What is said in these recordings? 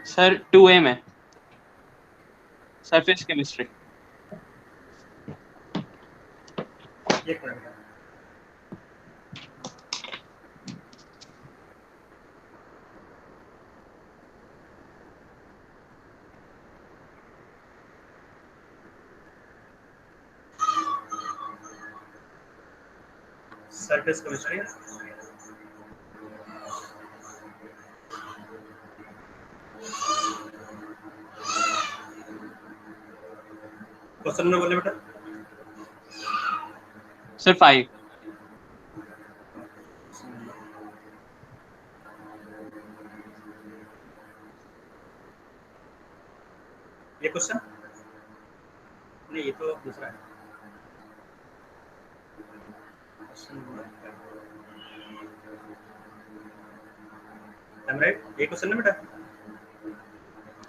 Sir 2A में surface chemistry. एक minute. Surface chemistry. Question number बोले बेटा। सर 5। ये क्वेश्चन नहीं, ये तो दूसरा है। राइट, ये क्वेश्चन है बेटा।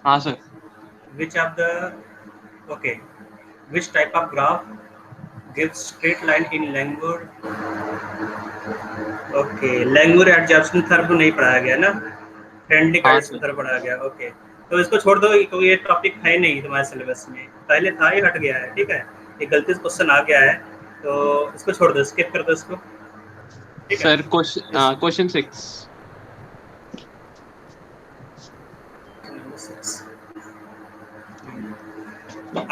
हाँ sir. Which of the okay, which type of graph gives straight line in Langmuir? Okay, Langmuir adsorption theorem नहीं पढ़ाया गया ना, फ्रेंडली हाँ एडजॉर्प्शन सर। थ्योरम पढ़ाया गया। ओके, तो इसको छोड़ दो, क्योंकि ये टॉपिक है नहीं तुम्हारे सिलेबस में। पहले था, ही हट गया है। ठीक है, ये गलती से क्वेश्चन आ गया है, तो इसको छोड़ दो, स्किप कर दो इसको। ठीक है, sir question 6।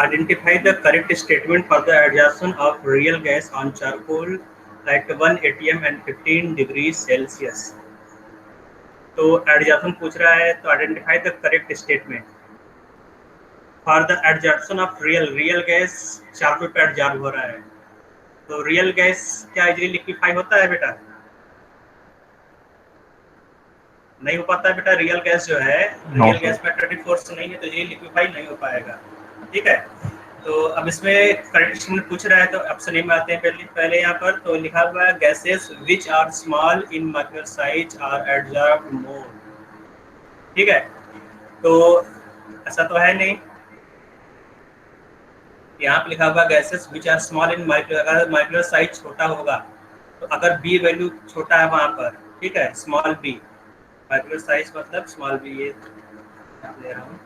Identify the correct statement for the adsorption of real gas on charcoal at 1 atm and 15 degrees Celsius. तो एडजॉर्प्शन पूछ रहा है, तो identify the correct statement for the adsorption of real gas charcoal पे adsorb हो रहा है। तो रियल गैस क्या इजीली लिक्विफाई होता है बेटा? नहीं हो पाता है बेटा। रियल गैस जो है, रियल गैस में अट्रैक्टिव फोर्स नहीं है, तो इजीली लिक्विफाई नहीं हो पाएगा। ठीक है, तो अब इसमें करेक्ट स्टेटमेंट पूछ रहा है, तो ऑप्शन ए में आते हैं। पहले यहाँ पर तो लिखा हुआ है gases which are small in molecular size are adsorbed more. ठीक है, तो ऐसा तो है नहीं। यहाँ पे लिखा हुआ gases which are small in molecular, अगर मॉलिक्यूलर साइज छोटा होगा, तो अगर बी वैल्यू छोटा है वहाँ पर, ठीक है, स्मॉल बी, मॉलिक्यूलर साइज मतलब स्मॉल बी, ये ले रहा हूँ,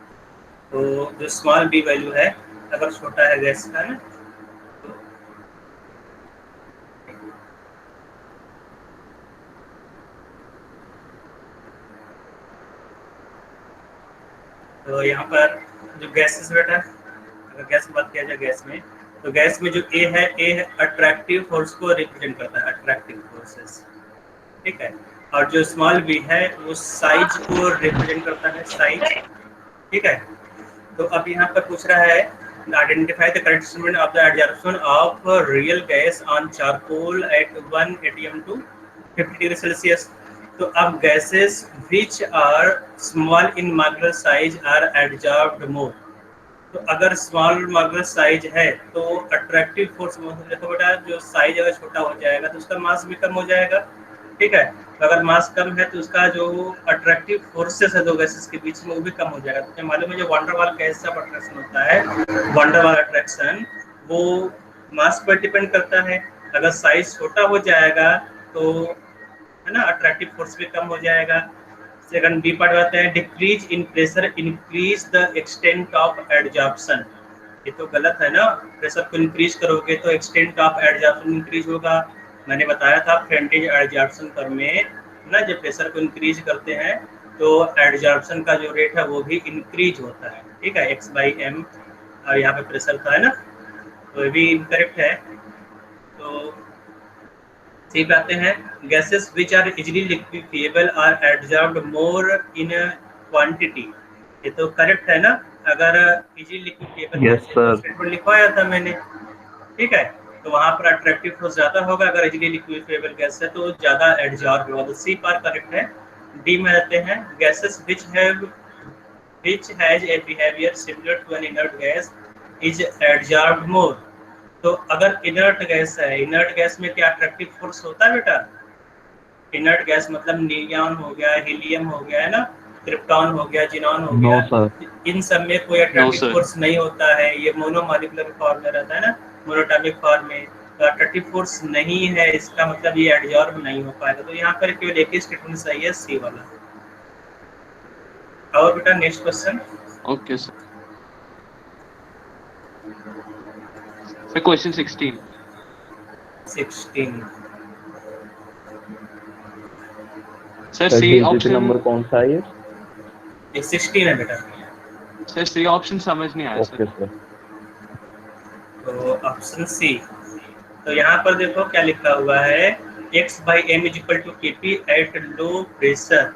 तो जो स्मॉल बी वैल्यू है अगर छोटा है गैस का ना, तो यहाँ पर जो गैसेस बेटा, अगर गैस की बात किया जाए गैस में, तो गैस में जो ए है अट्रैक्टिव फोर्स को रिप्रेजेंट करता है, अट्रैक्टिव फोर्सेस। ठीक है, और जो स्मॉल बी है वो साइज को रिप्रेजेंट करता है, साइज। ठीक है, तो अब यहाँ पर पूछ रहा है identify the correct statement of the adsorption of real gas on charcoal at 1 atm to 50 degree Celsius. तो अब gases which are small in molecular size are adsorbed more. तो अगर स्मॉल मॉलिक्यूलर साइज है तो अट्रैक्टिव फोर्स, देखो बेटा, जो size अगर छोटा हो जाएगा तो उसका मास भी कम हो जाएगा। ठीक है, तो अगर मास कम है तो उसका जो अट्रैक्टिव फोर्सेस है दो गैसेस के बीच में, वो भी कम हो जाएगा। तो क्या मालूम है, जो वंडर वाल गैस का अट्रैक्शन होता है, वंडर वाल अट्रैक्शन, वो मास पर डिपेंड करता है। अगर साइज छोटा हो जाएगा तो, है ना, अट्रैक्टिव फोर्स भी कम हो जाएगा। सेकंड बी पार्ट बताते हैं decrease in pressure increase the extent of adsorption. ये तो गलत है ना, प्रेशर को इंक्रीज करोगे तो एक्सटेंट ऑफ एडजॉर्प्शन इंक्रीज होगा। मैंने बताया था फ्रेंडेज एडजॉर्प्शन कर्व में ना, जब प्रेशर को इंक्रीज करते हैं तो एडजॉर्प्शन का जो रेट है वो भी इंक्रीज होता है। ठीक है, x/m, और यहाँ पे प्रेशर था, है ना, तो ये भी इनकरेक्ट है। तो सी पे आते हैं gases which are easily liquefiable are adsorbed more in quantity. ये तो करेक्ट है ना, अगर इजीली लिक्विफिएबल गैस है तो स्टेटमेंट लिखवाया था मैंने। ठीक है, तो वहां पर अट्रैक्टिव फोर्स ज्यादा होगा, अगर इजीली लिक्विफिएबल गैस है तो ज्यादा एडजॉर्ब होगा। तो सी पर करेक्ट है। डी में आते हैं gases which has a behaviour similar to an inert gas is adsorbed more. तो अगर इनर्ट गैस है, इनर्ट गैस में क्या अट्रैक्टिव फोर्स होता है बेटा? इनर्ट गैस मतलब नियॉन हो गया, हीलियम हो गया, है ना, क्रिप्टॉन हो गया, जिनॉन हो गया, इन सब में कोई नो अट्रैक्टिव सर। फोर्स नहीं होता है। ये मोनोमॉलिक्यूलर फॉर्म में रहता है ना, मोनोटॉमिक फॉर्म में, तो अट्रैक्टिव फोर्स नहीं है, इसका मतलब ये एडजॉर्ब नहीं हो पाएगा। तो यहाँ पर केवल एक ही स्टेटमेंट सही है, सी वाला। और बेटा next question. Okay sir. Sir question 16। 16 sir sir C density option. Number कौन सा है ये? ये 16 है बेटा। सर सी ऑप्शन समझ नहीं आया सर। Okay sir. तो ऑप्शन सी, तो यहाँ पर देखो क्या लिखा हुआ है, x by M is equal to K P at low pressure,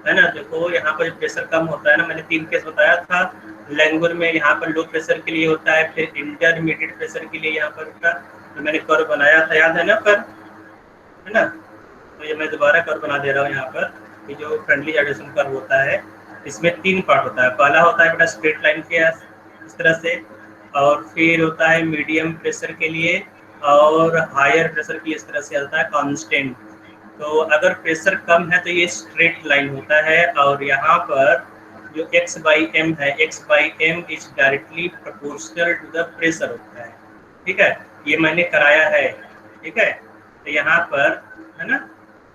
है ना। देखो यहाँ पर प्रेशर कम होता है ना, मैंने 3 केस बताया था लैंग्वेज में। यहाँ पर लो प्रेशर के लिए होता है, फिर इंटरमीडिएट प्रेशर के लिए यहाँ पर का तो मैंने कर्व बनाया था, याद है ना पर, है ना। तो ये मैं दोबारा कर्व बना दे रहा हूँ यहाँ पर, कि जो फ्रेंडली एडिशन कर्व होता है इसमें 3 पार्ट होता है। पहला होता है बेटा स्ट्रेट लाइन के इस तरह से, और फिर होता है मीडियम प्रेशर के लिए, और हायर प्रेशर की इस तरह से आता है कांस्टेंट। तो अगर प्रेशर कम है तो ये स्ट्रेट लाइन होता है, और यहाँ पर जो x बाई एम है, x by M is directly proportional to the pressure होता है, ठीक है। ये मैंने कराया है, ठीक है। तो यहाँ पर है ना,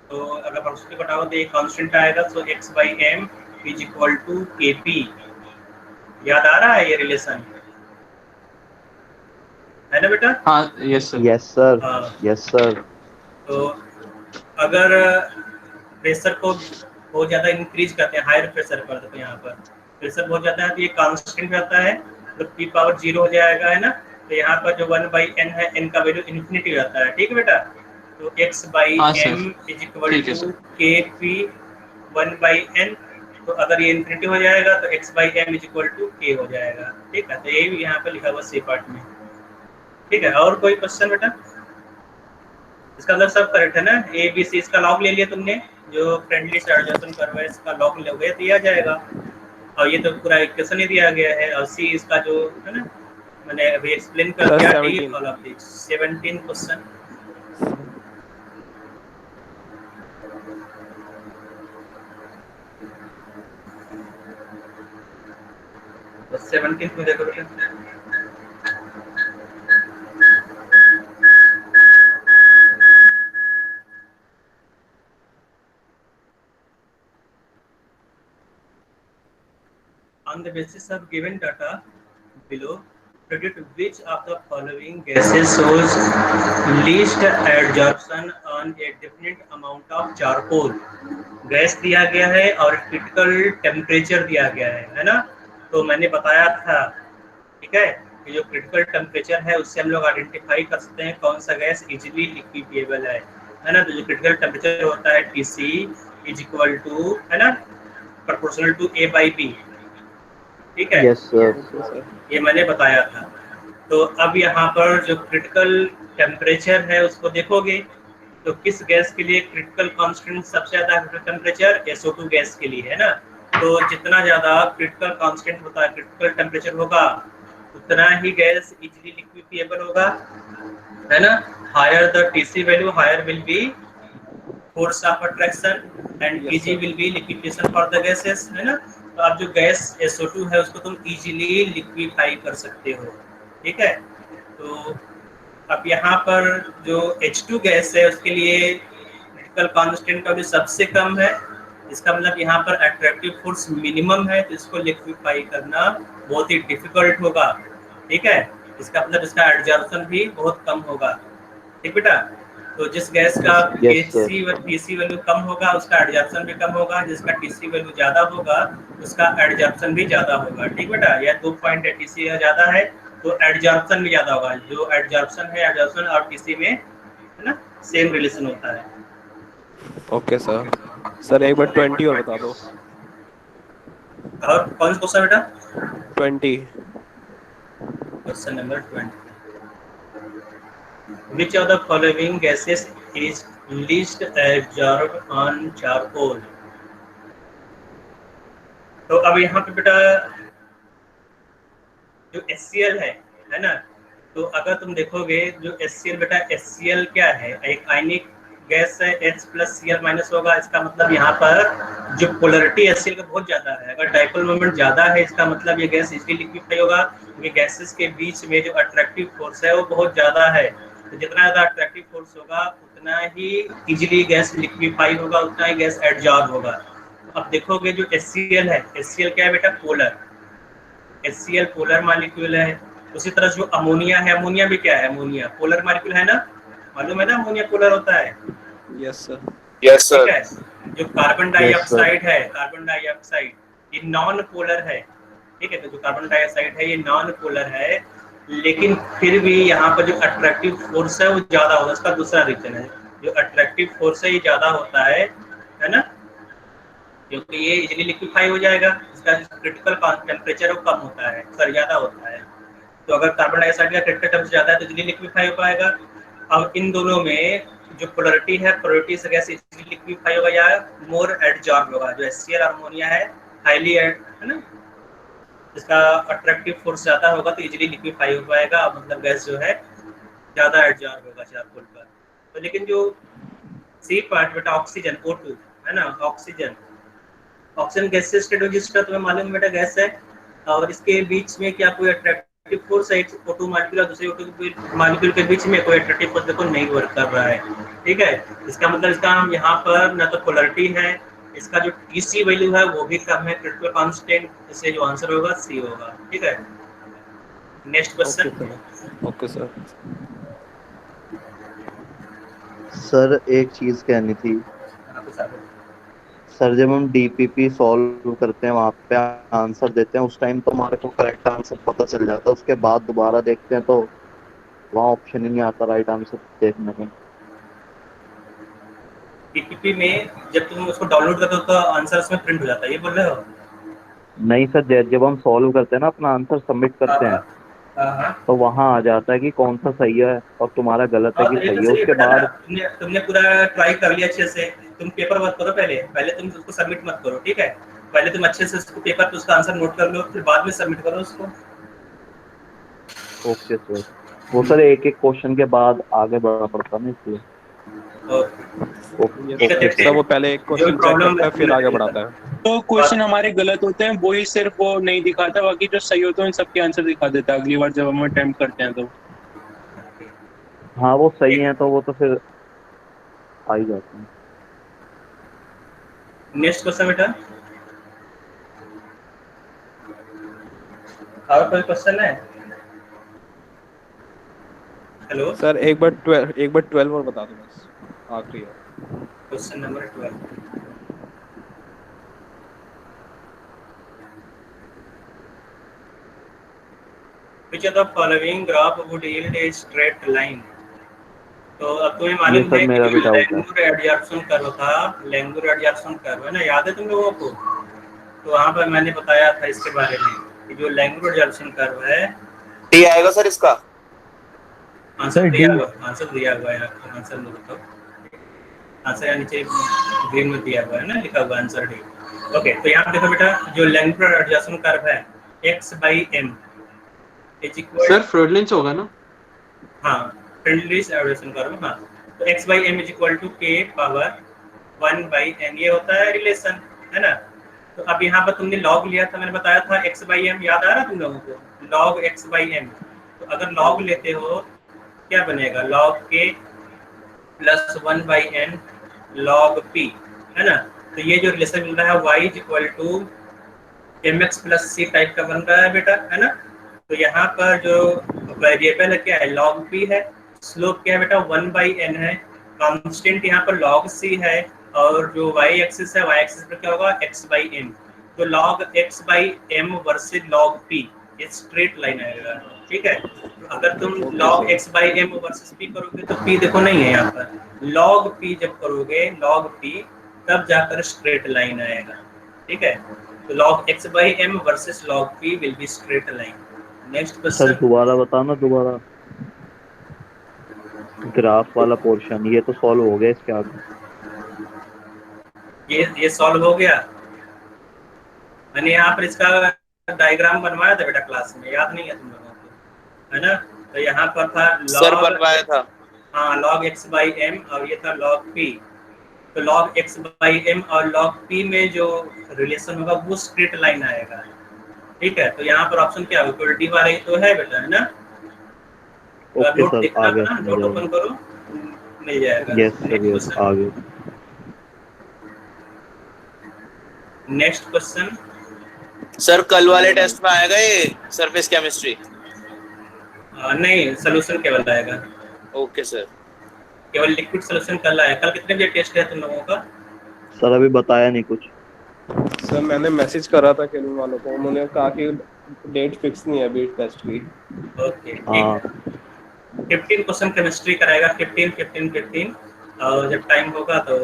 तो अगर प्रोपोर्शनल बताओ तो ये कांस्टेंट आएगा, तो x by M is equal to K P. याद आ रहा है ये रिलेशन, है ना बेटा? हाँ यस सर। Yes sir. हाँ। Yes sir. तो अगर प्रेशर को बहुत ज़्यादा इंक्रीज करते हैं, हायर प्रेशर पर, देखो यहाँ पर प्रेशर बहुत ज़्यादा है तो ये कांस्टेंट रहता है, तो पी पावर 0 हो जाएगा, है ना। तो यहाँ पर जो 1 बाई एन है, एन का वैल्यू इन्फिनिटी रहता है, ठीक है बेटा। तो x बाई हाँ एम सर। इज इक्वल ठीक है to sir. K P 1 by N. तो अगर ये इन्फिनिटी हो जाएगा तो x by M is equal to K हो जाएगा, ठीक है। तो यही भी यहाँ पर लिखा हुआ सी पार्ट में, ठीक है। और कोई क्वेश्चन बेटा? इसका मतलब सब करेक्ट है ना, ए बी सी। इसका लॉग ले लिया तुमने, जो फ्रेंडली एडजस्टमेंट कर्व है इसका लॉग ले गए तो ये आ जाएगा, और ये तो पूरा इक्वेशन ही दिया गया है। और सी इसका जो है ना, मैंने अभी एक्सप्लेन कर दिया, D all of this 17 question. तो 17 में देखो बेटा, on the basis of given data below, predict which of the following gases shows least adsorption on a definite amount of charcoal। Gas दिया गया है और क्रिटिकल टेम्परेचर दिया गया है ना। तो मैंने बताया था, ठीक है, कि जो क्रिटिकल टेम्परेचर है उससे हम लोग आइडेंटिफाई कर सकते हैं कौन सा गैस इजीली लिक्विफिएबल है ना। तो जो क्रिटिकल टेम्परेचर होता है Tc इज इक्वल टू, है ना, proportional to A by B, ठीक है। Yes sir. ये मैंने बताया था। तो अब यहाँ पर जो क्रिटिकल टेम्परेचर है उसको देखोगे तो किस गैस के लिए क्रिटिकल कांस्टेंट सबसे ज्यादा टेम्परेचर SO2 गैस के लिए, है ना। तो जितना ज्यादा क्रिटिकल कांस्टेंट होता है, क्रिटिकल टेम्परेचर होगा, उतना ही गैस इजीली लिक्विफिएबल होगा, है ना। Higher the Tc value, higher will be force of attraction and Tg will be liquefaction for the gases, है ना। तो अब जो गैस SO2 है उसको तुम इजीली लिक्विफाई कर सकते हो, ठीक है। तो अब यहाँ पर जो H2 गैस है उसके लिए क्रिटिकल कांस्टेंट का भी सबसे कम है, इसका मतलब यहाँ पर अट्रैक्टिव फोर्स मिनिमम है, तो इसको लिक्विफाई करना बहुत ही डिफिकल्ट होगा, ठीक है। इसका मतलब इसका एडजॉर्प्शन भी बहुत कम होगा, ठीक बेटा। तो जिस गैस का Tc वैल्यू कम होगा उसका एडजॉर्प्शन भी कम होगा, जिसका Tc वैल्यू ज्यादा होगा उसका एडजॉर्प्शन भी ज्यादा होगा, ठीक बेटा। या 2 पॉइंट है, Tc ज्यादा है तो एडजॉर्प्शन भी ज्यादा होगा। जो एडजॉर्प्शन है, एडजॉर्प्शन और Tc में, है ना, सेम रिलेशन होता है। Okay sir. सर एक बार 20 और बता दो। और कौन सा क्वेश्चन बेटा? 20। Question number 20, which of the following gases is least absorbed on charcoal। तो अब यहाँ पे बेटा जो HCl है ना, तो अगर तुम देखोगे जो HCl बेटा, HCl क्या है, एक आयनिक गैस है, H प्लस Cl माइनस होगा। इसका मतलब यहाँ पर जो पोलरिटी HCl का बहुत ज्यादा है, अगर डाइपोल मोमेंट ज्यादा है इसका मतलब ये गैस इजीली लिक्विफाई होगा, क्योंकि गैसेस के बीच में जो अट्रैक्टिव फोर्स है वो बहुत ज्यादा है। तो जितना ज्यादा अट्रैक्टिव फोर्स होगा उतना ही इजीली गैस लिक्विफाई होगा, उतना ही गैस एडजॉर्ब होगा। अब देखोगे जो HCl है, HCl क्या है बेटा? पोलर। HCl पोलर मॉलिक्यूल है। उसी तरह जो अमोनिया है, अमोनिया भी क्या है? अमोनिया पोलर मॉलिक्यूल है ना? मालूम है ना अमोनिया पोलर होता है? Yes sir. ठीक है। जो कार्बन Yes, sir. डाइऑक्साइड है, कार्बन डाइऑक्साइड ये नॉन पोलर है। ठीक है, तो जो कार्बन डाइऑक्साइड है ये नॉन पोलर है, लेकिन फिर भी यहाँ पर जो अट्रैक्टिव फोर्स है वो ज्यादा होगा। इसका दूसरा रीजन है, जो अट्रैक्टिव फोर्स है ये ज्यादा होता है ना? क्योंकि ये इजीली लिक्विफाई हो जाएगा, इसका क्रिटिकल टेम्परेचर वो कम होता है, सर ज्यादा होता है। तो अगर कार्बन डाइऑक्साइड का क्रिटिकल टेम्परेचर ज्यादा है तो इजीली लिक्विफाई हो पाएगा। अब इन दोनों में जो पोलरिटी है, पोलरिटी से गैस इजीली लिक्विफाई होगा या मोर एडजॉर्ब होगा। जो HCl अमोनिया है हाईली है ना, इसका अट्रैक्टिव फोर्स ज्यादा होगा तो इजीली लिक्विफाई हो पाएगा, मतलब गैस जो है ज्यादा एडजॉर्ब होगा चारकोल पर। तो लेकिन जो सी पार्ट बेटा ऑक्सीजन O2 है ना, ऑक्सीजन गैसेस स्टेट रजिस्टर तुम्हें मालूम बेटा गैस है, और इसके बीच में क्या कोई अट्रैक्टिव फोर्स है? O2 मॉलिक्यूल और दूसरे O2 मॉलिक्यूल के बीच में कोई अट्रैक्टिव फोर्स देखो नहीं वर्क कर रहा है। ठीक है, इसका मतलब इसका हम यहाँ पर ना तो पोलरिटी है, इसका जो TC वैल्यू है वो भी कम है, क्रिटिकल कांस्टेंट, इससे जो आंसर होगा C होगा। ठीक है, next question. Okay sir. Sir एक चीज कहनी थी सर, जब हम DPP सॉल्व करते हैं वहां पे आंसर देते हैं उस टाइम तो हमारे को करेक्ट आंसर पता चल जाता है, उसके बाद दोबारा देखते हैं तो वहाँ ऑप्शन ही नहीं आता राइट आंसर देखने में। DPP में जब तुम उसको डाउनलोड करते हो तो आंसर उसमें प्रिंट हो जाता है, ये बोल रहे हो? नहीं सर, जब हम सॉल्व करते हैं ना, अपना आंसर सबमिट करते हैं तो वहाँ आ जाता है कि कौन सा सही है और तुम्हारा गलत है कि ये सही तो है। सही उसके बेटा ना, बाद तुमने पूरा ट्राई कर लिया अच्छे से। तुम पेपर मत करो, पहले तुम उसको सबमिट मत करो। ठीक है, पहले तुम अच्छे से उसको पेपर पे उसका आंसर नोट कर लो, फिर बाद में सबमिट करो उसको। ओके सर, वो सर एक एक क्वेश्चन के बाद आगे बढ़ना पड़ता है इसलिए। ठीक है, देखते सर हैं वो पहले एक जो क्वेश्चन चेक प्रॉब्लम करता है फिर आगे बढ़ाता है। तो क्वेश्चन हमारे गलत होते हैं, वही सिर्फ वो नहीं दिखाता, बाकी जो सही होते हैं उन सबके आंसर दिखा देता है अगली बार जब हम अटेम्प्ट करते हैं तो। हाँ वो सही है तो वो तो फिर आ ही जाते हैं। नेक्स्ट क्वेश्चन बेटा, और कोई क्वेश्चन है? हेलो सर एक बार 12 और बता दो बस, आखिरी है। Question number 12, which of the following graph would yield a straight line? तो अब तुम्हें मालूम ये सब है कि मेरा जो भी डाउट है। लैंगूर एडजॉर्प्शन कर्व था, लैंगूर एडजॉर्प्शन कर्व है ना, याद है तुम लोगों को? तो वहाँ पर मैंने बताया था इसके बारे में कि जो लैंगूर एडजॉर्प्शन कर्व है, डी आएगा सर इसका। आंसर दिया हुआ है, आंसर में बताओ, आंसर यहाँ नीचे ग्रीन में दिया हुआ है ना, लिखा हुआ आंसर डी। ओके, तो यहाँ देखो बेटा, जो लैंगूर एडजॉर्प्शन कर्व है x/m इज इक्वल, सर फ्रोडलिंस होगा ना? हाँ फ्रेंडलीज एवरेशन कर्व, हाँ। तो x/m is equal to k power 1/n, ये होता है रिलेशन, है ना। तो अब यहाँ पर तुमने लॉग लिया था, मैंने बताया था x/m, याद आ रहा तुम लोगों को? लॉग x/m, तो अगर लॉग लेते हो क्या बनेगा? Log k plus 1/n log p, है ना। तो ये जो रिलेशन मिल रहा है y is equal to mx plus c type का बन रहा है बेटा, है ना। तो यहाँ पर जो वेरिएबल है क्या है? log p है। स्लोप क्या है बेटा? 1/n है। कांस्टेंट यहाँ पर log c है, और जो y एक्सिस है, y एक्सिस पर क्या होगा? x/m। तो log x/m versus log p, ये स्ट्रेट लाइन आएगा। ठीक है, तो अगर तुम log x/m वर्सेस p करोगे तो p देखो नहीं है यहाँ पर, log p जब करोगे log p तब जाकर स्ट्रेट लाइन आएगा। ठीक है, तो log x/m versus log p will be straight line. Next sir question, दोबारा बताना, दोबारा ग्राफ वाला पोर्शन, ये तो सॉल्व हो गया, इसके आगे ये सॉल्व हो गया। मैंने यहाँ पर इसका डायग्राम बनवाया था बेटा क्लास में, याद नहीं है तुम लोगों को, है ना। तो यहाँ पर था सर बनवाया था। हाँ, log x/m और ये था log p। तो log x/m और log p में जो रिलेशन होगा वो स्ट्रेट लाइन आएगा। ठीक है, तो यहाँ पर ऑप्शन क्या होगा? क्वालिटी वाला ही तो है बेटा, है ना। ओके नोट सर, देखना आगे ना, नोट ओपन करो, मिल जाएगा। यस सर, यस आगे। Next question. सर कल वाले टेस्ट में आएगा ये सरफेस केमिस्ट्री? नहीं, सोल्यूशन केवल आएगा, ओके सर। केवल लिक्विड सोल्यूशन कल आएगा। कल कितने बजे टेस्ट है तुम लोगों का? सर अभी बताया नहीं कुछ। सर मैंने मैसेज करा था केविन वालों को, उन्होंने कहा कि डेट फिक्स नहीं है अभी टेस्ट की। ओके, हाँ ठीक। 15 क्वेश्चन केमिस्ट्री कराएगा, 15। और जब टाइम होगा तो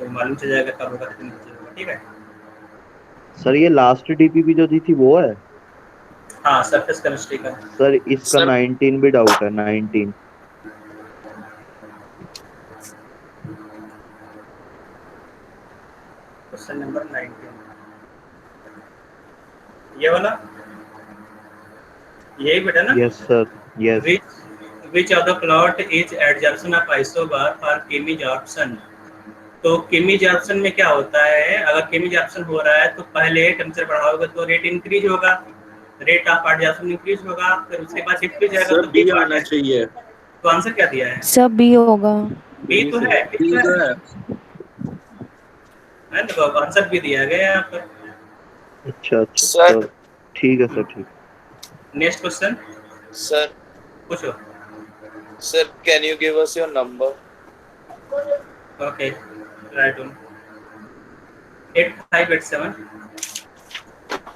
मालूम चल जाएगा कब होगा, कितने बजे होगा, ठीक है। सर ये लास्ट डीपीपी जो दी थी वो है? हाँ, सरफेस केमिस्ट्री का। सर इसका सर 19 भी डाउट है, 19। क्वेश्चन नंबर 19 ये वाला, यही बेटा ना? Yes sir, yes. which of the plot is adsorption of isobar for chemijabsorption? तो chemijabsorption में क्या होता है? अगर chemijabsorption हो रहा है तो पहले टेम्परेचर बढ़ाओगे तो रेट इंक्रीज होगा, रेट ऑफ adsorption इंक्रीज होगा, फिर उसके बाद डिक्रीज जाएगा सर तो बी बी आना चाहिए। तो आंसर क्या दिया है? सब बी होगा। बी तो है, बी तो है। देखो आंसर भी दिया गया है यहाँ पर। अच्छा सर सर, ठीक है सर, ठीक। नेक्स्ट क्वेश्चन सर पूछो। Sir can you give us your number? Okay, right on. 8587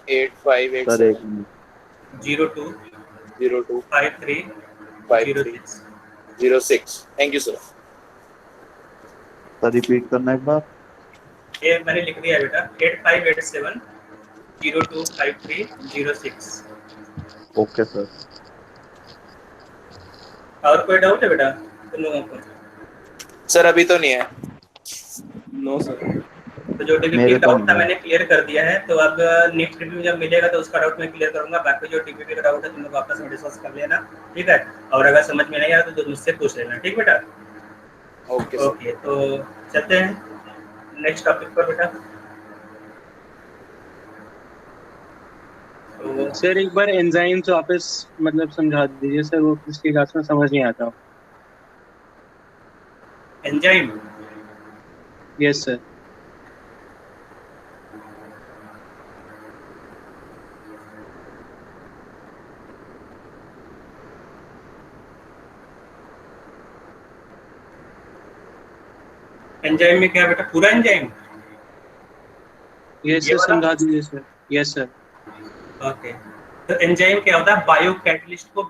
8587 sir एक minute. 02 02 53 53 06। Thank you sir. Sir repeat करना एक बार। ये मैंने लिख दिया है बेटा, 8587 0253 06। Okay sir. और कोई डाउट है बेटा तुम लोगों को? सर अभी तो नहीं है। No sir. तो जो डीबीपी मेरे का को डाउट था नहीं है। मैंने क्लियर कर दिया है, तो अब नेक्स्ट रिव्यू जब मिलेगा तो उसका डाउट मैं क्लियर करूंगा। बाकी जो डीबीपी का डाउट है तुम लोग आपस में डिस्कस कर लेना, ठीक है। और अगर समझ में नहीं आया तो मुझसे पूछ लेना, ठीक बेटा? Okay sir. ओके, तो चलते हैं नेक्स्ट टॉपिक पर बेटा। तो सर एक बार एंजाइम्स वापस मतलब समझा दीजिए सर, वो पिछली क्लास में समझ नहीं आता। Enzyme, yes sir. एंजाइम में क्या बेटा? पूरा एंजाइम? यस ये सर, वाला? समझा दीजिए सर। Yes sir. ओके, तो एंजाइम क्या होता है? बायो कैटलिस्ट को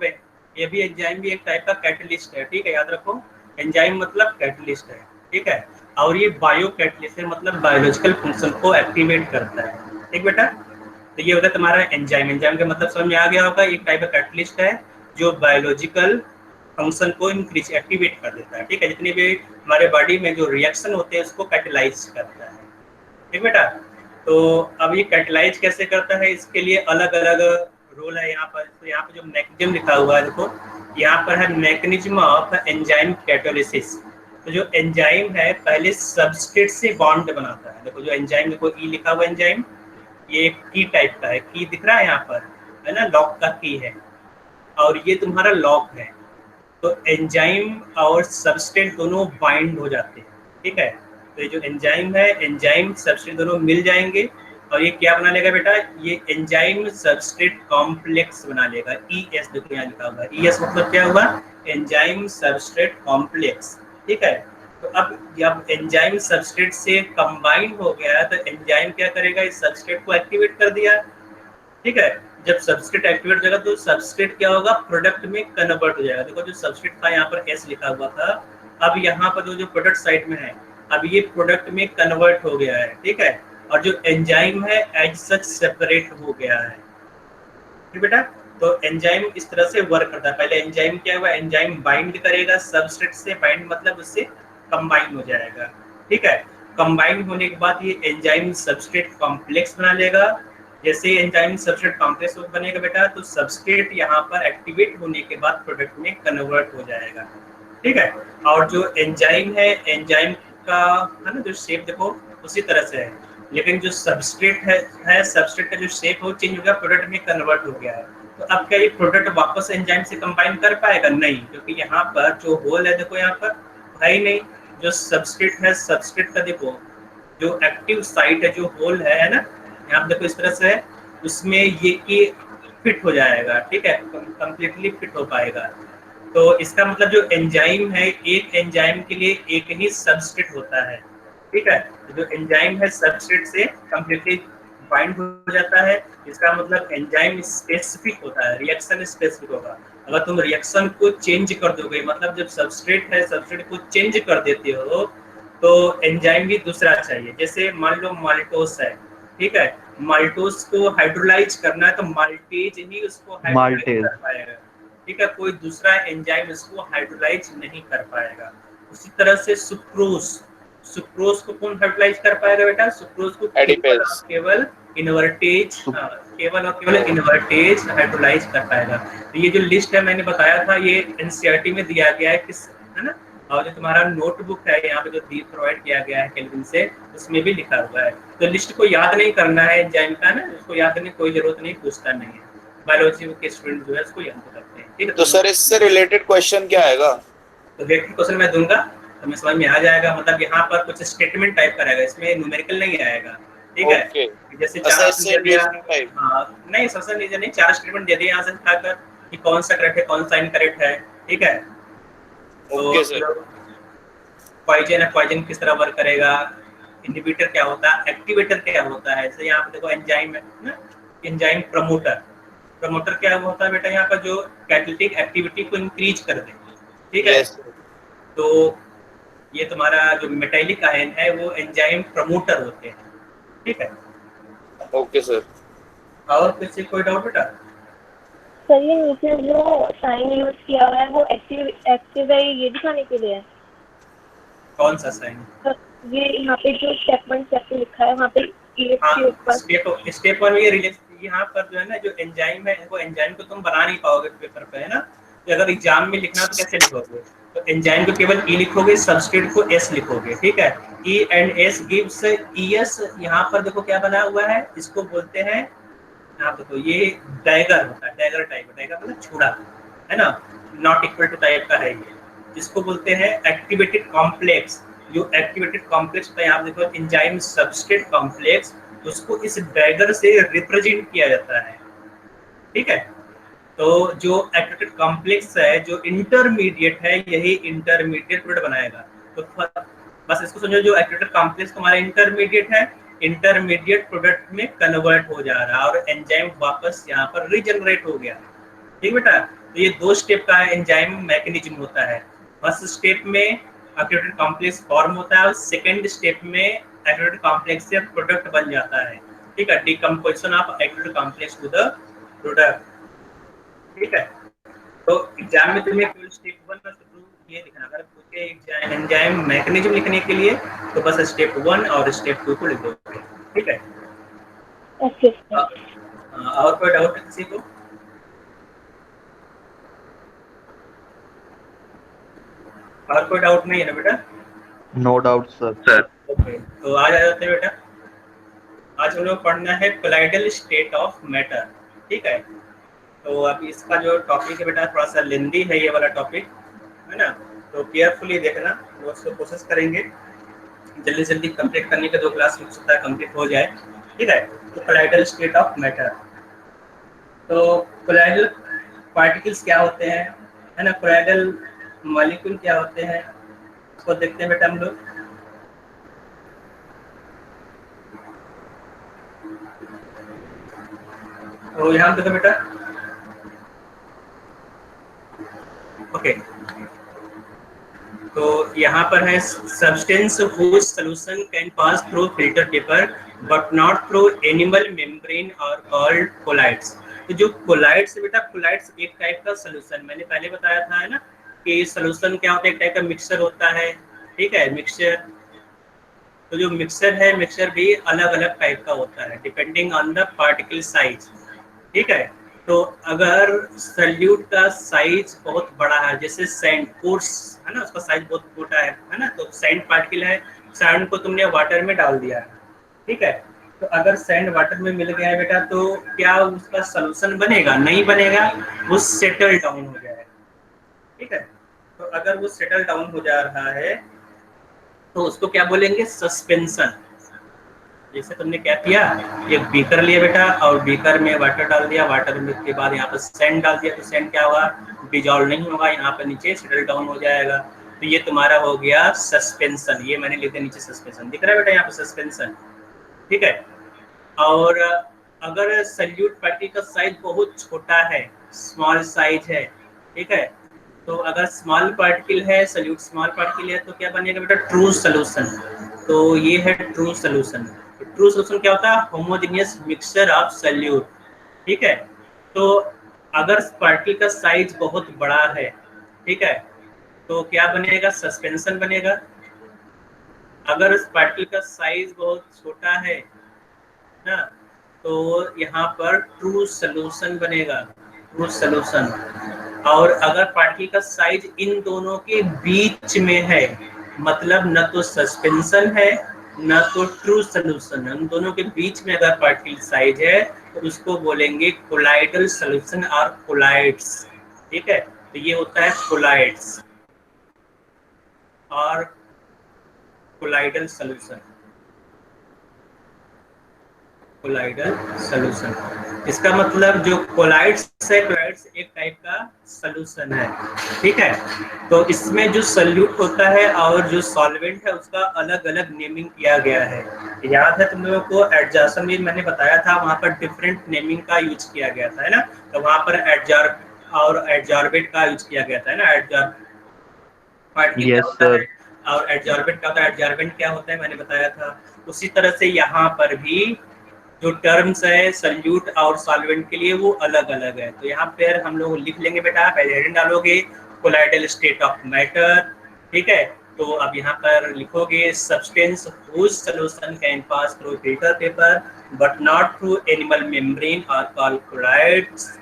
ये भी एंजाइम भी एक टाइप का कैटलिस्ट है, ठीक है, याद रखो। एंजाइम मतलब कैटलिस्ट है, ठीक है। और ये बायो कैटलिस्ट है, मतलब बायोलॉजिकल फंक्शन को एक्टिवेट करता है, ठीक बेटा। तो ये होता है तुम्हारा एंजाइम। एंजाइम का मतलब समझ में आ गया होगा, एक टाइप का कैटलिस्ट है जो बायोलॉजिकल फंक्शन को इंक्रीज एक्टिवेट कर देता है, ठीक है। जितने भी हमारे बॉडी में जो रिएक्शन होते हैं उसको कैटलाइज करता है, ठीक बेटा। तो अब ये कैटलाइज कैसे करता है, इसके लिए अलग अलग रोल है यहाँ पर। तो यहाँ पर जो मैकेनिज्म लिखा हुआ है देखो, यहाँ पर है मैकेनिज्म ऑफ एंजाइम कैटालिसिस। तो जो एंजाइम है पहले सबस्ट्रेट से बॉन्ड बनाता है। देखो जो एंजाइम, देखो ई लिखा हुआ एंजाइम, ये एक की टाइप का है, की दिख रहा है यहाँ पर, है ना, लॉक का की है, और ये तुम्हारा लॉक है। तो एंजाइम और सबस्ट्रेट दोनों बाइंड हो जाते हैं, ठीक है। तो ये जो एंजाइम है, एंजाइम सबस्ट्रेट दोनों मिल जाएंगे और ये क्या बना लेगा बेटा? ये एंजाइम सबस्ट्रेट कॉम्प्लेक्स बना लेगा। ES देखो यहाँ लिखा हुआ है, ES मतलब क्या हुआ? एंजाइम सबस्ट्रेट कॉम्प्लेक्स, ठीक है। तो अब जब एंजाइम सबस्ट्रेट से कंबाइन हो गया तो एंजाइम क्या करेगा? इस सबस्ट्रेट को एक्टिवेट कर दिया, ठीक है। जब सबस्ट्रेट एक्टिवेट हो जाएगा तो सबस्ट्रेट क्या होगा? प्रोडक्ट में कन्वर्ट हो जाएगा। देखो जो सबस्ट्रेट था यहाँ पर S लिखा हुआ था, अब यहाँ पर जो प्रोडक्ट साइड में है, अब ये प्रोडक्ट में कन्वर्ट हो गया है, ठीक है। और जो एंजाइम है एज सच सेपरेट हो गया है, ठीक बेटा। तो एंजाइम इस तरह से वर्क करता है। पहले एंजाइम क्या हुआ? एंजाइम बाइंड करेगा सबस्ट्रेट से, बाइंड मतलब उससे कंबाइन हो जाएगा, ठीक है। कंबाइन होने के बाद ये एंजाइम सबस्ट्रेट कॉम्प्लेक्स बना लेगा। जैसे एंजाइम सबस्ट्रेट कॉम्प्लेक्स बनेगा बेटा, तो सबस्ट्रेट यहाँ पर एक्टिवेट होने के बाद प्रोडक्ट में कन्वर्ट हो जाएगा, ठीक है। और जो एंजाइम है, एंजाइम का है ना जो शेप देखो उसी तरह से है, लेकिन जो सबस्ट्रेट है सबस्ट्रेट का जो शेप है वो चेंज हो गया, प्रोडक्ट में कन्वर्ट हो गया है। तो अब क्या ये प्रोडक्ट वापस एंजाइम से कंबाइन कर पाएगा? नहीं, क्योंकि यहाँ पर जो होल है देखो यहाँ पर है ही नहीं। जो सबस्ट्रेट है, सबस्ट्रेट का देखो जो एक्टिव साइट है, जो होल है ना, यहाँ पे देखो इस तरह से उसमें ये की फिट हो जाएगा, ठीक है, कंप्लीटली फिट हो पाएगा। तो इसका मतलब जो एंजाइम है, एक एंजाइम के लिए एक ही सबस्ट्रेट होता है, ठीक है। तो जो एंजाइम है सबस्ट्रेट से कंप्लीटली बाइंड हो जाता है, इसका मतलब एंजाइम स्पेसिफिक होता है, रिएक्शन स्पेसिफिक होगा। अगर तुम रिएक्शन को चेंज कर दोगे, मतलब जब सबस्ट्रेट है सबस्ट्रेट को चेंज कर देते हो तो एंजाइम भी दूसरा चाहिए। जैसे मान लो माल्टोस है, ठीक है, माल्टोस को हाइड्रोलाइज करना है तो माल्टेज ही उसको हाइड्रोलाइज माल्टेज। कर पाएगा, ठीक है, कोई दूसरा एंजाइम इसको हाइड्रोलाइज नहीं कर पाएगा। उसी तरह से सुक्रोज, सुक्रोज को कौन हाइड्रोलाइज कर पाएगा बेटा? सुक्रोज को एडिपेज। केवल इन्वर्टेज, केवल और केवल इन्वर्टेज हाइड्रोलाइज कर पाएगा। तो ये जो लिस्ट है मैंने बताया था, ये एनसीईआरटी में दिया गया है, किस, है ना, और जो तुम्हारा नोटबुक है यहाँ पे जो प्रोवाइड किया गया है केल्विन से, उसमें भी लिखा हुआ है। तो लिस्ट को याद नहीं करना है एंजाइम का ना, उसको याद करने की कोई जरूरत नहीं, पूछता नहीं है। बायोलॉजी के स्टूडेंट जो है उसको याद करते हैं, ठीक है। तो सर इससे रिलेटेड क्वेश्चन क्या आएगा? तो रिलेटेड क्वेश्चन मैं दूंगा तो मैं समझ में आ जाएगा। मतलब यहाँ पर कुछ स्टेटमेंट टाइप का रहेगा, इसमें न्यूमेरिकल नहीं आएगा, ठीक है। ओके। जैसे अच्छा, चार इससे रीजनिंग टाइप? नहीं, सबसे नहीं, 4 स्टेटमेंट दे दिए यहाँ से उठाकर कि कौन सा करेक्ट है, कौन सा इनकरेक्ट है, ठीक है। Okay sir. पॉइजन है, पॉइजन किस तरह वर्क करेगा, इनहिबिटर क्या होता है, एक्टिवेटर क्या होता है। जैसे यहाँ पे देखो एंजाइम है ना, एंजाइम प्रमोटर, प्रमोटर क्या होता है बेटा? यहाँ पर जो कैटालिटिक एक्टिविटी को इंक्रीज कर दे, ठीक है। तो ये तुम्हारा जो मेटाइलिक आयन है वो एंजाइम प्रमोटर होते हैं, ठीक है। Okay sir. और किसी कोई डाउट बेटा? सर ये नीचे जो साइन यूज किया हुआ है वो एक्टिव है, ये दिखाने के लिए है? कौन सा साइन? ये यहाँ पे जो स्टेप 1 स्टेप 2 लिखा है वहाँ पे के ऊपर स्टेप 1 ये यहाँ पर जो है ना, जो एंजाइम है वो एंजाइम को तुम बना नहीं पाओगे पेपर पे, है ना। तो अगर एग्जाम में लिखना तो कैसे लिखोगे? तो एंजाइम को केवल ई लिखोगे, सबस्ट्रेट को एस लिखोगे, ठीक है। E and S gives ES. यहाँ पर देखो क्या बना हुआ है, इसको बोलते हैं, यहाँ देखो ये डैगर होता है, डैगर टाइप, डैगर मतलब छुड़ा, है ना, नॉट इक्वल टू टाइप का है ये, जिसको बोलते हैं एक्टिवेटेड कॉम्प्लेक्स। जो एक्टिवेटेड कॉम्प्लेक्स होता है, यहाँ देखो एंजाइम सबस्ट्रेट कॉम्प्लेक्स, उसको इस डैगर से रिप्रेजेंट किया जाता है, ठीक है। तो जो एक्टिवेटेड कॉम्प्लेक्स है, जो इंटरमीडिएट है, यही इंटरमीडिएट प्रोडक्ट बनाएगा। तो बस इसको समझो, जो एक्टिवेटेड कॉम्प्लेक्स तुम्हारा इंटरमीडिएट है, इंटरमीडिएट प्रोडक्ट में कन्वर्ट हो जा रहा है और एंजाइम वापस यहाँ पर रीजनरेट हो गया, ठीक बेटा। तो ये 2 स्टेप का एंजाइम मैकेनिज्म होता है। फर्स्ट स्टेप में एक्टिवेटेड कॉम्प्लेक्स फॉर्म होता है और सेकंड स्टेप में एक्टिवेटेड कॉम्प्लेक्स से प्रोडक्ट बन जाता है, ठीक है, decomposition of activated complex to the product, ठीक है। तो एग्जाम में तुम्हें केवल स्टेप 1 और स्टेप 2 ये लिखना, अगर पूछे एंजाइम मैकेनिज्म लिखने के लिए तो बस स्टेप 1 और स्टेप 2 को लिख दोगे, ठीक है। ओके। और कोई डाउट है किसी को? और कोई डाउट नहीं है ना बेटा? No doubt sir. ओके, तो आज आ जाते हैं बेटा। आज हम लोग पढ़ना है कोलाइडल स्टेट ऑफ मैटर, ठीक है। तो अब इसका जो टॉपिक है बेटा थोड़ा सा लेंदी है, ये वाला टॉपिक, है ना। तो केयरफुली देखना, नोट्स को कोशिश करेंगे जल्दी जल्दी कंप्लीट करने के, 2 क्लास हो सकता है कंप्लीट हो जाए, ठीक है। तो कोलाइडल स्टेट ऑफ मैटर, तो कोलाइडल पार्टिकल्स क्या होते हैं, है ना, कोलाइडल मॉलिक्यूल क्या होते हैं, उसको देखते हैं बेटा हम लोग। तो यहाँ देखो बेटा, ओके, तो यहाँ पर है substance whose solution can pass through filter paper but not through animal membrane or called colloids। तो जो कोलाइड्स बेटा, कोलाइड्स एक टाइप का सोल्यूशन, मैंने पहले बताया था, है ना, कि सोल्यूशन क्या होता है, एक टाइप का मिक्सचर होता है, ठीक है, मिक्सचर। तो जो मिक्सचर है, मिक्सचर भी अलग अलग टाइप का होता है depending on the particle size, ठीक है। तो अगर सल्यूट का साइज बहुत बड़ा है, जैसे सैंड कोर्स है ना, उसका साइज बहुत छोटा है ना, तो सैंड पार्टिकल है, सैंड को तुमने वाटर में डाल दिया है, ठीक है। तो अगर सैंड वाटर में मिल गया है बेटा, तो क्या उसका सॉल्यूशन बनेगा? नहीं बनेगा, वो सेटल डाउन हो जाएगा, ठीक है। तो अगर वो सेटल डाउन हो जा रहा है तो उसको क्या बोलेंगे? सस्पेंशन, जैसे तुमने क्या किया, एक बीकर लिया बेटा और बीकर में वाटर डाल दिया, वाटर में के बाद यहाँ पर सैंड डाल दिया, तो सैंड क्या हुआ, डिजॉल्व नहीं होगा, यहाँ पर नीचे सेटल डाउन हो जाएगा। तो ये तुम्हारा हो गया सस्पेंशन, ये मैंने लिख दिया नीचे सस्पेंशन, दिख रहा है बेटा यहाँ पर सस्पेंशन, ठीक है। और अगर सल्यूट पार्टिकल का साइज बहुत छोटा है, स्मॉल साइज है, ठीक है, तो अगर स्मॉल पार्टिकल है, सल्यूट स्मॉल पार्टिकल है, तो क्या बनेगा बेटा, ट्रू सोल्यूशन। तो ये है ट्रू सोल्यूशन। ट्रू सोल्यूशन क्या होता है, होमोजेनियस मिक्सचर ऑफ सल्यूट, ठीक है। तो अगर पार्टिकल का साइज बहुत बड़ा है, ठीक है, तो क्या बनेगा, सस्पेंशन बनेगा। अगर पार्टिकल का साइज बहुत छोटा है ना, तो यहाँ पर ट्रू सोल्यूशन बनेगा, ट्रू सोल्यूशन। और अगर पार्टिकल का साइज इन दोनों के बीच में है, मतलब न तो सस्पेंशन है न तो ट्रू सोल्यूशन, उन दोनों के बीच में अगर पार्टिकल साइज है तो उसको बोलेंगे कोलाइडल सोल्यूशन और कोलाइड्स, ठीक है। तो ये होता है कोलाइड्स और कोलाइडल सोल्यूशन, कोलाइडल सोल्यूशन। इसका मतलब जो कोलाइड्स है, कोलाइड्स एक टाइप का सोल्यूशन है, ठीक है। तो इसमें जो सल्यूट होता है और जो सॉल्वेंट है उसका अलग अलग नेमिंग किया गया है। याद है तुम लोगों को एडजॉर्प्शन में मैंने बताया था, वहाँ पर डिफरेंट नेमिंग का यूज किया गया था, है ना। तो वहाँ पर एडजॉर्ब और एडजॉर्बेट का यूज किया गया था, है ना। Adsorb yes sir. और एडजॉर्बेंट क्या होता है, एडजॉर्बेंट क्या होता है मैंने बताया था। उसी तरह से यहाँ पर भी जो टर्म्स है सल्यूट और सॉल्वेंट के लिए वो अलग अलग है। तो यहाँ पे हम लोग लिख लेंगे बेटा, पहले हेडिंग डालोगे कोलाइडल स्टेट ऑफ मैटर, ठीक है। तो अब यहाँ पर लिखोगे substance whose solution can pass through filter paper but not through animal membrane और called colloids.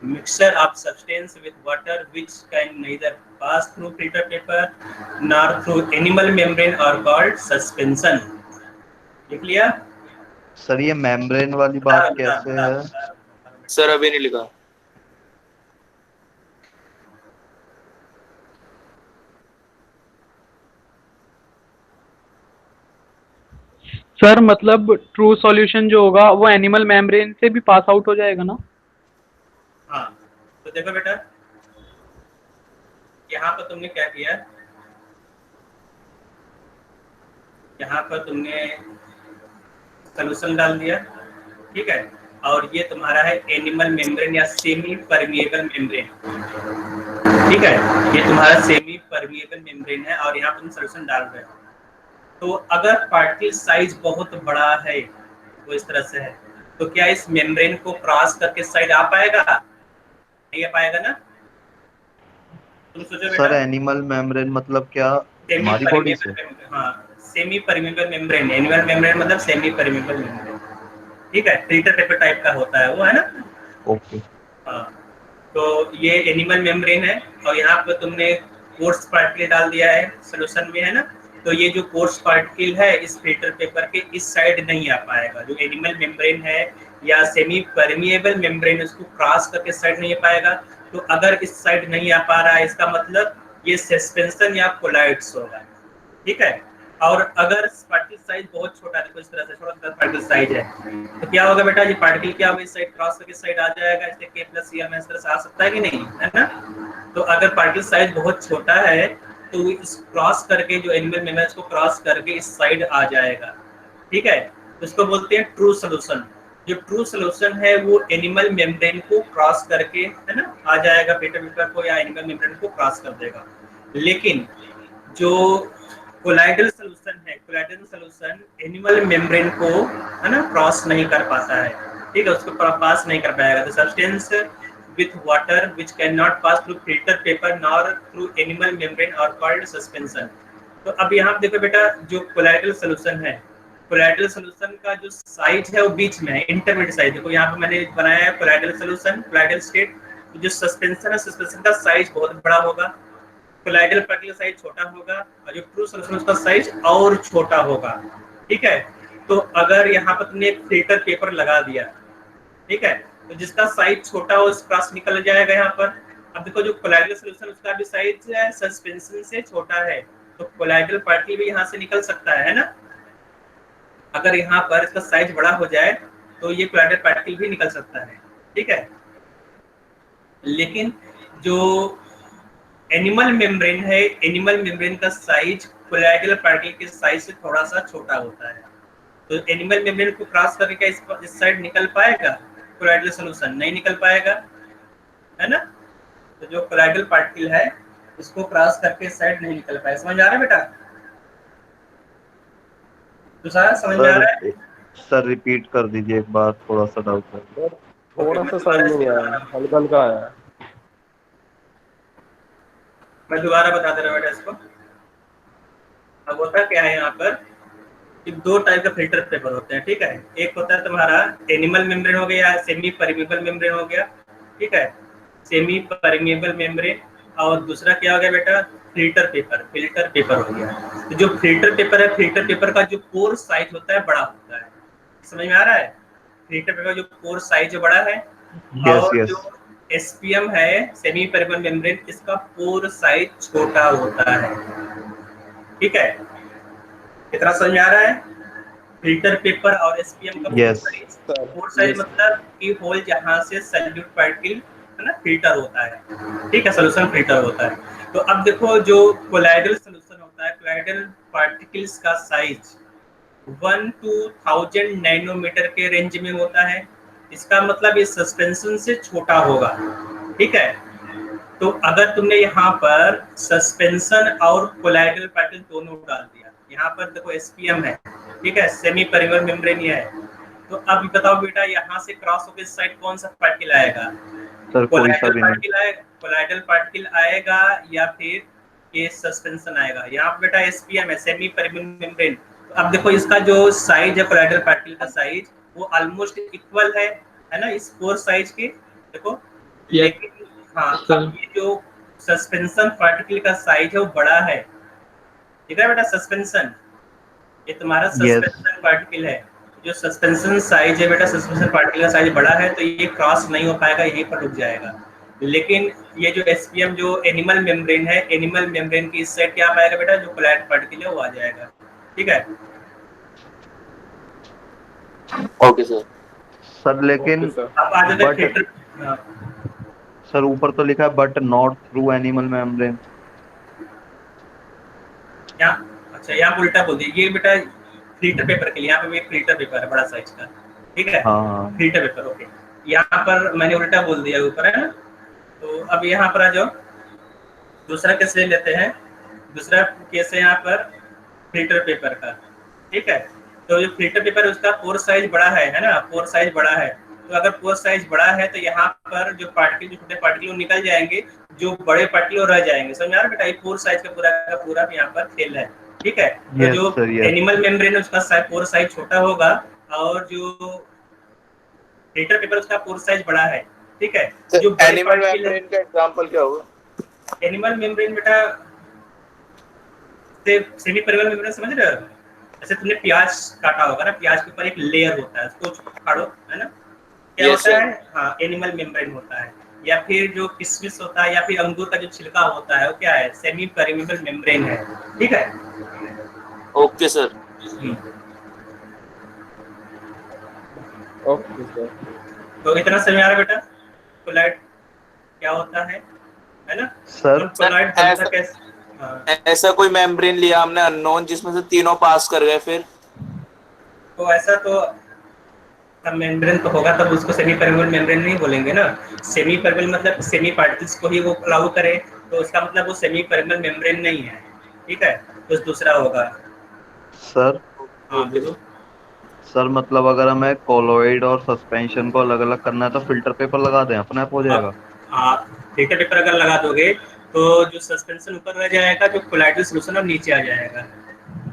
Mixture of substance with water which can neither pass through filter paper nor through animal membrane are called suspension। लिख लिया sir, ये membrane वाली बात कैसे है? Sir अभी नहीं लिखा। सर मतलब ट्रू सॉल्यूशन जो होगा वो एनिमल मेम्ब्रेन से भी पास आउट हो जाएगा ना? हाँ, तो देखो बेटा यहाँ पर तुमने क्या किया, यहाँ पर तुमने सॉल्यूशन डाल दिया, ठीक है। और ये तुम्हारा है एनिमल मेम्ब्रेन या सेमी परमिएबल मेम्ब्रेन, ठीक है। ये तुम्हारा सेमी परमिएबल मेम्ब्रेन है और यहाँ पर तुम सॉल्यूशन डाल रहे हो। तो अगर पार्टिकल साइज बहुत बड़ा है, वो इस तरह से है, तो क्या इस मेम्ब्रेन को क्रॉस करके साइड आ पाएगा? नहीं आ पाएगा ना। तुम सोचो बेटा, सर एनिमल मेम्ब्रेन मतलब क्या? हमारी बॉडी से? हाँ, semi permeable membrane, animal membrane मतलब सेमी परमिएबल मेम्ब्रेन, ठीक है। फिल्टर पेपर टाइप का होता है वो, है ना। ओके। हाँ, तो ये एनिमल मेम्ब्रेन है और यहाँ पर तुमने कोर्स पार्टिकल डाल दिया है सॉल्यूशन में, है ना। तो ये जो कोर्स पार्टिकल है इस फिल्टर पेपर के इस साइड नहीं आ पाएगा। जो एनिमल मेम्ब्रेन है या सेमी परमिएबल मेम्ब्रेन, उसको क्रॉस करके साइड नहीं आ पाएगा। तो अगर इस साइड नहीं आ पा रहा है, इसका मतलब ये सस्पेंशन या कोलाइड्स होगा, ठीक है। और अगर पार्टिकल साइज बहुत छोटा है, देखो इस तरह से छोटा सा पार्टिकल साइज है, तो क्या होगा बेटा, ये पार्टिकल क्या होगा, इस साइड क्रॉस करके साइड आ जाएगा, इससे K+Cl में इस तरह से आ सकता है कि नहीं, है ना। तो अगर पार्टिकल साइज बहुत छोटा है तो इस क्रॉस करके जो एनिमल मेम्ब्रेन को क्रॉस करके इस साइड आ जाएगा, ठीक है। तो इसको बोलते हैं ट्रू सोल्यूशन। जो ट्रू सोल्यूशन है वो एनिमल मेम्ब्रेन को क्रॉस करके, है ना, आ जाएगा, फिल्टर पेपर को या एनिमल मेम्ब्रेन को क्रॉस कर देगा। लेकिन जो कोलाइडल सोल्यूशन है, कोलाइडल सोल्यूशन एनिमल मेम्ब्रेन को, है ना, क्रॉस नहीं कर पाता है, ठीक है, उसको पास नहीं कर पाएगा। तो substance with water which cannot pass through filter paper nor through animal membrane are called suspension। तो अब यहाँ पे देखो बेटा, जो कोलाइडल सोल्यूशन है, कोलाइडल सोल्यूशन का जो साइज है वो बीच में है, इंटरमीडिएट साइज। देखो यहाँ पे मैंने बनाया है कोलाइडल सोल्यूशन, कोलाइडल स्टेट। तो जो सस्पेंशन है, सस्पेंशन का साइज बहुत बड़ा होगा, कोलाइडल पार्टिकल साइज छोटा होगा, और जो ट्रू सोल्यूशन उसका साइज और छोटा होगा, ठीक है। तो अगर यहाँ पर तुमने एक फिल्टर पेपर लगा दिया, ठीक है, तो जिसका साइज छोटा हो उस क्रॉस निकल जाएगा यहाँ पर। अब देखो जो कोलाइडल सोल्यूशन उसका भी साइज है सस्पेंशन से छोटा है, तो कोलाइडल पार्टिकल भी यहाँ से निकल सकता है ना। अगर यहाँ पर इसका साइज बड़ा हो जाए तो ये कोलाइडल पार्टिकल भी निकल सकता है, ठीक है। लेकिन जो एनिमल मेम्ब्रेन है, एनिमल मेम्ब्रेन का साइज कोलाइडल पार्टिकल के साइज से थोड़ा सा छोटा होता है। तो एनिमल मेम्ब्रेन को क्रॉस करके क्या इस साइड निकल पाएगा कोलाइडल सॉल्यूशन? नहीं निकल पाएगा, है ना। तो जो कोलाइडल पार्टिकल है उसको क्रॉस करके इस साइड नहीं निकल पाएगा। समझ आ रहा है बेटा? दूसरा समझ में आ रहा है? सर रिपीट कर दीजिए एक बार, थोड़ा सा डाउट है। थोड़ा सा समझ नहीं आया, हल्का हल्का आया। मैं दोबारा बता दे रहा हूँ बेटा इसको। अब होता क्या है यहाँ पर कि दो टाइप का फिल्टर पेपर होते हैं, ठीक है। एक होता है तुम्हारा एनिमल मेम्ब्रेन हो गया, सेमी परमेबल मेम्ब्रेन हो गया, ठीक है, सेमी परमेबल मेम्ब्रेन। और दूसरा क्या हो गया बेटा? फिल्टर पेपर हो गया। तो जो फिल्टर पेपर है, फिल्टर पेपर का जो पोर साइज होता है बड़ा होता है। समझ में आ रहा है? फिल्टर पेपर जो पोर साइज बड़ा है, और जो एसपीएम है सेमी परमेबल मेम्ब्रेन, इसका पोर साइज छोटा होता है, ठीक है। कितना समझ में आ रहा है? फिल्टर पेपर और एसपीएम का पोर साइज मतलब कि होल जहां से सॉल्यूट पार्टिकल है ना फिल्टर होता है, ठीक है, सॉल्यूशन फिल्टर होता है। तो अब देखो जो कोलाइडल सॉल्यूशन होता है, कोलाइडल पार्टिकल्स का साइज 1 to 1000 नैनोमीटर के रेंज में होता है। इसका मतलब ये सस्पेंशन से छोटा होगा, ठीक है। तो अगर तुमने यहाँ पर सस्पेंशन और कोलाइडल पार्टिकल दोनों डाल दिया, यहाँ पर देखो एसपीएम है, ठीक है, सेमी परमेबल मेम्ब्रेन है। तो अब बताओ बेटा यहाँ से क्रॉस होकर इस साइड कौन सा पार्टिकल आएगा? कोलाइडल पार्टिकल आएगा या फिर ये सस्पेंशन आएगा? यहाँ पे बेटा एसपीएम है, सेमी परमेबल मेम्ब्रेन। तो अब देखो इसका जो साइज है कोलाइडल पार्टिकल का साइज वो ऑलमोस्ट इक्वल है ना इस पोर साइज के, देखो। लेकिन हाँ, अब ये जो सस्पेंशन पार्टिकल का साइज है वो बड़ा है, ठीक है बेटा। सस्पेंशन, ये तुम्हारा सस्पेंशन पार्टिकल है। जो सस्पेंशन साइज है बेटा, सस्पेंशन पार्टिकल का साइज बड़ा है, तो ये क्रॉस नहीं हो पाएगा, यहीं पर रुक जाएगा। लेकिन ये जो एसपीएम जो एनिमल मेम्ब्रेन है, एनिमल मेम्ब्रेन की इस साइड क्या पाएगा बेटा? जो कोलाइडल पार्टिकल है वो आ जाएगा, ठीक है। Okay sir. लेकिन अब आ जाता है फिल्टर। सर ऊपर तो लिखा है but not through animal membrane. अच्छा, यहाँ उल्टा बोल दिया। ये बेटा फिल्टर पेपर के लिए, यहाँ पे भी फिल्टर पेपर है बड़ा साइज का, ठीक है। हाँ। Filter paper, okay. यहाँ पर मैंने उल्टा बोल दिया ऊपर, है ना। तो अब यहाँ पर आ जाओ, दूसरा केस ले लेते हैं। दूसरा केस है यहाँ पर फिल्टर पेपर का, ठीक है। तो जो फिल्टर पेपर है उसका पोर साइज बड़ा है ना, पोर साइज बड़ा है। तो अगर पोर साइज बड़ा है तो यहाँ पर जो पार्टिकल, जो छोटे पार्टिकल निकल जाएंगे, जो बड़े पार्टिकल रह जाएंगे। समझ आ रहा बेटा? ये पोर साइज का पूरा यहाँ पर खेल है, ठीक है। तो जो एनिमल मेम्ब्रेन है उसका पोर साइज छोटा होगा, और जो फिल्टर पेपर उसका पोर साइज बड़ा है, ठीक है। जो एनिमल मेम्ब्रेन का एग्जांपल क्या होगा? एनिमल मेम्ब्रेन बेटा सेमी परमेबल मेम्ब्रेन, समझ रहे हो? जैसे तुमने प्याज काटा होगा ना, प्याज के ऊपर एक लेयर होता है, उसको फाड़ो, है ना, क्या होता है? हाँ, एनिमल मेम्ब्रेन होता है। या फिर जो किशमिश होता है या फिर अंगूर का जो छिलका होता है वो क्या है? सेमी परमेबल मेम्ब्रेन है, ठीक है। Okay sir. Okay sir. तो इतना समझ आ रहा बेटा कोलाइड क्या होता है ना सर? कोलाइड बनता कैसे? ऐसा कोई मेम्ब्रेन लिया हमने अननोन जिसमें से तीनों पास कर गए, फिर तो ऐसा तो मेम्ब्रेन तो होगा, तब उसको सेमी परमेबल मेम्ब्रेन नहीं बोलेंगे ना। सेमी परमेबल मतलब सेमी पार्टिकल्स को ही वो अलाउ करे, तो उसका मतलब वो सेमी परमेबल मेम्ब्रेन नहीं है, ठीक है। तो दूसरा होगा सर। हाँ बोलो सर मतलब अगर हमें कोलॉइड और सस्पेंशन को अलग अलग करना है तो फिल्टर पेपर लगा दें, अपने आप हो जाएगा? हाँ, फिल्टर पेपर अगर लगा दोगे तो जो सस्पेंशन ऊपर रह जाएगा, जो कोलाइडल सॉल्यूशन अब नीचे आ जाएगा।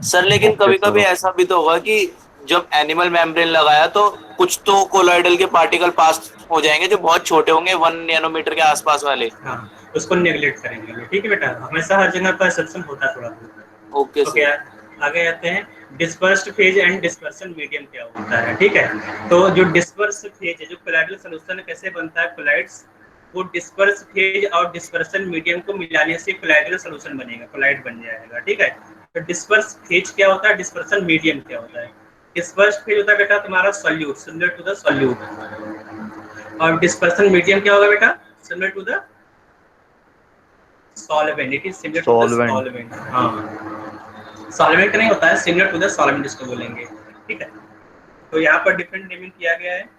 सर लेकिन कभी कभी ऐसा भी तो होगा कि जब एनिमल मेम्ब्रेन लगाया तो कुछ तो कोलॉइडल के पार्टिकल पास हो जाएंगे जो बहुत छोटे होंगे, 1 नैनोमीटर के आसपास वाले। हाँ, उसको नेग्लेक्ट करेंगे, ठीक है बेटा। हमेशा हर जगह पर एक्सेप्शन होता है थोड़ा बहुत। Okay sir. आगे आते हैं, dispersed phase and dispersion medium क्या होता है, ठीक है। तो जो डिस्पर्स फेज है, जो कोलाइडल सॉल्यूशन कैसे बनता है कोलाइड्स, वो डिस्पर्स फेज और डिस्पर्सन मीडियम को मिलाने से कोलाइडल सॉल्यूशन बनेगा, कोलाइड बन जाएगा, ठीक है। तो डिस्पर्स फेज क्या होता है, डिस्पर्सन मीडियम क्या होता है? डिस्पर्स्ड फेज होता है बेटा तुम्हारा solute, similar to the solute. और डिस्पर्सन मीडियम क्या होगा बेटा? Similar to the solvent, it is similar to the Solvent. Solvent. हाँ, सॉल्वेंट नहीं होता है, सिमिलर टू द सॉल्वेंट इसको बोलेंगे, ठीक है। तो यहाँ पर डिफरेंट नेमिंग किया गया है।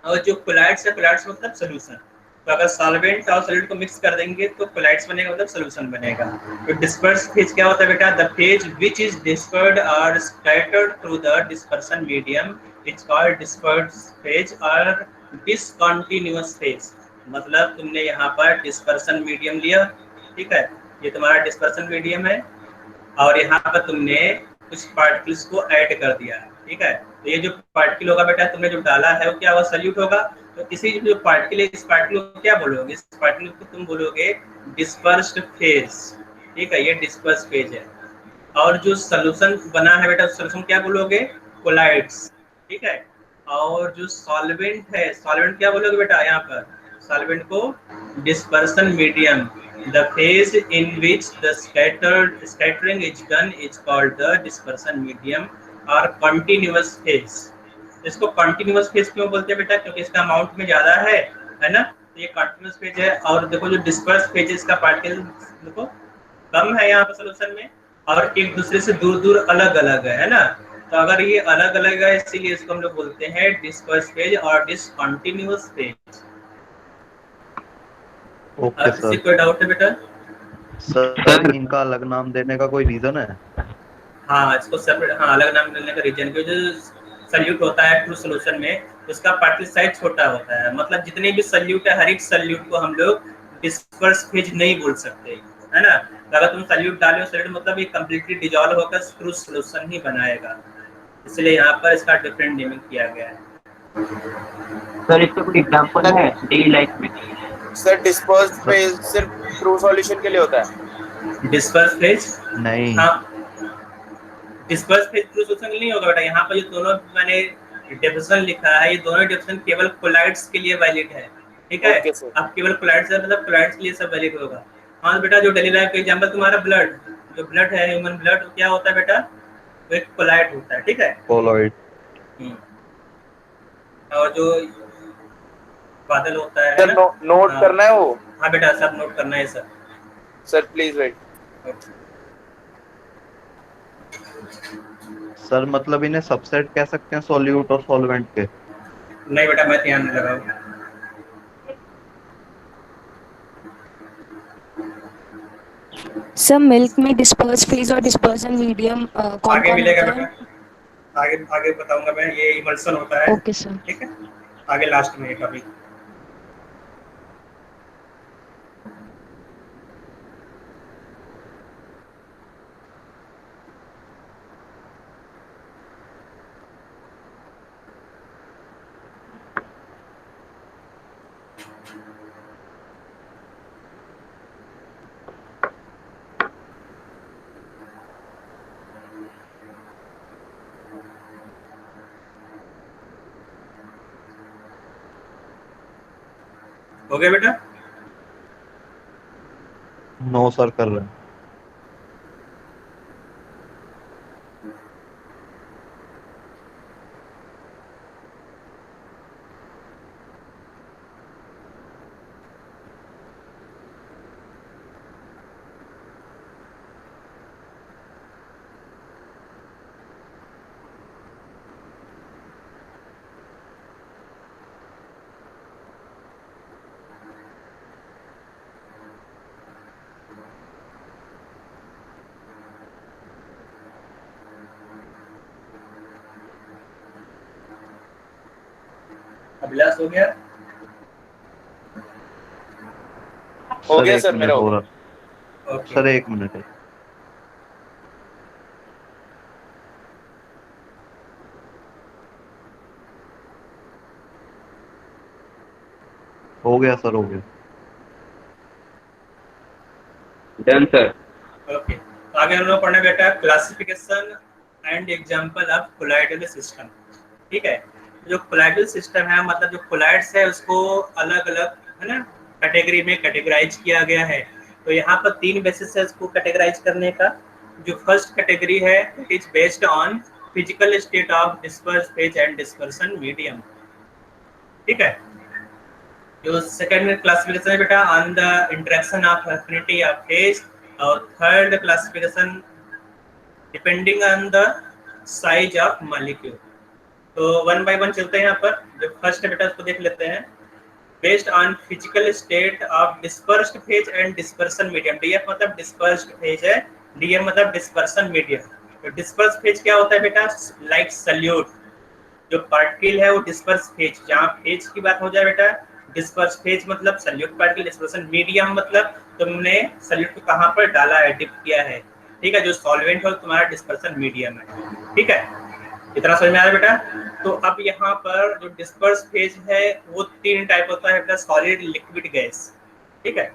और जो कोलाइड्स है, कोलाइड्स मतलब सोल्यूशन, तो अगर सॉल्वेंट और सॉल्यूट को मिक्स कर देंगे तो कोलाइड्स बनेगा, मतलब सोल्यूशन बनेगा। तो डिस्पर्स फेज क्या होता है बेटा? The phase which is dispersed और scattered through the dispersion medium is called disperse phase और डिसकंटीन्यूअस फेज। मतलब तुमने यहाँ पर डिस्पर्सन मीडियम लिया, ठीक है, ये तुम्हारा डिस्पर्सन मीडियम है, और यहाँ पर तुमने कुछ पार्टिकल्स को ऐड कर दिया, ठीक है। तो ये जो पार्टिकल होगा बेटा तुमने जो डाला है वो क्या होगा? सॉल्यूट होगा। तो इसी जो पार्टिकल है, इस पार्टिकल को क्या बोलोगे? इस पार्टिकल को तुम बोलोगे डिस्पर्स्ड फेज, ठीक है, ये डिस्पर्स फेज है। और जो सॉल्यूशन बना है बेटा, सॉल्यूशन क्या बोलोगे? कोलाइड्स, ठीक है। और जो सॉल्वेंट है, सॉल्वेंट क्या बोलोगे बेटा? यहाँ पर सॉल्वेंट को dispersion medium. The phase in which the scattering is done is called the dispersion medium or continuous phase। इसको continuous phase क्यों बोलते हैं बेटा? क्योंकि इसका अमाउंट में ज्यादा है ना, तो ये continuous phase है। और देखो जो disperse phase है, इसका पार्टिकल देखो कम है यहाँ पर सोल्यूशन में, और एक दूसरे से दूर दूर अलग अलग है ना। तो अगर ये अलग अलग है, इसीलिए इसको हम लोग बोलते हैं disperse phase और discontinuous phase। ओके किसी सर। कोई डाउट है बेटा? सर इनका अलग नाम देने का कोई रीजन है? हाँ, इसको सेपरेट, हाँ, अलग नाम देने का रीजन, क्योंकि जो सॉल्यूट होता है ट्रू सॉल्यूशन में, उसका पार्टिकल साइज छोटा होता है। मतलब जितने भी सॉल्यूट है, हर एक सॉल्यूट को हम लोग डिस्पर्स फेज नहीं बोल सकते, है ना। अगर तुम सॉल्यूट डालो, सॉल्यूट मतलब ये कंप्लीटली डिसॉल्व होकर ट्रू सॉल्यूशन ही बनाएगा, इसलिए यहाँ पर इसका डिफरेंट नेमिंग किया गया है। सर इसका कोई एग्जांपल है डेली लाइफ में? सर डिस्पर्स्ड फेज सिर्फ ट्रू सॉल्यूशन के लिए होता है? डिस्पर्स फेज नहीं। हाँ, डिस्पर्स फेज ट्रू सॉल्यूशन के लिए नहीं होगा बेटा। यहाँ पर जो दोनों मैंने डेफिनेशन लिखा है, ये दोनों डेफिनेशन केवल कोलाइड्स के लिए वैलिड है, ठीक है। Okay, sir. अब केवल कोलाइड्स है, मतलब कोलाइड्स के लिए सब वैलिड होगा। हाँ बेटा, जो डेली लाइफ का एग्जांपल तुम्हारा ब्लड, जो ब्लड है, ह्यूमन ब्लड, क्या होता है बेटा? वो एक कोलाइड होता है, ठीक है। कोलॉइड। और जो बादल होता है सर ना, नोट हाँ। करना है वो? हाँ बेटा, सब नोट करना है sir. Sir please wait. Sir मतलब इन्हें सबसेट कह सकते हैं सॉल्यूट और सॉल्वेंट के? नहीं बेटा, मैं ध्यान नहीं लगाऊंगा। सर मिल्क में डिस्पर्स फेज और डिस्पर्सन मीडियम कौन आगे कौन मिलेगा होता है? बेटा, आगे बताऊंगा मैं। ये इमल्सन होता है, ओके सर। ठीक है, आगे लास्ट में कभी। हो गया बेटा? नो सर, कर रहे हैं। अभिलाष हो गया? हो गया एक सर, मिनट मेरा हो हो रहा। ओके। सर 1 मिनट है। हो गया सर, हो गया। Done sir. ओके, आगे हम लोग पढ़ने बेटा classification and example of colloidal system, ठीक है। जो कोलाइडल सिस्टम है, मतलब जो कोलाइड्स है उसको अलग अलग, है ना, कैटेगरी में कैटेगराइज किया गया है। तो यहाँ पर 3 बेसिस है इसको कैटेगराइज करने का। जो फर्स्ट कैटेगरी है, it is based on physical state of disperse phase and dispersion medium. ठीक है, जो सेकंड क्लासिफिकेशन है बेटा on the interaction of affinity of phase, और third classification depending on the size of molecule. तो one by one चलते हैं यहाँ पर। जो फर्स्ट है बेटा उसको देख लेते हैं। Based on physical state of dispersed phase and dispersion medium. DF मतलब डिस्पर्स्ड फेज है, डीएम मतलब डिस्पर्सन मीडियम। तो डिस्पर्स फेज क्या होता है बेटा? लाइक सल्यूट, जो पार्टिकल है वो डिस्पर्स फेज, जहाँ फेज की बात हो जाए बेटा डिस्पर्स फेज मतलब सल्यूट पार्टिकल। डिस्पर्सन मीडियम मतलब तुमने सल्यूट को कहाँ पर डाला है, डिप किया है। ठीक है, जो सॉल्वेंट हो तुम्हारा डिस्पर्सन मीडियम है। ठीक है, इतना समझ में आ रहा है बेटा? तो अब यहाँ पर जो डिस्पर्स फेज है वो तीन टाइप होता है बेटा, सॉलिड लिक्विड गैस। ठीक है,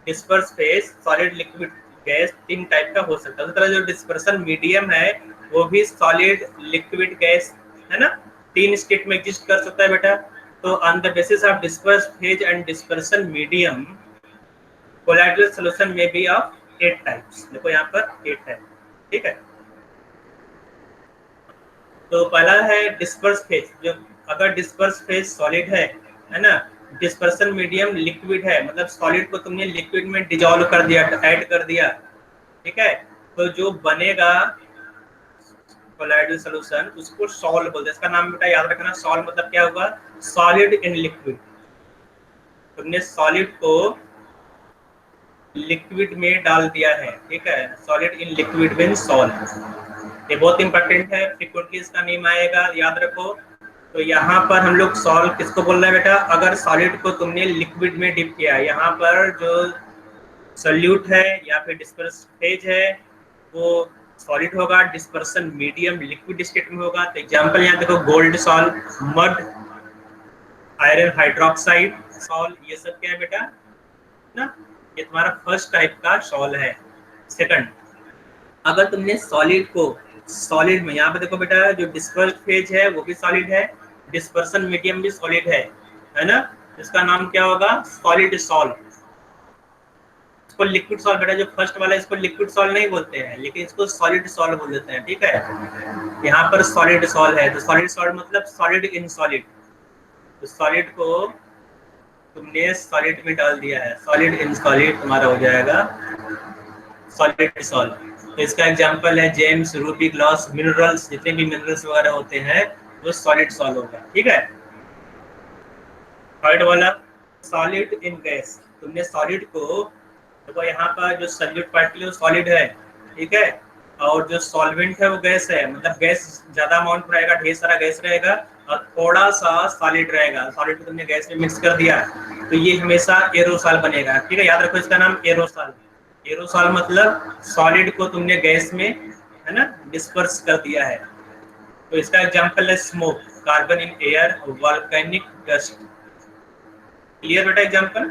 disperse phase solid liquid gas तीन टाइप का हो सकता है। उसी तरह जो डिस्पर्सन मीडियम है वो भी सॉलिड लिक्विड गैस है ना, तीन स्टेट में एग्जिस्ट कर सकता है बेटा। तो on the basis of disperse phase and dispersion medium colloidal solution में बी ऑफ 8 टाइप्स। देखो यहाँ पर 8 है। ठीक है, तो पहला है डिस्पर्स फेज। जो अगर डिस्पर्स फेज सॉलिड है ना, डिस्पर्सन मीडियम लिक्विड है, मतलब सॉलिड को तुमने लिक्विड में डिजॉल्व कर दिया, ऐड कर दिया। ठीक है, तो जो बनेगा कोलाइडल सॉल्यूशन उसको सॉल बोलते हैं। इसका नाम बेटा याद रखना, सॉल मतलब क्या होगा? Solid in liquid. तुमने सॉलिड को लिक्विड में डाल दिया है। ठीक है, solid in liquid mean sol. ये बहुत इंपॉर्टेंट है, फ्रीक्वेंटली इसका नेम आएगा, याद रखो। तो यहाँ पर हम लोग सॉल किसको बोल रहे हैं बेटा? अगर सॉलिड को तुमने लिक्विड में डिप किया, यहाँ पर जो सॉल्यूट है या फिर डिस्पर्स फेज है वो सॉलिड होगा, डिस्पर्सन मीडियम लिक्विड स्टेट में होगा। तो एग्जांपल यहाँ देखो, gold sol, mud, iron hydroxide sol, ये सब क्या है बेटा ना, ये तुम्हारा फर्स्ट टाइप का सॉल है। सेकंड, अगर तुमने सॉलिड को सॉलिड में, यहाँ पे देखो बेटा जो डिस्पर्स फेज है वो भी सॉलिड है, डिस्पर्सन मीडियम भी सॉलिड है ना, इसका नाम क्या होगा? Solid sol. इसको लिक्विड सॉल बेटा, जो फर्स्ट वाला इसको लिक्विड सॉल नहीं बोलते हैं, लेकिन इसको सॉलिड सॉल बोल देते हैं। ठीक है, यहाँ पर सॉलिड सॉल है, तो सॉलिड सॉल मतलब सॉलिड इन सॉलिड। तो सॉलिड को तुमने सॉलिड में डाल दिया है, सॉलिड इन सॉलिड तुम्हारा हो जाएगा सॉलिड सॉल। तो इसका एग्जांपल है जेम्स, रूबी, ग्लास, मिनरल्स, जितने भी मिनरल्स वगैरह होते हैं वो सॉलिड सॉल होगा। ठीक है, थर्ड वाला सॉलिड इन गैस। तुमने सॉलिड को देखो, यहाँ पर जो सॉल्यूट पार्टिकल है सॉलिड है। ठीक है, और जो सॉल्वेंट है वो गैस है, मतलब गैस ज्यादा अमाउंट में रहेगा, ढेर सारा गैस रहेगा और थोड़ा सा सॉलिड रहेगा। सॉलिड को तुमने गैस में मिक्स कर दिया तो ये हमेशा एरोसॉल बनेगा। ठीक है, याद रखो इसका नाम एरोसॉल। एरोसॉल मतलब सॉलिड को तुमने गैस में है ना डिस्पर्स कर दिया है। तो इसका एग्जांपल है smoke, carbon in air, volcanic dust. Clear बेटा एग्जांपल?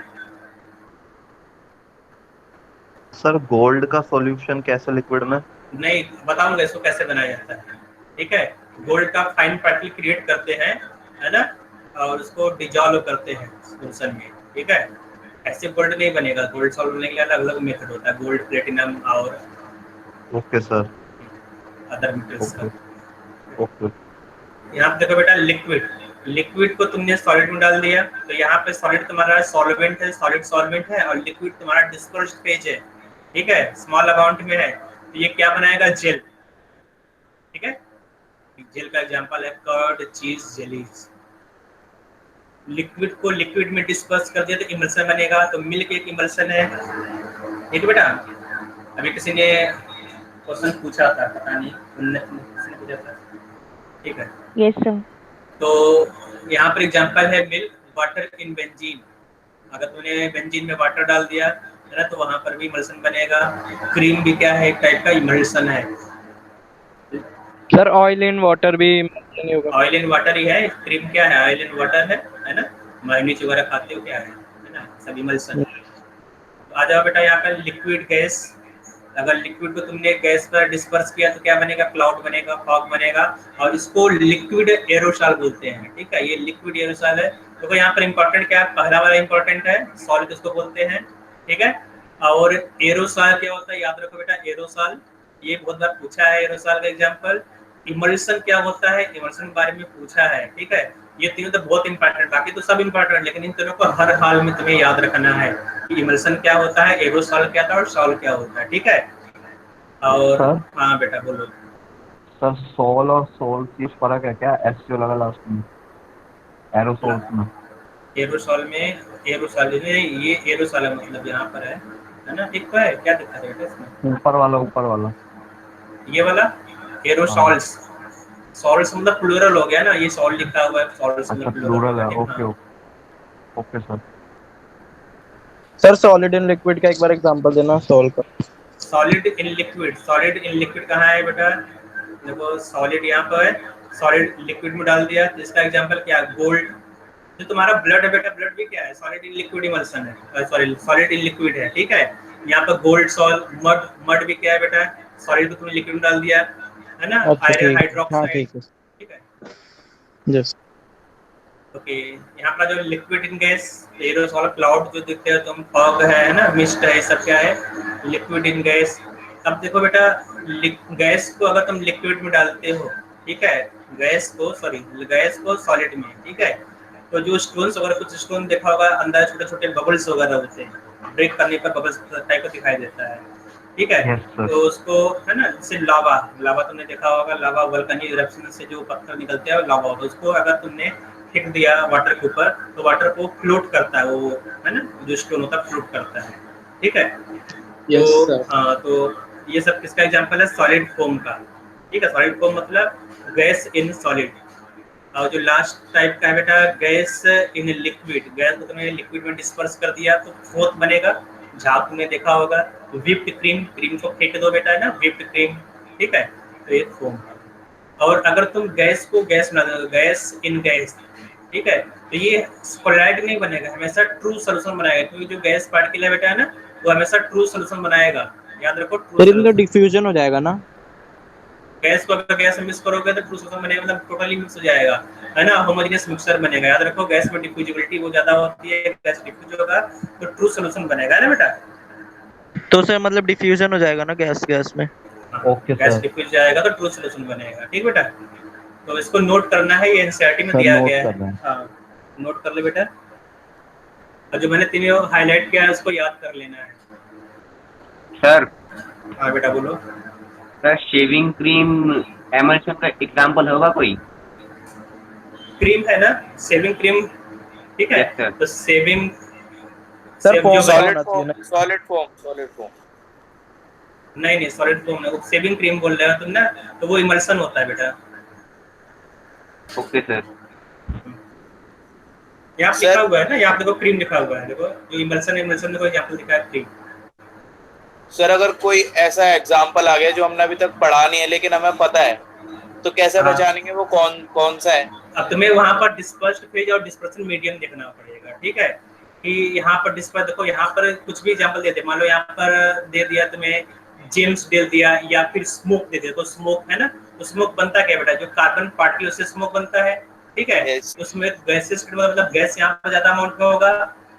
सर गोल्ड का सॉल्यूशन कैसे लिक्विड में? नहीं, बताऊंगा इसको कैसे बनाया जाता है। ठीक है, गोल्ड का फाइन पार्टिकल क्रिएट करते हैं है ना, और उसको डिजॉल्व करते हैं सॉल्यूशन में। ठीक है, ऐसे गोल्ड नहीं बनेगा, गोल्ड सॉल्व करने के लिए अलग अलग मेथड होता है, गोल्ड, प्लेटिनम और ओके सर अदर मेटल्स का। ओके, यहाँ पे देखो बेटा लिक्विड, लिक्विड को तुमने सॉलिड में डाल दिया, तो यहाँ पे सॉलिड तुम्हारा सॉल्वेंट है, सॉलिड सॉल्वेंट है, और लिक्विड तुम्हारा डिस्पर्स्ड फेज है। ठीक है, स्मॉल अमाउंट में है, तो ये क्या बनाएगा? जेल। ठीक है, जेल का एग्जांपल है कर्ड, चीज, जेलीज। लिक्विड को लिक्विड में डिस्पर्स कर दिया तो इमल्सन बनेगा, तो मिल्क एक इमल्सन है। ठीक है बेटा, अभी किसी ने क्वेश्चन पूछा था, पता नहीं किसी ने पूछा था। ठीक है, यस सर। तो यहाँ पर एग्जांपल है मिल्क, वाटर इन बेंजीन। अगर तूने बेंजीन में वाटर डाल दिया है ना तो वहां पर भी इमल्सन बनेगा। क्रीम भी क्या है? एक टाइप का इमल्सन है। सर ऑयल इन वाटर भी नहीं होगा? ऑयल इन वाटर ही है, क्रीम क्या है? ऑयल इन वाटर है ना, मायोनीज वगैरह खाते हो क्या है ना, सब इमल्सन। तो आ जाओ बेटा यहाँ पर लिक्विड गैस। अगर लिक्विड को तुमने गैस पर डिस्पर्स किया तो क्या बनेगा? क्लाउड बनेगा, फॉग बनेगा, और इसको लिक्विड एरोसॉल बोलते हैं। ठीक है, ये लिक्विड एरोसॉल है। तो यहाँ पर इंपॉर्टेंट क्या है? पहला वाला इंपॉर्टेंट है, सॉलिड इसको बोलते हैं। ठीक है, और एरोसॉल क्या होता है? याद रखो बेटा एरोसॉल, ये बहुत बार पूछा है एरोसॉल का एग्जांपल। इमल्शन क्या होता है, इमल्शन के बारे में पूछा है, ठीक है। ये तीनों तो बहुत इंपॉर्टेंट, बाकी तो सब इंपॉर्टेंट, लेकिन इन तीनों को हर हाल में तुम्हें याद रखना है कि इमल्शन क्या होता है, एरोसॉल क्या होता है और सॉल क्या होता है, ठीक है। और सर? हाँ बेटा बोलो। सर सोल और सोल की फर्क है क्या? एस जो लगा लास्ट में एरोसोल्स में। एरोसॉल में, एरोसॉल ये एरोसॉल है, मतलब यहाँ पर है ना, ठीक तो है। क्या दिखा रहे हैं इसमें? ऊपर वाला ये वाला एरोसॉल्स, सॉल्ट्स मतलब प्लूरल हो गया ना, ये सॉल लिखा हुआ है, सॉल्ट्स अच्छा मतलब प्लूरल है। हाँ। Okay sir. Sir solid in liquid का एक बार एग्जांपल देना सॉल्व का। Solid in liquid, solid in liquid कहाँ है बेटा? देखो सॉलिड यहाँ पर है, सॉलिड लिक्विड में डाल दिया, तो इसका एग्जांपल क्या है? गोल्ड। जो तुम्हारा ब्लड है बेटा, ब्लड भी क्या है? सॉलिड इन लिक्विड इमल्शन है, सॉरी सॉलिड इन लिक्विड है, ठीक है। यहाँ पर गोल्ड सॉल, मड भी क्या है बेटा? सॉलिड को तुमने लिक्विड में डाल दिया है ना, आयरन हाइड्रोक्साइड, ठीक है। Yes okay. यहाँ पर जो liquid in gas, aerosol cloud जो दिखते हैं तुम, फॉग है ना, मिस्ट है, सब क्या है? Liquid in gas. अब देखो बेटा, गैस को अगर तुम लिक्विड में डालते हो, ठीक है, गैस को सॉलिड में, ठीक है, तो जो स्टोन्स वगैरह, कुछ स्टोन देखा होगा अंदर छोटे छोटे बबल्स वगैरह होते हैं, ब्रेक करने पर बबल्स टाइप का दिखाई देता है, ठीक है। तो उसको है ना, जैसे लावा तुमने देखा होगा, लावा वोल्केनिक इरप्शन से जो पत्थर निकलते हैं लावा, उसको अगर तुमने फेंक दिया वाटर के ऊपर, तो वाटर को फ्लोट करता है, वो है ना, जो स्टोन होता है फ्लोट करता है, ठीक है। तो हाँ, तो ये सब किसका एग्जांपल है? सॉलिड फोम का, ठीक है। सॉलिड फोम मतलब गैस इन सॉलिड। और जो लास्ट टाइप का है बेटा, गैस इन लिक्विड, गैस को तुमने लिक्विड में डिस्पर्स कर दिया तो फोर्थ बनेगा। जहाँ तुमने देखा होगा व्हिप्ड क्रीम, क्रीम को फेंक दो बेटा, है ना, व्हिप्ड क्रीम, ठीक है, तो ये फोम। और अगर तुम गैस को गैस बना दो, गैस इन गैस, ठीक है, तो ये कोलाइड नहीं बनेगा, हमेशा ट्रू सॉल्यूशन बनाएगा, क्योंकि जो गैस पार्टिकल है बेटा है ना, वो हमेशा ट्रू सॉल्यूशन बनाएगा, याद रखो। ट्रू डिफ्यूजन हो जाएगा ना, गैस को अगर गैस में मिक्स करोगे तो ट्रू सॉल्यूशन बनेगा, मतलब टोटली मिक्स हो जाएगा, है ना, होमोजेनियस मिक्सचर बनेगा। याद रखो, गैस में डिफ्यूजिबिलिटी वो ज्यादा होती है, गैस डिफ्यूज होगा तो ट्रू सॉल्यूशन बनेगा, है ना बेटा। तो सर मतलब डिफ्यूजन हो जाएगा ना गैस में। Okay gas sir. डिफ्यूज जाएगा तो ट्रू सॉल्यूशन बनेगा, ठीक बेटा। तो इसको नोट करना है, ये एनसीईआरटी में दिया गया है, हाँ नोट कर ले बेटा। और जो मैंने तीनों हाईलाइट किया है उसको याद कर लेना है। सर हाँ बेटा बोलो। सर शेविंग क्रीम एमल्शन का एग्जांपल होगा कोई? क्रीम है ना, शेविंग क्रीम, ठीक है। Yes, तो शेविंग सर सॉलिड फॉर्म नहीं सॉलिड फॉर्म नहीं, शेविंग क्रीम बोल रहे हो तुम ना, तो वो इमल्शन होता है बेटा। Okay sir. यहाँ लिखा हुआ है ना, यहाँ देखो क्रीम लिखा हुआ है, देखो जो इमल्शन देखो यहाँ पे लिखा है क्रीम। सर अगर कोई ऐसा एग्जाम्पल आ गया जो हमने अभी तक पढ़ा नहीं है लेकिन हमें पता है, तो कैसे पहचानेंगे वो कौन सा है? अब तुम्हें वहाँ पर डिस्पर्स्ड फेज और डिस्पर्सन मीडियम देखना पड़ेगा, ठीक है, कि यहाँ पर डिस्पर्स, देखो यहाँ पर कुछ भी एग्जांपल दे दे, मान लो यहाँ पर दे दिया तुम्हें जेम्स दे दिया या फिर स्मोक दे दिया, तो स्मोक है ना, तो स्मोक बनता क्या बेटा? जो कार्बन पार्टिकल से स्मोक बनता है, ठीक है। उसमें गैसेस मतलब गैस यहाँ पर ज्यादा अमाउंट में होगा,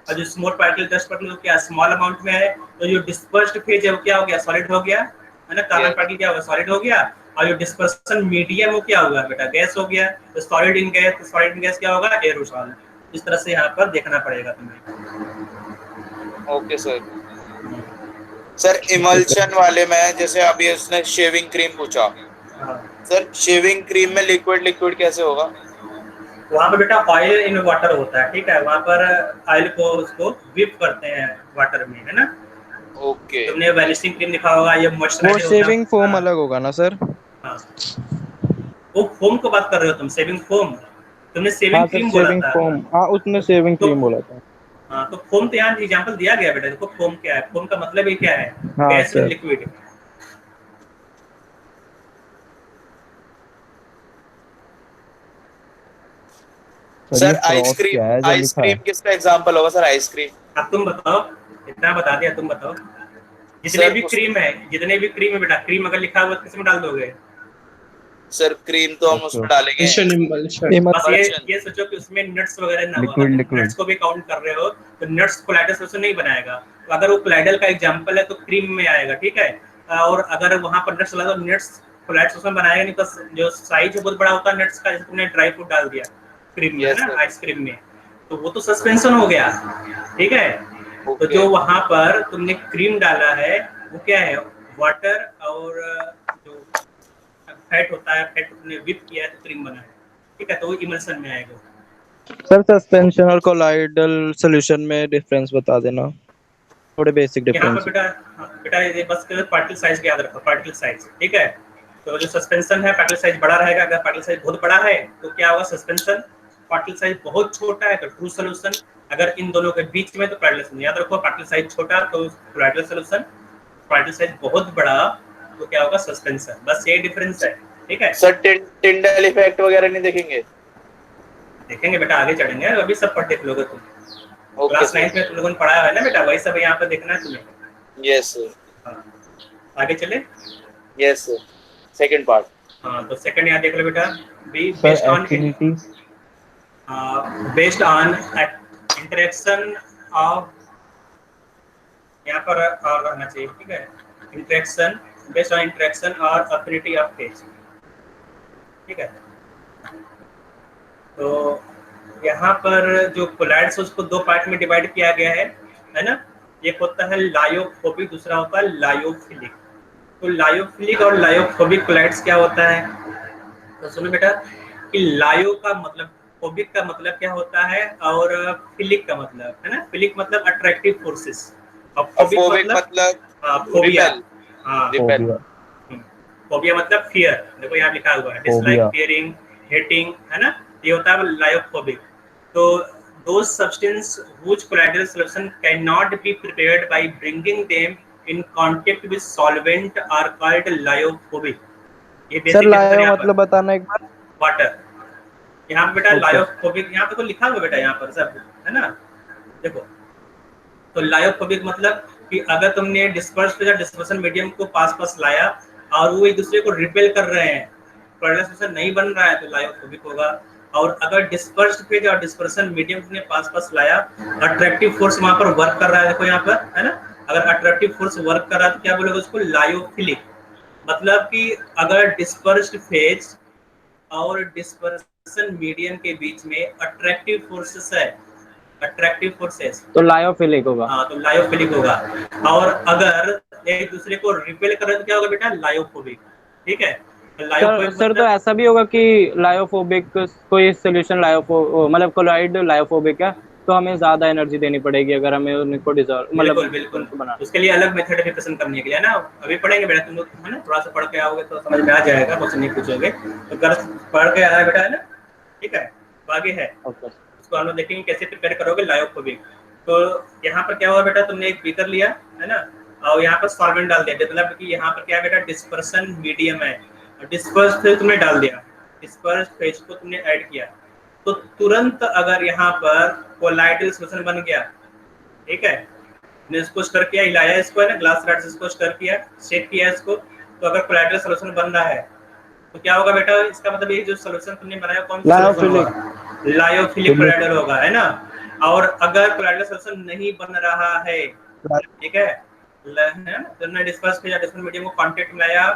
और जो स्मॉल पार्टिकल 10% क्या स्मॉल अमाउंट में है, तो जो डिस्पर्स्ड फेज है वो क्या हो गया? सॉलिड हो गया, है ना, कार्बन पार्टिकल क्या होगा? सॉलिड हो गया। और जो डिस्पर्सन मीडियम वो क्या होगा बेटा? गैस हो गया। तो सॉलिड इन गैस, तो सॉलिड इन गैस क्या होगा? एरोसॉल। इस तरह से यहाँ पर देखना पड़ेगा तुम्हें। ओके सर इमल्शन वाले में जैसे अभी उसने शेविंग क्रीम पूछा, सर शेविंग क्रीम में लिक्विड कैसे होगा? वहाँ पर बेटा ऑयल इन वाटर होता है, ठीक है, वहाँ पर ऑयल को उसको व्हिप करते हैं वाटर में, है ना। ओके। तुमने वैनिशिंग क्रीम लिखा होगा, ये मॉइस्चराइजर, वो शेविंग फोम अलग होगा ना सर? हाँ, वो फोम को बात कर रहे हो तुम, शेविंग फोम। तुमने शेविंग क्रीम बोला था। फोम, हाँ उसने शेविंग क्रीम बोला था। हाँ, तो फोम तो यहाँ एग्जांपल दिया गया बेटा। देखो फोम क्या है, फोम का मतलब ही क्या है? Gas in liquid. Sir ice cream किसका एग्जांपल होगा सर? आइसक्रीम। अब तुम बताओ, इतना बता दिया, तुम बताओ। जितने भी क्रीम है बेटा, क्रीम अगर लिखा हुआ किसमें डाल दोगे? सर क्रीम तो हम उसमें डालेंगे। बस ये सोचो कि उसमें नट्स वगैरह ना हो, नट्स को भी काउंट कर रहे हो तो नट्स कोलाइडल सॉल्यूशन नहीं बनाएगा। तो अगर वो कोलाइडल का एग्जांपल है तो क्रीम में आएगा, ठीक है। और अगर वहां पर नट्स लगा तो नट्स कोलाइड सॉल्यूशन बनाएगा नहीं, बस जो साइज बहुत बड़ा होता है नट्स का, जैसे तुमने ड्राई फ्रूट डाल दिया क्रीम में, है ना, आइसक्रीम में, तो वो तो सस्पेंशन हो गया, ठीक है। तो जो वहां पर तुमने क्रीम डाला है वो क्या है, वाटर और जो फैट होता है, फैट तुमने विप किया है तो क्रीम बना है, ठीक है, तो वो इमल्शन में आएगा। सर सस्पेंशन और कोलाइडल सॉल्यूशन में डिफरेंस बता देना, थोड़े बेसिक यहाँ पर डिफरेंस। बेटा, बेटा ये बस पार्टिकल साइज याद रखो, पार्टिकल साइज, ठीक है। तो जो सस्पेंशन है पार्टिकल साइज बड़ा रहेगा, अगर पार्टिकल साइज बहुत बड़ा है तो क्या होगा सस्पेंशन, पार्टिकल साइज बहुत छोटा है तो ट्रू सॉल्यूशन, अगर इन दोनों के बीच में तो कोलाइडल सॉल्यूशन। याद रखो पार्टिकल साइज छोटा तो कोलाइडल सॉल्यूशन, पार्टिकल साइज बहुत बड़ा तो क्या होगा सस्पेंशन, बस ये डिफरेंस है, ठीक है। सर टिंडल इफेक्ट वगैरह नहीं देखेंगे? देखेंगे बेटा, आगे चढ़ेंगे, अभी सब पढ़ देख लोगे तुम, क्लास 9 में तुम लोगों ने पढ़ा है ना बेटा, वही सब यहाँ पे देखना है तुम्हें। Yes sir. आगे चले। Yes sir, second part. हाँ, तो सेकंड यहाँ देख लो बेटा, be based on interaction of, यहाँ पर और रहना चाहिए, ठीक है, इंटरेक्शन बेस्ड ऑन इंटरेक्शन और अफिनिटी ऑफ फेज, ठीक है। तो यहाँ पर जो कोलाइड्स उसको दो पार्ट में डिवाइड किया गया है ना, एक होता है लायोफोबिक, दूसरा होता है लायोफिलिक। तो लायोफिलिक और लायोफोबिक कोलाइड्स क्या होता है, तो सुनो बेटा कि लायो का मतलब, फोबिक का मतलब क्या होता है, और फिलिक का मतलब, है ना, फिलिक मतलब अट्रैक्टिव फोर्सेस, और फोबिक मतलब फोबिया। हाँ, फोबिया मतलब फियर, देखो यहाँ लिखा हुआ है, डिसलाइक, फियरिंग, हेटिंग, है ना, ये होता है लायोफोबिक। तो those substances whose colloidal solution cannot be prepared by bringing them in contact with solvent are called lyophobic। ये बेसिक लायो मतलब बताना एक बार। वाटर, यहाँ पे बेटा लायोफोबिक, यहाँ पे तो लिखा हुआ बेटा, यहाँ पर सब है ना, देखो। तो लायोफोबिक मतलब कि अगर तुमने डिस्पर्स या डिस्पर्सन मीडियम को पास लाया और वो एक दूसरे को रिपेल कर रहे हैं, कोलाइडल सॉल्यूशन नहीं बन रहा है तो लायोफोबिक होगा। और अगर डिस्पर्स्ड फेज और डिस्पर्सन मीडियम ने पास लाया, अट्रैक्टिव फोर्स वहां पर वर्क कर रहा है, देखो यहाँ पर, है ना, अगर अट्रैक्टिव फोर्स वर्क कर रहा है तो क्या बोलेगा उसको, लायोफिलिक। मतलब कि अगर डिस्पर्स्ड फेज और डिस्पर्सन मीडियम के बीच में अट्रैक्टिव फोर्सेस है, अट्रैक्टिव फोर्सेस, तो लायोफिलिक होगा। हाँ, तो लायोफिलिक होगा। और अगर एक दूसरे को रिपेल कर रहे तो क्या होगा बेटा, लायोफोबिक, ठीक है। सर तो ऐसा भी होगा कि लायोफोबिक कोई सोल्यूशन मतलब कोलाइड लायोफोबिक है तो हमें ज्यादा एनर्जी देनी पड़ेगी अगर हमें उनको डिसॉल्व, मतलब बिल्कुल बनाना, उसके लिए अलग मेथड डिफिकशन करने के लिए ना, अभी पढ़ेंगे बेटा तुम लोग, है ना, थोड़ा सा पढ़ के आओगे तो समझ में आ जाएगा, क्वेश्चन नहीं पूछोगे तो अगर पढ़ के आया बेटा, है ना, ठीक है। तो आगे है, उसको हम लोग देखेंगे कैसे प्रिपेयर करोगे लायोफोबिक। तो यहाँ पर क्या हुआ बेटा, तुमने एक बीकर लिया, है ना, और यहाँ पर सॉल्वेंट डाल दिया, मतलब कि यहाँ पर क्या बेटा डिस्पर्सन मीडियम है, डिस्पर्स फेज तुमने डाल दिया, डिस्पर्स फेज को तुमने ऐड किया, तो तुरंत अगर यहाँ पर कोलाइडल सॉल्यूशन बन गया, ठीक है, ने इसको स्टर किया, हिलाया इसको, है ना, ग्लास रॉड से इसको स्टर किया, शेक किया इसको, तो अगर कोलाइडल सॉल्यूशन बन रहा है तो क्या होगा बेटा, इसका मतलब ये जो सॉल्यूशन तुमने बनाया कौन सा, लायोफिलिक कोलाइडल होगा, है ना। और अगर कोलाइडल सॉल्यूशन नहीं बन रहा है, ठीक है, तुमने डिस्पर्स फेज या डिस्पर्स मीडियम को कांटेक्ट में लाया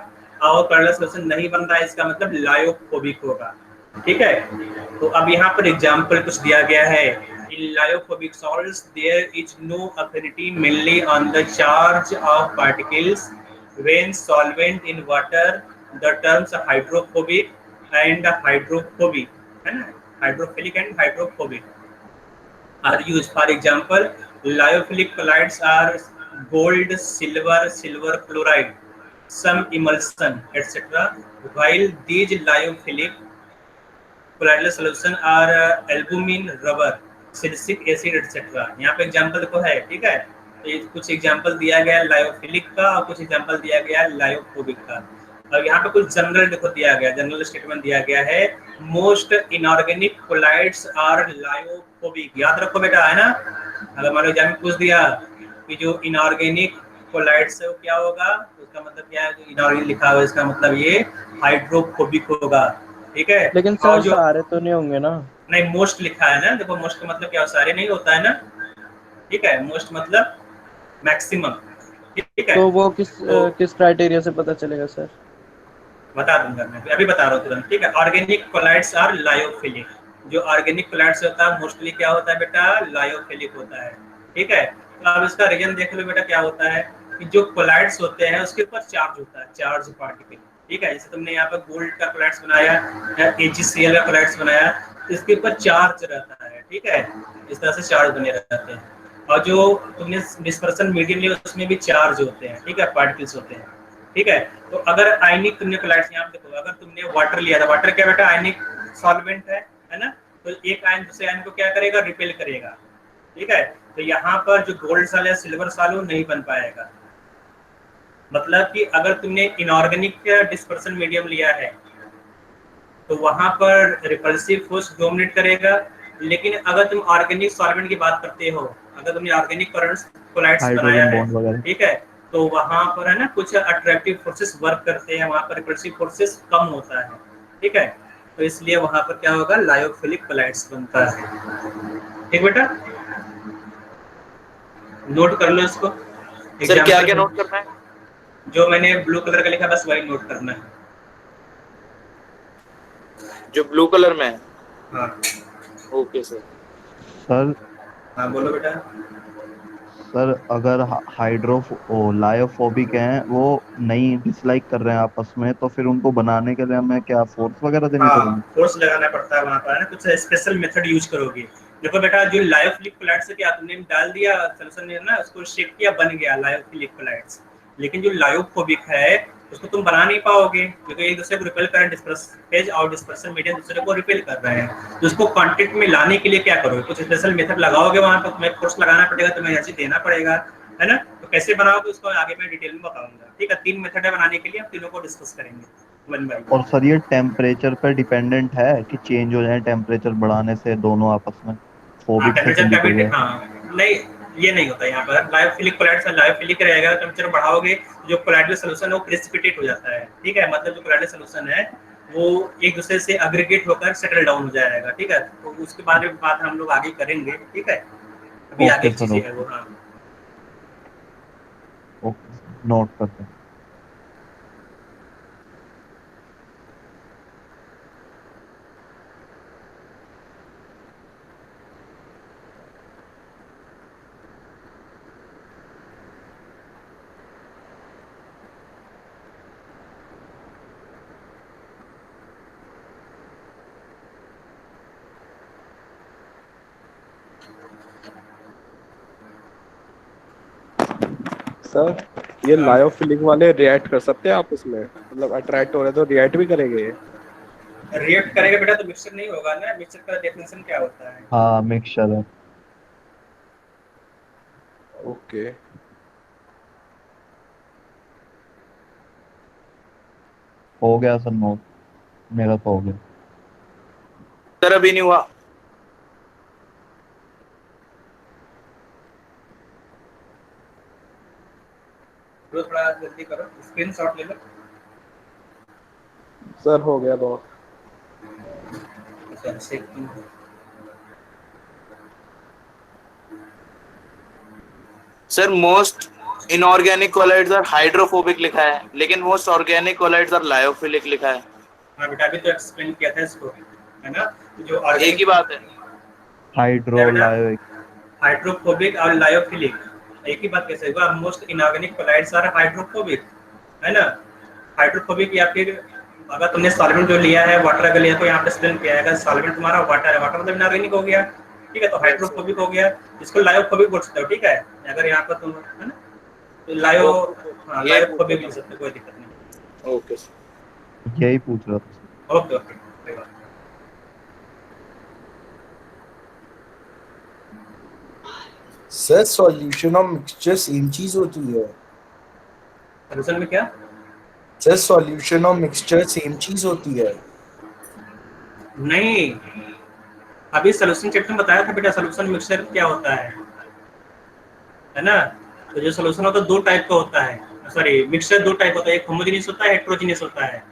और कोलाइडल सॉल्यूशन नहीं बन रहा है, इसका मतलब लायोफोबिक होगा, ठीक है। तो अब यहाँ पर एग्जांपल कुछ दिया गया है, in lyophobic salts there is no affinity mainly on the charge of particles when solvent in water, the terms hydrophobic and hydrophobic, है ना, hydrophilic and hydrophobic are used. For example, lyophilic colloids are gold, silver chloride, some emulsion, etc. While these lyophilic colloidal solution are albumin, rubber, silicic acid, etc. यहाँ पे example देखो है, ठीक है। तो ये कुछ एग्जांपल दिया गया है लायोफिलिक का और कुछ एग्जांपल दिया गया है लायोफोबिक का। और यहाँ पे कुछ जनरल देखो दिया गया, जनरल स्टेटमेंट दिया गया है, most inorganic colloids are lyophobic. याद रखो बेटा, है ना, अगर मान लो एग्जाम में पूछ दिया कि जो इनऑर्गेनिक कोलाइड्स है वो क्या होगा, उसका मतलब क्या है, जो इनऑर्गेनिक लिखा हुआ है इसका मतलब ये हाइड्रोफोबिक होगा, ठीक है। लेकिन सर सारे तो नहीं होंगे ना, नहीं, मोस्ट लिखा है ना, देखो मोस्ट का मतलब क्या, सारे नहीं होता है ना, ठीक है, मोस्ट मतलब मैक्सिमम, ठीक है। तो वो किस क्राइटेरिया से पता चलेगा सर? बता दूंगा मैं, अभी बता रहा हूँ तुरंत, ठीक है। Organic colloids are lyophilic. जो ऑर्गेनिक कोलाइड्स होता है मोस्टली क्या होता है बेटा, लायोफिलिक होता है, ठीक है। तो अब इसका रीजन देख लो बेटा, क्या होता है कि जो कोलाइड्स होते हैं उसके ऊपर चार्ज होता है, चार्ज पार्टिकल, ठीक है। जैसे तुमने यहाँ पर गोल्ड का कोलाइड्स बनाया या AgCl का कोलाइड्स बनाया, तो इसके ऊपर चार्ज रहता है, ठीक है। इस तरह से चार्ज बने रहते हैं। और जो तुमने डिस्पर्सन मीडियम लिया उसमें भी चार्ज होते हैं, ठीक है, पार्टिकल्स होते हैं, ठीक है। तो अगर आयनिक तुमने कोलाइड्स, यहाँ पे देखो, अगर तुमने वाटर लिया था, वाटर क्या बेटा, आयनिक सॉल्वेंट है ना। तो एक आयन दूसरे आयन को क्या करेगा, रिपेल करेगा, ठीक है। तो यहाँ पर जो गोल्ड साल या सिल्वर साल वो नहीं बन पाएगा। मतलब कि अगर तुमने इनऑर्गेनिक डिस्पर्सन मीडियम लिया है तो वहां पर रिपल्सिव फोर्स डोमिनेट करेगा। लेकिन अगर तुम ऑर्गेनिक सॉल्वेंट की बात करते हो, अगर तुमने ऑर्गेनिक कोलाइड्स बनाया है, ठीक है, तो वहां पर है ना कुछ अट्रैक्टिव फोर्सेस वर्क करते हैं, वहां पर रिपल्सिव फोर्सेस कम होता है, ठीक है। तो इसलिए वहां पर क्या होगा, लायोफिलिक कोलाइड्स बनता है, ठीक बेटा। नोट कर लो इसको। सर क्या क्या नोट करना है? जो मैंने ब्लू कलर का लिखा बस वही नोट करना है, जो ब्लू कलर में है। हाँ ओके सर। सर हाँ बोलो बेटा। सर अगर लायोफोबिक हैं, वो नहीं डिसलाइक कर रहे हैं आपस में, तो फिर उनको बनाने के लिए हमें क्या फोर्स वगैरह देनी पड़ेगी? फोर्स लगाना पड़ता है वहां पर, है ना, कुछ स्पेशल मेथड यूज करोगे। देखो बेटा, जो लायोफिलिक कोलाइड्स है, क्या तुमने डाल दिया सॉल्यूशन में ना, उसको शेक किया, बन गया लायोफिलिक कोलाइड्स। लेकिन जो लायोफोबिक है उसको तुम बना नहीं पाओगे, क्योंकि एक दूसरे को रिपेल कर रहे हैं, फेज और डिस्पर्सन मीडियम दूसरे को रिपेल कर रहे हैं। तो उसको कांटेक्ट में लाने के लिए क्या करोगे, कुछ स्पेशल मेथड लगाओगे, वहां पर तुम्हें फोर्स लगाना पड़ेगा, तुम्हें एनर्जी देना पड़ेगा, है ना। तो कैसे बनाओगे उसको आगे मैं डिटेल में बताऊंगा, ठीक है। 3 मेथड है बनाने के लिए, हम तीनों को डिस्कस करेंगे वन बाय वन। और सर ये टेम्परेचर पर डिपेंडेंट है कि चेंज हो जाए टेम्परेचर बढ़ाने से दोनों आपस में? टेम्परेचर का भी, हाँ नहीं, ये नहीं होता यहाँ पर। लायोफिलिक कोलाइड्स लायोफिलिक रहेगा, टेम्परेचर बढ़ाओगे जो कोलाइडल सॉल्यूशन है वो प्रेसिपिटेट हो जाता है, ठीक है। मतलब जो कोलाइडल सॉल्यूशन है वो एक दूसरे से एग्रीगेट होकर सेटल डाउन हो जाएगा, ठीक है। तो उसके बारे में बात हम लोग आगे करेंगे, ठीक है। अभी आगे चीजें है वो, हाँ ओके, नोट करते हैं। सर ये लायोफिलिक वाले रिएक्ट कर सकते हैं आपस में, मतलब अट्रैक्ट हो रहे तो रिएक्ट भी करेंगे ये? रिएक्ट करेगा बेटा, तो मिक्सचर नहीं होगा ना। मिक्सचर का डेफिनेशन क्या होता है? हाँ मिक्सचर है। ओके हो गया सर नोट, मेरा तो हो गया सर। अभी नहीं हुआ। थोड़ा जल्दी करो, स्क्रीनशॉट ले लो। सर हो गया note. Sir most inorganic colloids are hydrophobic लिखा है, लेकिन most organic colloids are lyophilic लिखा है। हाँ बेटा, अभी तो एक्सप्लेन किया था इसको, है ना। जो एक ही बात है, हाइड्रोफोबिक और लायोफिलिक एक ही बात कैसे होगा? Most inorganic colloids are hydrophobic, है ना। हाइड्रोफोबिक या फिर अगर तुमने सॉल्वेंट जो लिया है, वाटर अगर लिया तो यहाँ पे एक्सप्लेन किया है, सॉल्वेंट तुम्हारा वाटर है, वाटर मतलब इनऑर्गेनिक हो गया, ठीक है। तो हाइड्रोफोबिक हो गया, इसको लायोफोबिक बोल सकते हो, ठीक है। अगर यहाँ पर तुम, है ना, तो लायोफोबिक लिख सकते हो, कोई दिक्कत नहीं। ओके यही पूछ रहा था। ओके ओके, कोई बात। सर सॉल्यूशन और मिक्सचर सेम चीज होती है? सॉल्यूशन में क्या? सर सॉल्यूशन और मिक्सचर सेम चीज होती है? नहीं, अभी सॉल्यूशन चैप्टर में बताया था बेटा, सॉल्यूशन मिक्सचर क्या होता है ना। तो जो सॉल्यूशन होता है 2 टाइप का होता है, सॉरी मिक्सचर 2 टाइप होता है, एक होमोजेनियस होता है, हेटेरोजेनियस होता है।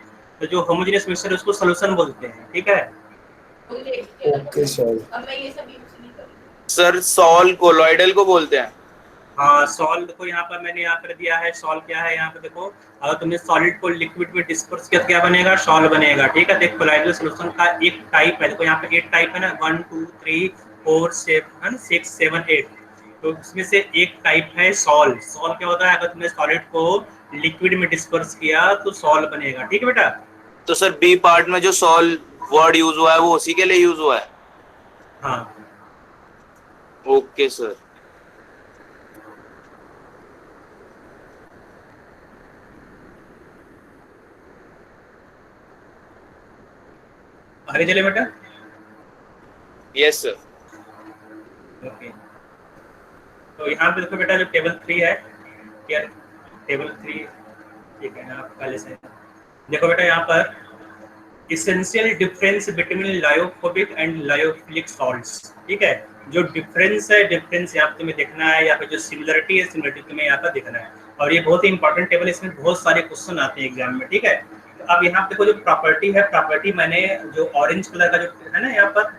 तो जो होमोजेनियस मिक्सचर उसको सॉल्यूशन बोलते हैं, ठीक है। Okay sir. Sir sol colloidal को बोलते हैं। हाँ सॉल देखो यहाँ पर मैंने यहाँ पर दिया है, सॉल क्या है यहाँ पे देखो, अगर तुमने सॉलिड को लिक्विड में डिस्पर्स किया तो क्या बनेगा, सॉल बनेगा। ठीक है, देखो कोलाइडल सॉल्यूशन का एक टाइप है, देखो यहाँ पे 8 टाइप है ना, 1 2 3 4 6 7 8, तो इसमें से एक टाइप है सॉल। सॉल क्या होता है, अगर तुमने सॉलिड को लिक्विड में डिस्पर्स किया तो सॉल बनेगा। ठीक है बेटा। तो सर बी पार्ट में जो सॉल वर्ड यूज हुआ है वो उसी के लिए यूज हुआ है? हाँ ओके सर। आगे चले बेटा। Yes sir. ओके, तो यहाँ पे देखो बेटा जो टेबल 3 है, क्या टेबल 3, ठीक है ना, आप पहले से देखो बेटा यहाँ पर essential difference between lyophobic and lyophilic salts. ठीक है, जो डिफरेंस है, डिफरेंस यहाँ पे तुम्हें देखना है, या फिर जो सिमिलरिटी है, सिमिलरिटी तुम्हें यहाँ पर देखना है। और ये बहुत ही इंपॉर्टेंट टेबल, इसमें बहुत सारे क्वेश्चन आते हैं एग्जाम में। ठीक है, तो अब यहाँ देखो जो प्रॉपर्टी है, प्रॉपर्टी मैंने जो ऑरेंज कलर का जो है ना यहाँ पर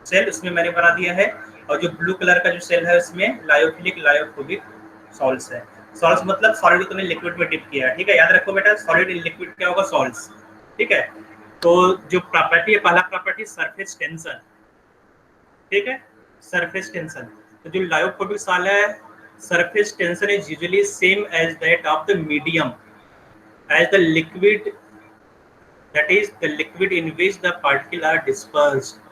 सेल, उसमें मैंने बना दिया है, और जो ब्लू कलर का जो सेल है उसमें लायोफिलिक लायोफोबिक सॉल्ट्स है। सॉल्ट्स मतलब सॉलिड को तुमने लिक्विड में डिप किया है। ठीक है, याद रखो बेटा, सॉलिड इन लिक्विड क्या होगा, सॉल्ट्स। ठीक है, तो जो प्रॉपर्टी है, पहला प्रॉपर्टी सरफेस टेंशन। ठीक है, सरफेस टेंशन, तो जो लायोफोबिक सॉल्ट है, surface tension is usually same as that of the medium as the liquid, that is the liquid in which the particle are dispersed.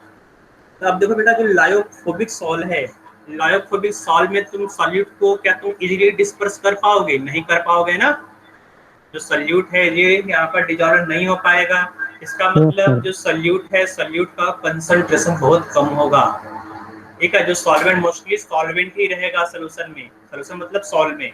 तो अब देखो बेटा, जो लायोफोबिक सॉल है, लायोफोबिक सॉल में तुम सॉल्यूट को क्या तुम इजीली डिस्पर्स कर पाओगे, नहीं कर पाओगे ना। जो सॉल्यूट है ये यहाँ पर डिजॉल्व नहीं हो पाएगा, इसका मतलब जो सॉल्यूट है, सॉल्यूट का कंसंट्रेशन बहुत कम होगा। ठीक है, जो सॉल्वेंट मोस्टली सॉल्वेंट ही रहेगा सोल्यूशन में, सोल्यूशन मतलब सॉल्व में।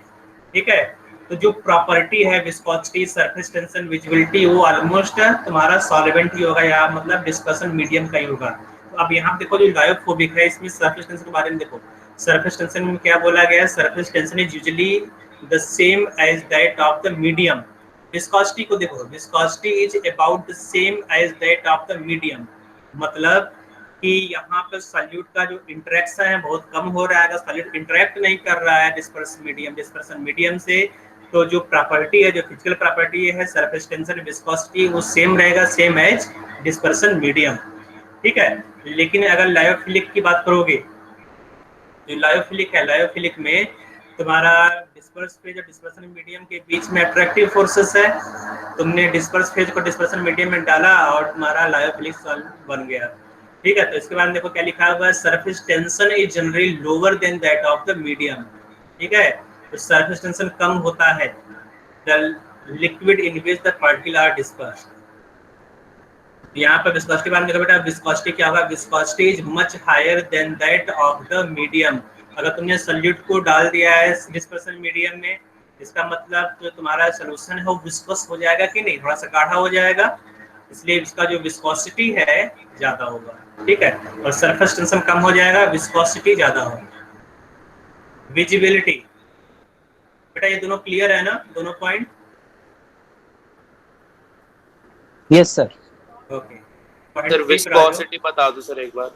ठीक है, तो जो प्रॉपर्टी है विस्कोसिटी, सरफेस टेंशन, विजिबिलिटी, वो ऑलमोस्ट तुम्हारा सॉल्वेंट ही होगा, या मतलब डिस्पर्सन मीडियम का ही होगा। तो अब यहाँ देखो जो लायोफोबिक है, इसमें सरफेस टेंशन के बारे में देखो, सरफेस टेंशन में क्या बोला गया है, surface tension is usually the same as that of the medium. Viscosity को देखो, viscosity is about the same as that of the medium, मतलब कि यहाँ पर सॉल्यूट का जो इंटरेक्शन है बहुत कम हो रहा है, अगर सॉल्यूट इंटरेक्ट नहीं कर रहा है डिस्पर्सन मीडियम से, तो जो प्रॉपर्टी है, जो फिजिकल प्रॉपर्टी है, सरफेस टेंशन, विस्कोसिटी, वो सेम रहेगा, सेम एज डिस्पर्सन मीडियम। ठीक है, लेकिन अगर लायोफिलिक की बात करोगे, जो लायोफिलिक है, लायोफिलिक में तुम्हारा डिस्पर्स फेज और डिस्पर्सन मीडियम के बीच में अट्रैक्टिव फोर्सेस है, तुमने डिस्पर्स फेज को डिस्पर्सन मीडियम में डाला और तुम्हारा लायोफिलिक सॉल्ट बन गया। ठीक है, तो इसके बाद देखो क्या लिखा हुआ है, surface tension is generally lower than that of the medium. ठीक है, तो सरफेस टेंशन कम होता है the liquid in which the particle are dispersed. यहाँ पर विस्कोसिटी बारे में देखो बेटा, विस्कोसिटी क्या होगा, viscosity is much higher than that of the medium. अगर तुमने सॉल्यूट को डाल दिया है डिस्पर्सन मीडियम में, इसका मतलब जो तुम्हारा सोल्यूशन है वो विस्कोस हो जाएगा कि नहीं, थोड़ा सा गाढ़ा हो जाएगा, इसलिए इसका जो विस्कोसिटी है ज्यादा होगा। ठीक है, और सरफेस टेंशन कम हो जाएगा, विस्कोसिटी ज्यादा होगा। विजिबिलिटी बेटा, ये दोनों क्लियर है ना, दोनों point? Yes sir. Okay, sir viscosity बता दो सर एक बार।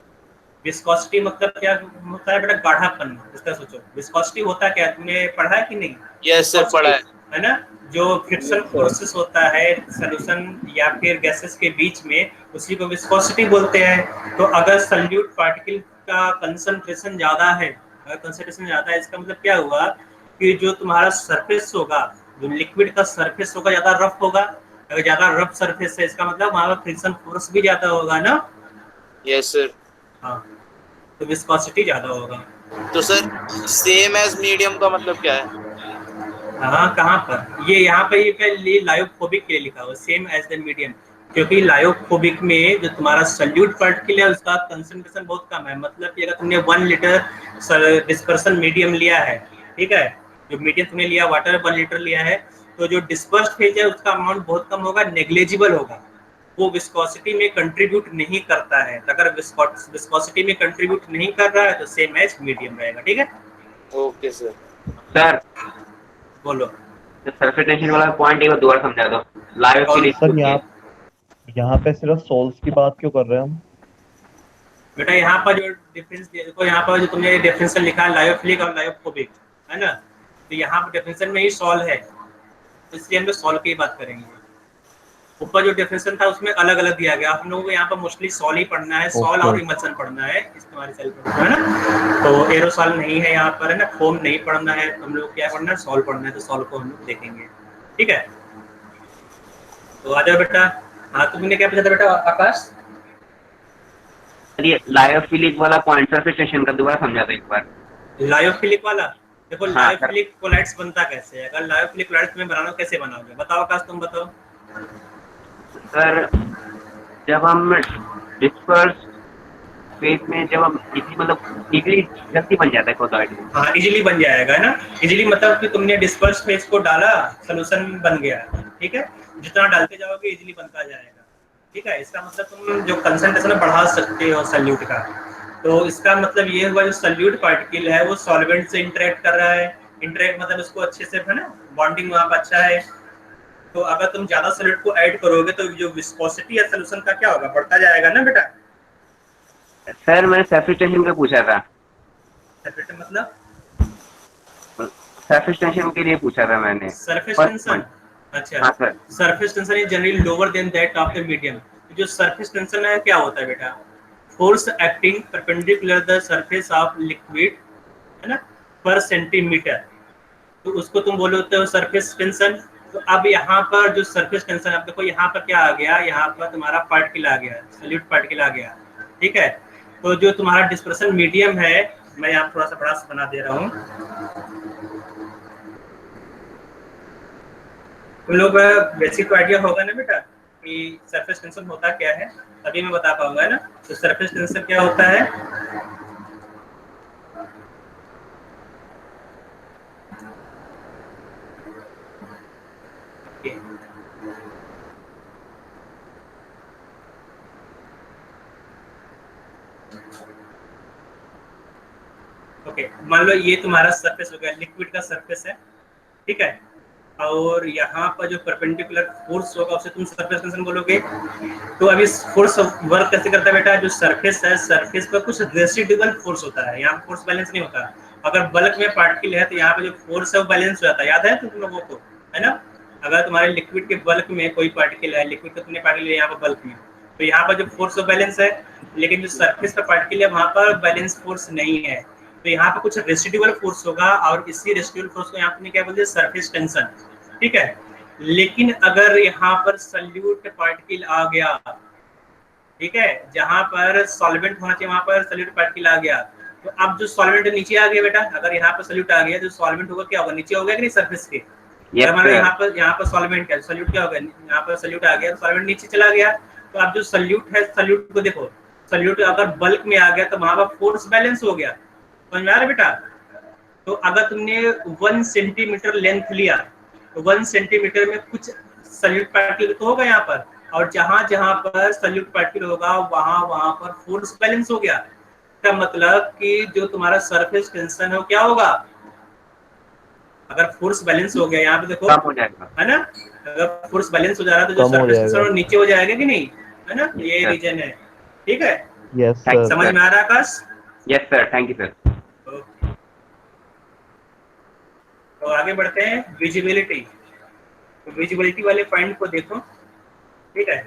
विस्कोसिटी मतलब क्या होता है बेटा, गाढ़ापन। इसका सोचो, विस्कोसिटी होता क्या है, तुमने पढ़ा है कि नहीं? यस सर, पढ़ा है ना, जो फ्रिक्शन फोर्सेस होता है सॉल्यूशन या फिर गैसेस के बीच में, उसी को विस्कोसिटी बोलते हैं। तो अगर सॉल्यूट पार्टिकल का कंसंट्रेशन ज्यादा है, अगर कंसंट्रेशन ज्यादा है, इसका मतलब क्या हुआ कि जो तुम्हारा सरफेस होगा, जो लिक्विड का सरफेस होगा, ज्यादा रफ होगा। अगर ज्यादा रफ सरफेस है, इसका मतलब वहां पर फ्रिक्शन फोर्स भी ज्यादा होगा ना। Yes sir. हाँ, तो विस्कोसिटी ज्यादा होगा। तो सर सेम एज मीडियम का मतलब क्या है? हाँ, कहाँ पर? ये यहाँ पे ये लायोफोबिक के लिए लिखा हुआ, सेम एज द मीडियम, क्योंकि लायोफोबिक में जो तुम्हारा सॉल्यूट पार्टिकल है उसका कंसंट्रेशन बहुत कम है। मतलब कि अगर तुमने 1 लीटर डिस्पर्सन मीडियम लिया है, ठीक है, जो मीडियम तुमने लिया, वाटर 1 लीटर लिया है, तो जो डिस्पर्स्ड फेज है उसका अमाउंट बहुत कम होगा, नेग्लिजिबल होगा, वो विस्कोसिटी में कंट्रीब्यूट नहीं करता है। अगर विस्कोसिटी में कंट्रीब्यूट नहीं कर रहा है तो सेम एज मीडियम रहेगा। ठीक है, ओके सर। सर बोलो, सरफेस टेंशन वाला पॉइंट एक बार दोबारा समझा दो। लायोफिलिक सर यहाँ पे सिर्फ सोल्स की बात क्यों कर रहे हैं हम? बेटा यहाँ पर जो डिफरेंस देखो, यहाँ पर जो तुमने डेफिनेशन लिखा है लायोफिलिक और लायोफोबिक, है ना। तो यहाँ पर डेफिनेशन में ही सॉल है, इसलिए हम लोग सॉल की बात करेंगे। ऊपर जो डेफिनेशन था उसमें अलग अलग दिया गया, हम लोगों को यहाँ पर मोस्टली सॉल ही पढ़ना है, सॉल और इमल्सन पढ़ना है, इस्तेमाल सेल पढ़ना है ना। तो एरोसॉल नहीं है यहाँ पर, है ना, फोम नहीं पढ़ना है, हम लोग क्या पढ़ना है, सॉल पढ़ना है। तो सॉल को हम लोग देखेंगे, ठीक है। तो आ जाओ बेटा। हाँ, तुमने क्या पूछा था बेटा आकाश? ये लायोफिलिक वाला पॉइंट सरफेस टेंशन का दोबारा समझा दो एक बार। लायोफिलिक वाला, देखो हाँ, लायोफिलिक कोलाइड्स बनता कैसे है? अगर लायोफिलिक कोलाइड्स में बनाना कैसे बनाओगे, बताओ आकाश, तुम बताओ। सर जब हम डिस्पर्स फेज में जब हम मतलब इजीली जल्दी बन जाता है कोलॉइड। हाँ, इजीली बन जाएगा, है ना। इजीली मतलब कि तुमने डिस्पर्स फेज को डाला, सोल्यूशन बन गया, ठीक है। जितना डालते जाओगे इजीली बनता जाएगा, ठीक है। इसका मतलब तुम जो कंसंट्रेशन बढ़ा सकते हो सॉल्यूट का, तो इसका मतलब ये हुआ जो सॉल्यूट पार्टिकल है वो सॉल्वेंट से इंटरेक्ट कर रहा है। इंटरेक्ट मतलब उसको अच्छे से, है ना, बॉन्डिंग वहाँ पर अच्छा है। तो अगर तुम ज्यादा सॉल्यूट को ऐड करोगे तो जो विस्कोसिटी है सॉल्यूशन का क्या होगा, बढ़ता जाएगा ना बेटा। सर मैंने सरफेस टेंशन का पूछा था। सरफेस मतलब सरफेस टेंशन के लिए पूछा था मैंने। सरफेस टेंशन, अच्छा। हाँ sir. Surface tension is generally lower than that of the medium. जो सरफेस टेंशन है क्या होता है बेटा? Force acting perpendicular the surface of liquid, है ना, पर सेंटीमीटर। तो उसको तुम बोलते हो सरफेस टेंशन। तो अब यहाँ पर जो सरफेस टेंशन, अब देखो यहाँ पर क्या आ गया, यहाँ पर तुम्हारा पार्टिकल आ गया, सॉल्यूट पार्टिकल आ गया, ठीक है। तो जो तुम्हारा डिस्पर्सन मीडियम है, मैं यहाँ थोड़ा सा बड़ा सा बना दे रहा हूँ, तुम लोग बेसिक आइडिया होगा ना बेटा कि सरफेस टेंशन होता क्या है, तभी मैं बता पाऊंगा, है ना। तो सरफेस टेंशन क्या होता है? ओके, मान लो ये तुम्हारा सरफेस हो गया, लिक्विड का सरफेस है, ठीक है। और यहाँ पर जो परपेंडिकुलर फोर्स होगा उसे तुम सरफेस टेंशन बोलोगे। तो अभी फोर्स वर्क कैसे करता है बेटा? जो सरफेस है, सरफेस पर कुछ रेसिडुअल फोर्स होता है, यहाँ फोर्स बैलेंस नहीं होता। अगर बल्क में पार्टिकल है तो यहाँ पे जो फोर्स है वो बैलेंस हो जाता है, याद है तुम लोगों को, है ना। अगर तुम्हारे लिक्विड के बल्क में कोई पार्टिकल है, लिक्विड का तुमने पार्टिकल यहाँ पर बल्क में, तो यहाँ पर जो फोर्स ऑफ बैलेंस है। लेकिन जो सरफेस का पार्टिकल है वहाँ पर बैलेंस फोर्स नहीं है, तो यहाँ पर कुछ रेसिडुअल फोर्स होगा, और इसी रेसिडुअल फोर्स को यहाँ पर क्या बोलते हैं? सरफेस टेंशन, ठीक है। लेकिन अगर यहाँ पर सॉल्यूट पार्टिकल आ गया, ठीक है, जहाँ पर सॉल्वेंट होना चाहिए वहाँ पर सॉल्यूट पार्टिकल आ गया, तो अब जो सॉल्वेंट नीचे आ गया बेटा, अगर यहाँ पर सॉल्यूट आ गया तो सॉल्वेंट होगा क्या होगा? नीचे होगा कि नहीं सरफेस के। यहाँ पर सॉल्वेंट है, सॉल्यूट क्या होगा? यहाँ पर सॉल्यूट आ गया तो सॉल्वेंट नीचे चला गया। तो अब जो सॉल्यूट है, सॉल्यूट को देखो, सॉल्यूट अगर बल्क में आ गया तो वहां पर फोर्स बैलेंस हो गया, समझ में आ रहा है बेटा। तो अगर तुमने 1 सेंटीमीटर लेंथ लिया तो 1 सेंटीमीटर में कुछ सॉल्यूट पार्टिकल तो होगा यहाँ पर, और जहां जहां पर सॉल्यूट पार्टिकल होगा वहां पर फोर्स बैलेंस हो गया। इसका मतलब कि जो तुम्हारा सरफेस टेंशन है क्या होगा? अगर फोर्स बैलेंस हो गया, यहाँ पे देखो कम हो जाएगा, है ना। अगर फोर्स बैलेंस हो जा रहा है तो जो सरफेस टेंशन नीचे हो जाएगा कि नहीं, है ना। ये रीजन है, ठीक है। Yes sir. समझ में आ रहा है Akash? Yes sir, thank you sir. तो आगे बढ़ते हैं, विजिबिलिटी। तो विजिबिलिटी वाले पॉइंट को देखो, ठीक है।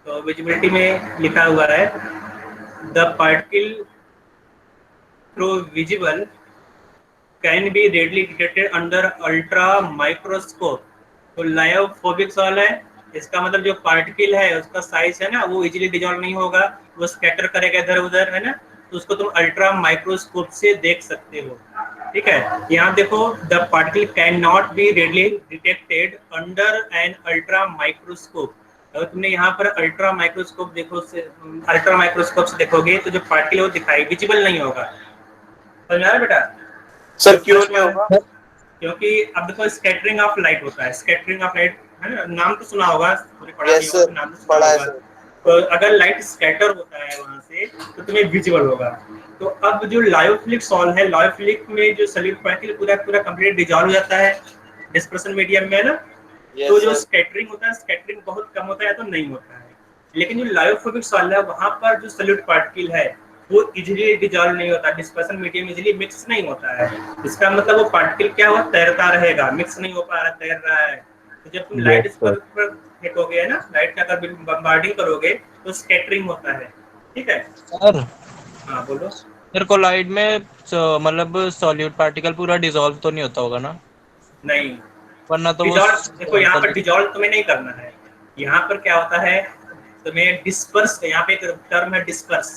तो विजिबिलिटी में लिखा हुआ है the particle through visible can be readily detected under ultra microscope. तो लायोफोबिक सॉल है, इसका मतलब जो पार्टिकल है उसका साइज है ना वो इजीली डिजॉल्व नहीं होगा, वो स्कैटर करेगा इधर उधर, है ना। तो उसको तुम अल्ट्रा माइक्रोस्कोप से देख सकते हो, ठीक है। यहाँ देखो, the particle can not be readily detected under an ultra microscope. अगर तुमने यहाँ पर अल्ट्रा माइक्रोस्कोप देखो, अल्ट्रा माइक्रोस्कोप से देखोगे तो जो पार्टिकल है वो दिखाई विजिबल नहीं होगा। समझ में आ रहा है बेटा? सर क्यों नहीं होगा? क्योंकि अब देखो स्कैटरिंग ऑफ लाइट होता है, स्कैटरिंग ऑफ लाइट, है ना, नाम तो सुना होगा, नाम तो सुना होगा। तो अगर लाइट स्कैटर होता है वहां से तो तुम्हें विजिबल होगा। तो अब जो लायोफिलिक सॉल है, लायोफिलिक में जो सॉल्यूट पार्टिकल पूरा कंप्लीट डिसॉल्व हो जाता है डिस्पर्सन मीडियम में, ना। तो जो स्कैटरिंग होता है, स्कैटरिंग बहुत कम होता है तो नहीं होता है। लेकिन जो लायोफोबिक सॉल है वहां पर जो सॉल्यूट पार्टिकल है वो इजीली डिजॉल्व नहीं होता, डिस्पर्सन मीडियम इजीली मिक्स नहीं होता है। इसका मतलब वो पार्टिकल क्या हुआ, तैरता रहेगा, मिक्स नहीं हो पा रहा, तैर रहा है। तो जब तुम लाइट Yes, पर हिट हो गया ना, लाइट का अगर बम्बार्डिंग करोगे तो स्कैटरिंग होता है, ठीक है सर हाँ बोलो। फिर कोलाइड में मतलब सॉल्यूट पार्टिकल पूरा डिसॉल्व तो नहीं होता होगा ना? नहीं, वरना तो वो डिजॉल्व देखो यहाँ पर डिजॉल्व तुम्हें नहीं करना है। यहाँ पर क्या होता है, तुम्हें डिस्पर्स, यहाँ पे एक टर्म है डिस्पर्स,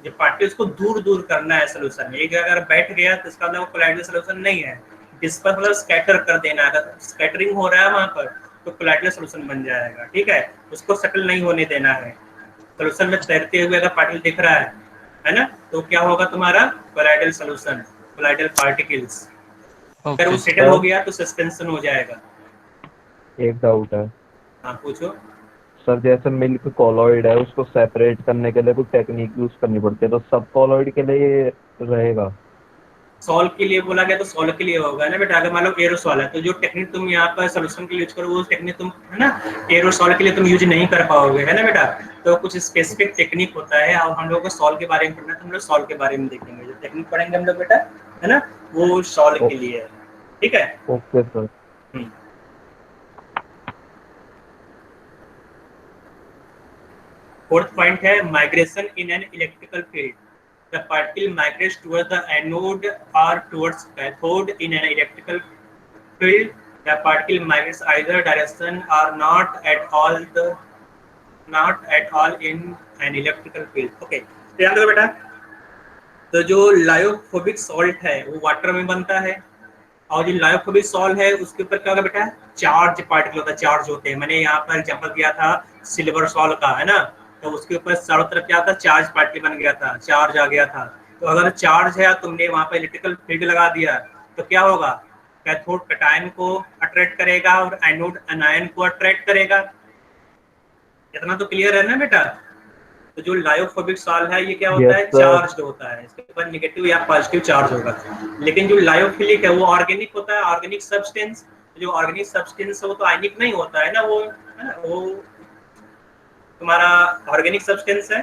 जो पार्टिकल्स को दूर दूर करना है सोल्यूशन में। एक जगह अगर बैठ गया तो इसका मतलब कोलाइडल सोल्यूशन नहीं है। डिस्पर्स मतलब स्कैटर कर देना, अगर स्कैटरिंग हो रहा है वहां पर तो कोलाइडल सोल्यूशन बन जाएगा, ठीक है। उसको सेटल नहीं होने देना है। सोल्यूशन में तैरते हुए अगर पार्टिकल दिख रहा है ना, तो क्या होगा तुम्हारा कोलाइडल सोल्यूशन, कोलाइडल पार्टिकल्स। अगर वो सेटल हो गया तो सस्पेंशन हो जाएगा। एक डाउट है हाँ पूछो। सर, जैसे मिल्क कॉलॉइड है, उसको सेपरेट करने के लिए कोई टेक्निक यूज करनी पड़ती है, तो सब कॉलॉइड के लिए ये रहेगा? सॉल्व के लिए बोला गया तो सॉल्व के लिए होगा ना बेटा। अगर मान लो एरोसॉल है तो जो टेक्निक तुम यहाँ पर सोल्यूशन के लिए यूज करो वो टेक्निक तुम है ना एरोसॉल के लिए तुम यूज नहीं कर पाओगे, है ना बेटा। तो कुछ स्पेसिफिक टेक्निक होता है। और हम लोग को सॉल्व के बारे में पढ़ना है तो हम लोग सॉल्व के बारे में देखेंगे। जो टेक्निक पढ़ेंगे हम लोग बेटा, है ना, वो सॉल्व के लिए है, ठीक है। Okay sir. फोर्थ पॉइंट है migration in an electrical field. The particle migrates towards the anode or towards cathode in an electrical field. The particle migrates either direction or not at all in an electrical field. Okay, ध्यान दो बेटा। तो जो lyophobic salt है वो water में बनता है, और जो लायोफोबिक सॉल्ट है उसके ऊपर क्या होगा बेटा, चार्ज पार्टिकल होता है, चार्ज होते हैं। मैंने यहाँ पर एग्जांपल दिया था सिल्वर सॉल्ट का, है ना, तो उसके ऊपर चारों तरफ क्या था, चार्ज पार्टिकल बन गया था, चार्ज आ गया था। तो अगर चार्ज है तुमने वहां पर इलेक्ट्रिकल फील्ड लगा दिया तो क्या होगा, कैथोड कैटायन को अट्रैक्ट करेगा और एनोड एनायन को अट्रैक्ट करेगा। इतना तो क्लियर है ना बेटा। तो जो लायोफोबिक सॉल्ट है ये क्या होता है, चार्ज होता है, इसके ऊपर नेगेटिव या पॉजिटिव चार्ज होगा। लेकिन जो लायोफिलिक है वो ऑर्गेनिक होता है, ऑर्गेनिक सब्सटेंस। जो ऑर्गेनिक सब्सटेंस है वो तो आयनिक नहीं होता है ना, वो है ना, वो तुम्हारा ऑर्गेनिक सब्सटेंस है,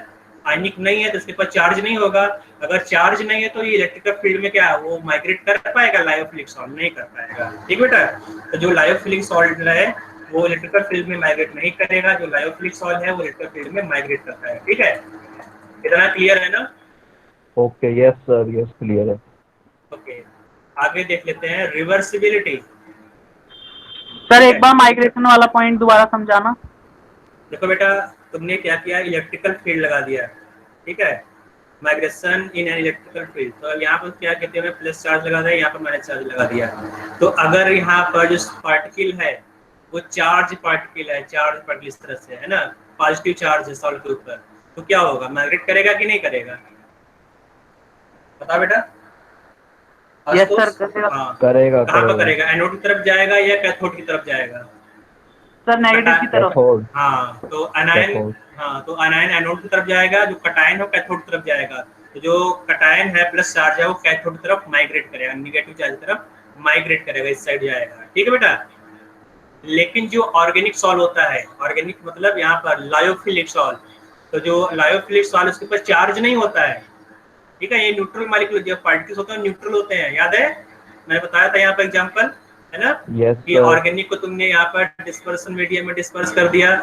आयनिक नहीं है, तो इसके ऊपर चार्ज नहीं होगा। अगर चार्ज नहीं है तो ये इलेक्ट्रिकल फील्ड में क्या है, वो माइग्रेट कर पाएगा, लायोफिलिक सॉल्ट नहीं कर पाएगा, ठीक बेटा। तो जो लायोफिलिक सॉल्ट है वो इलेक्ट्रिकल फील्ड में माइग्रेट नहीं करेगा, जो लायोफिलिक सॉल्ट है वो इलेक्ट्रिकल फील्ड में माइग्रेट करता है, ठीक है। इतना क्लियर है ना? Okay, yes sir, yes clear है। ओके, आगे देख लेते हैं रिवर्सिबिलिटी। सर एक बार माइग्रेशन वाला पॉइंट दोबारा समझाना। देखो बेटा, तुमने क्या किया, इलेक्ट्रिकल फील्ड लगा दिया, ठीक है, migration in an electrical field. तो यहाँ पर क्या कहते हैं, प्लस चार्ज लगा दिया, यहाँ पर माइनस चार्ज लगा दिया। तो अगर यहाँ पर जो पार्टिकल है वो चार्ज पार्टिकल है, चार्ज पार्टिकल इस तरह से है ना, पॉजिटिव चार्ज है सॉल्ट के ऊपर, तो क्या होगा, माइग्रेट करेगा कि नहीं करेगा, बता बेटा। यस सर, करेगा। कहाँ पर करेगा, एनोड की तरफ जाएगा या कैथोड की तरफ जाएगा? सर नेगेटिव की तरफ। हाँ, तो अनायन, हाँ तो अनायन एनोड की तरफ जाएगा, जो कटायन है कैथोड की तरफ जाएगा। तो जो कटायन है प्लस चार्ज है वो कैथोड की तरफ माइग्रेट करेगा, नेगेटिव चार्ज की तरफ माइग्रेट करेगा, इस साइड जाएगा, ठीक है बेटा। लेकिन जो ऑर्गेनिक सॉल्ट होता है, ऑर्गेनिक मतलब यहाँ पर लायोफिलिक सॉल्ट, तो जो लायोफिलिक सॉल्ट उसके ऊपर चार्ज नहीं होता है, ठीक है। ये न्यूट्रल मॉलिक्यूल जो पार्टिकल्स होते हैं न्यूट्रल होते हैं, याद है मैंने बताया था यहाँ पर एग्जांपल, है ना। ये ऑर्गेनिक को तुमने यहाँ पर डिस्पर्सन मीडियम में डिस्पर्स कर दिया,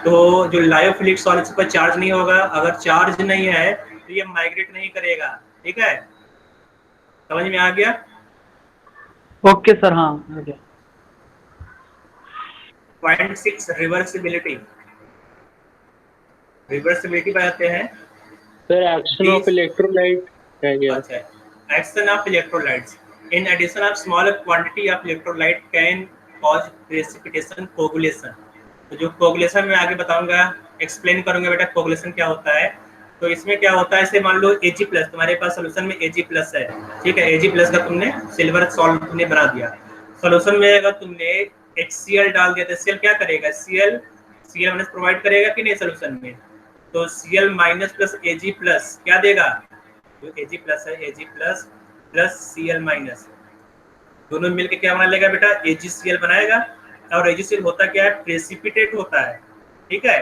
तो जो लायोफिलिक सॉल्ट पर चार्ज नहीं होगा। अगर चार्ज नहीं है तो ये माइग्रेट नहीं करेगा, ठीक है, समझ में आ गया? ओके सर, हाँ आ गया। Point 6 reversibility. रिवर्सिबिलिटी बताते हैं सर, एक्शन ऑफ इलेक्ट्रोलाइट है क्या? अच्छा, action of electrolytes in addition of smaller quantity of electrolyte can cause precipitation coagulation। तो जो कोगुलेशन में आगे बताऊंगा, एक्सप्लेन करूंगा बेटा कोगुलेशन क्या होता है। तो इसमें क्या होता है, जैसे मान लो Ag+, तुम्हारे पास सोल्यूशन में Ag+ है, ठीक है, Ag+ का तुमने सिल्वर सॉल्ट तुमने बना दिया। सोल्यूशन में अगर तुमने HCl डाल दिया तो Cl क्या करेगा, Cl- प्रोवाइड करेगा कि नहीं सोल्यूशन में। तो Cl- प्लस Ag+ क्या देगा, जो Ag+ है Ag+ प्लस Cl- दोनों मिलकर क्या बना लेगा बेटा, AgCl बनाएगा। और AgCl होता क्या है, प्रेसिपिटेट होता है, ठीक है।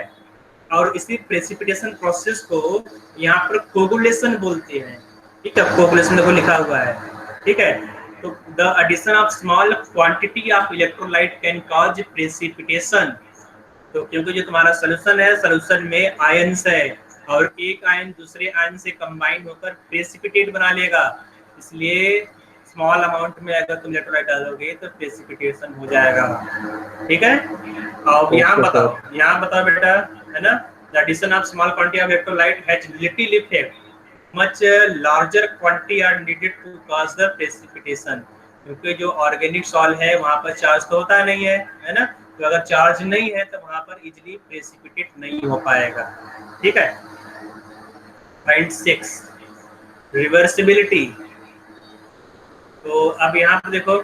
और इसी प्रेसिपिटेशन प्रोसेस को यहाँ पर कोगुलेशन बोलते हैं। ठीक है, कोगुलेशन देखो लिखा हुआ है। ठीक है, तो the addition of small quantity of electrolyte can cause precipitation. तो क्योंकि जो तुम्हारा सोल्यूशन है, सोल्यूशन में आयंस है और एक आयन दूसरे आयन से कंबाइन होकर प्रेसिपिटेट बना लेगा, इसलिए स्मॉल अमाउंट में अगर तुम इलेक्ट्रोलाइट डालोगे तो प्रेसिपिटेशन हो जाएगा। ठीक है, अब यहाँ बताओ बेटा, है ना, the addition of small quantity of electrolyte has little effect, much larger quantity are needed to cause the precipitation. क्योंकि जो ऑर्गेनिक सॉल है वहाँ पर चार्ज तो होता नहीं है ना, तो अगर चार्ज नहीं है तो वहाँ पर इजीली प्रेसिपिटेट नहीं हो पाएगा। ठीक है, पॉइंट 6 रिवर्सिबिलिटी। तो अब यहाँ पर देखो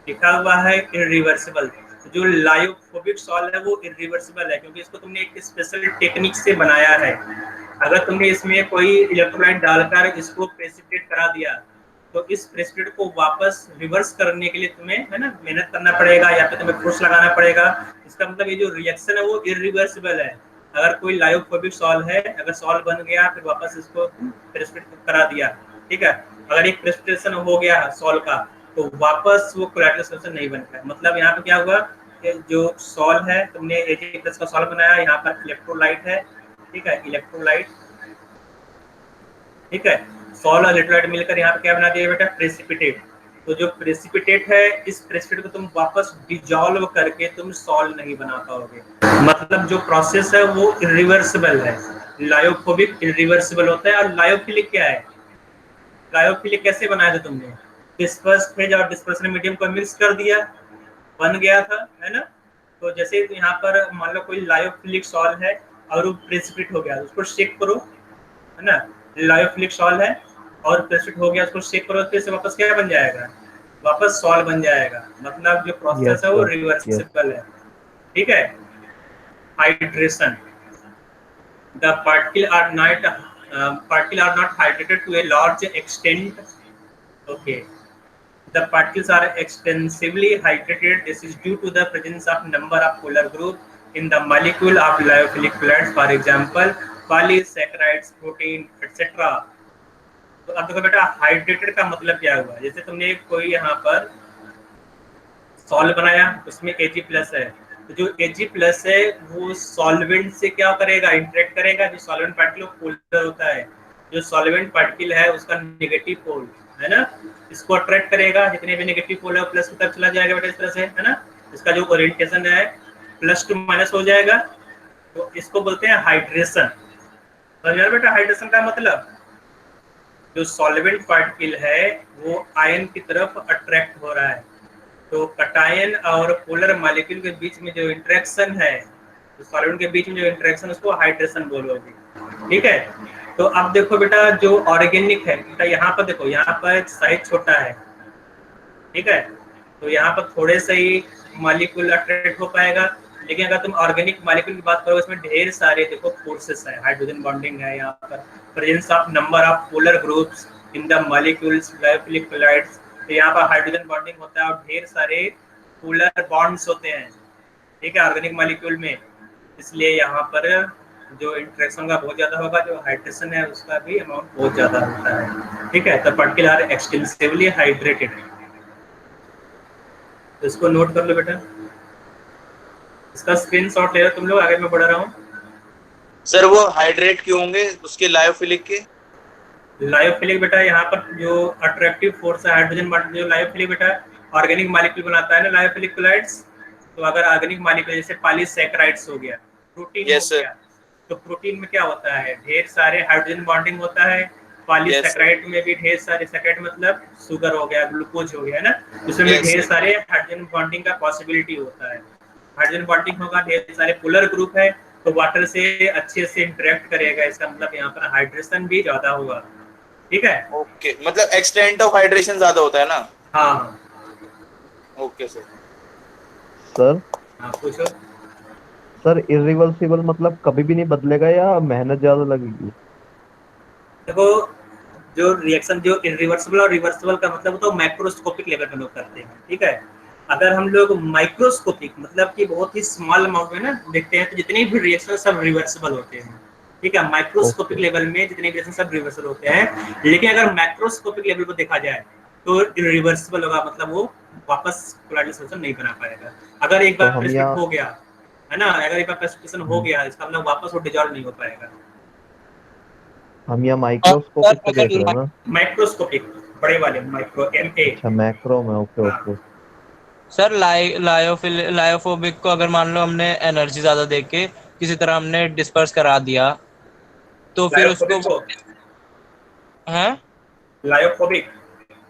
लिखा हुआ है इरिवर्सिबल। जो लायोफोबिक सॉल है वो इरिवर्सिबल है क्योंकि इसको तुमने एक स्पेशल टेक्निक से बनाया है। अगर तुमने इसमें कोई इलेक्ट्रोलाइट डालकर इसको प्रेसिपिटेट करा दिया तो इस प्रेसिपिटेट को वापस रिवर्स करने के लिए तुम्हें, है ना, मेहनत करना पड़ेगा या फिर तुम्हें फोर्स लगाना पड़ेगा। इसका मतलब ये जो रिएक्शन है वो इरिवर्सिबल है। अगर कोई लायोफोबिक सॉल है, अगर सॉल बन गया फिर वापस इसको प्रेसिपिटेट करा दिया, ठीक है, अगर एक प्रेसिपिटेशन हो गया सॉल का तो वापस वो कोलैटरल सोल्यूशन नहीं बनता। मतलब यहाँ पे क्या हुआ कि जो सॉल है, तुमने Ag+ का सॉल बनाया, यहाँ पर इलेक्ट्रोलाइट है, ठीक है, इलेक्ट्रोलाइट, ठीक है, सॉल और इलेक्ट्रोलाइट मिलकर यहाँ पे क्या बना दिया बेटा, प्रेसिपिटेट। तो जो प्रेसिपिटेट है, इस प्रेसिपिटेट को तुम वापस डिजॉल्व करके तुम सॉल नहीं बना पाओगे। मतलब जो प्रोसेस है वो इरिवर्सिबल है। लायोफोबिक इरिवर्सिबल होता है। और लायोफिलिक क्या है, लायोफिलिक कैसे बनाया था तुमने, डिस्पर्स फेज और डिस्पर्सन मीडियम को मिक्स कर दिया, बन गया था, है ना। तो जैसे यहाँ पर मान लो कोई लायोफिलिक सॉल है और वो प्रेसिपिटेट हो गया, उसको शेक करो, है ना, लायोफिलिक सॉल है और प्रेसिपिटेट हो गया, उसको शेक करो, फिर से वापस क्या बन जाएगा, वापस सॉल बन जाएगा। मतलब जो प्रोसेस है वो रिवर्सिबल है। ठीक है, hydration, the particles are not hydrated to a large extent. Okay, the particles are extensively hydrated. This is due to the presence of number of polar group in the molecule of lyophilic fluids, for example polysaccharides, protein, etc. तो अब देखो बेटा, hydrated का मतलब क्या हुआ। जैसे तुमने कोई यहाँ पर सॉल्ट बनाया, उसमें Ag+ है, तो जो Ag+ है वो सॉल्वेंट से क्या करेगा, इंटरेक्ट करेगा। जो सॉल्वेंट पार्टिकल पोलर होता है, जो सॉल्वेंट पार्टिकल है उसका नेगेटिव पोल, है ना, इसको अट्रैक्ट करेगा। जितने भी नेगेटिव पोल है प्लस की तरफ चला जाएगा बेटा, इस तरह से, है ना। इसका जो ओरिएंटेशन है प्लस टू माइनस हो जाएगा, तो इसको बोलते हैं हाइड्रेशन। समझ में बेटा, हाइड्रेशन का मतलब जो सॉल्वेंट पार्टिकल है वो आयन की तरफ अट्रैक्ट हो रहा है। तो कटायन और पोलर मॉलिक्यूल के बीच में जो इंटरेक्शन है, तो सॉल्वेंट के बीच में जो इंटरेक्शन, उसको हाइड्रेशन बोलोगे। ठीक है, तो अब देखो बेटा, जो ऑर्गेनिक है बेटा, यहाँ पर देखो, यहाँ पर साइज छोटा है, ठीक है, तो यहाँ पर थोड़े से ही मॉलिक्यूल अट्रैक्ट हो पाएगा। लेकिन अगर तुम ऑर्गेनिक मॉलिक्यूल की बात करो, इसमें ढेर सारे देखो फोर्सेस है, हाइड्रोजन बॉन्डिंग है, यहाँ पर presence of number of polar groups in the molecules, lyophilic fluids, तो यहाँ पर हाइड्रोजन बॉन्डिंग होता है और ढेर सारे पोलर बॉन्ड्स होते हैं, ठीक है, ऑर्गेनिक मॉलिक्यूल में। इसलिए यहाँ पर जो इंटरेक्शन का बहुत ज्यादा होगा, जो हाइड्रेशन है उसका भी अमाउंट बहुत ज्यादा होता है। ठीक है, तो पार्टिकल आर एक्सटेंसिवली हाइड्रेटेड। तो इसको नोट कर लो बेटा, इसका स्क्रीनशॉट ले लो तुम लोग, आगे मैं बढ़ा रहा हूँ। सर वो हाइड्रेट क्यों होंगे उसके, लायोफिलिक के? लायोफिलिक बेटा, यहाँ पर जो अट्रैक्टिव फोर्स है हाइड्रोजन बॉन्ड, जो लायोफिलिक बेटा ऑर्गेनिक मॉलिक्यूल बनाता है ना, लायोफिलिक फ्लूइड्स। तो अगर ऑर्गेनिक मॉलिक्यूल जैसे पॉलीसैकेराइड्स हो गया, प्रोटीन हो गया, तो प्रोटीन में क्या होता है, ढेर सारे हाइड्रोजन बॉन्डिंग होता है। पॉलीसैकेराइड में भी ढेर सारे, सैकेराइड मतलब शुगर हो गया, ग्लूकोज हो गया, है ना, उसमें भी ढेर सारे हाइड्रोजन बॉन्डिंग का पॉसिबिलिटी होता है। हाइड्रोजन बॉन्डिंग होगा, ढेर सारे पोलर ग्रुप है, तो वाटर से अच्छे से इंटरेक्ट करेगा। इसका मतलब यहाँ पर हाइड्रेशन भी ज्यादा होगा। ठीक है, ओके, मतलब एक्सटेंट ऑफ हाइड्रेशन ज्यादा होता है ना। हाँ, ओके सर। हाँ पूछो सर, इरिवर्सिबल मतलब कभी भी नहीं बदलेगा या मेहनत ज्यादा लगेगी? देखो, जो रिएक्शन जो इरिवर्सिबल और रिवर्सिबल का मतलब तो मैक्रोस्कोपिक लेवल पे लोग करते हैं, ठीक है, अगर हम लोग माइक्रोस्कोपिक मतलब कि बहुत ही स्मॉल अमाउंट में ना देखते हैं तो जितने भी रिएक्शन सब रिवर्सिबल होते हैं, ठीक है। माइक्रोस्कोपिक लेवल में जितने भी रिएक्शन सब रिवर्सिबल होते हैं, लेकिन अगर मैक्रोस्कोपिक लेवल पर देखा जाए तो रिवर्सिबल होगा, मतलब वो वापस कोलाइडल सॉल्यूशन नहीं बना पाएगा। अगर एक बार प्रेसिपिटेशन हो गया है ना, अगर एक बार प्रेसिपिटेशन हो गया इसका मतलब वापस वो डिसॉल्व नहीं हो पाएगा। हम यहाँ माइक्रोस्कोपिक पे देख रहे हैं ना? माइक्रोस्कोपिक बड़े वाले माइक्रो MA। अच्छा मैक्रो में, ओके ओके। सर लायोफोबिक को अगर मान लो हमने एनर्जी ज्यादा देके किसी तरह हमने डिस्पर्स करा दिया तो फिर उसको हैं लायोफोबिक,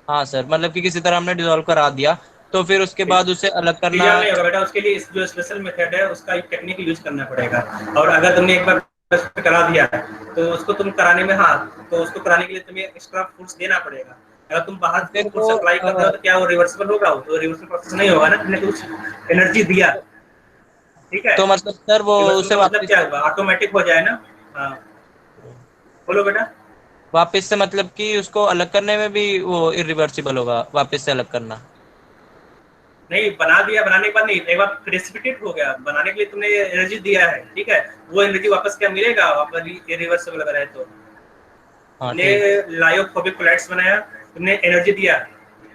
हाँ सर, मतलब कि किसी तरह हमने डिसॉल्व करा दिया तो फिर उसके बाद उसे अलग करना नहीं होगा बेटा, उसके लिए जो स्पेशल मेथड है उसका एक टेक्निक यूज करना पड़ेगा। और अगर तुमने एक बार करा दिया तो उसको तुम कराने में तो उसको कराने के लिए तुम्हें एक्स्ट्रा फोर्स देना पड़ेगा। अगर तुम बाहर से फोर्स अप्लाई कर रहे हो तो क्या वो रिवर्सिबल होगा? तो रिवर्सिबल प्रोसेस नहीं होगा ना, तुमने कुछ एनर्जी दिया, ठीक है। तो मतलब सर वो उसे मतलब क्या होगा, ऑटोमेटिक हो जाए ना। हाँ बोलो बेटा। वापस से मतलब कि उसको अलग करने में भी वो इरिवर्सिबल होगा, वापस से अलग करना नहीं, बना दिया, बनाने के बाद नहीं, एक बार प्रेसिपिटेट हो गया, बनाने के लिए तुमने एनर्जी दिया है, ठीक है। वो एनर्जी वापस क्या मिलेगा? वापस इरिवर्सिबल अगर है तो। तुमने लायोफोबिक कोलाइड्स बनाया, तुमने एनर्जी दिया,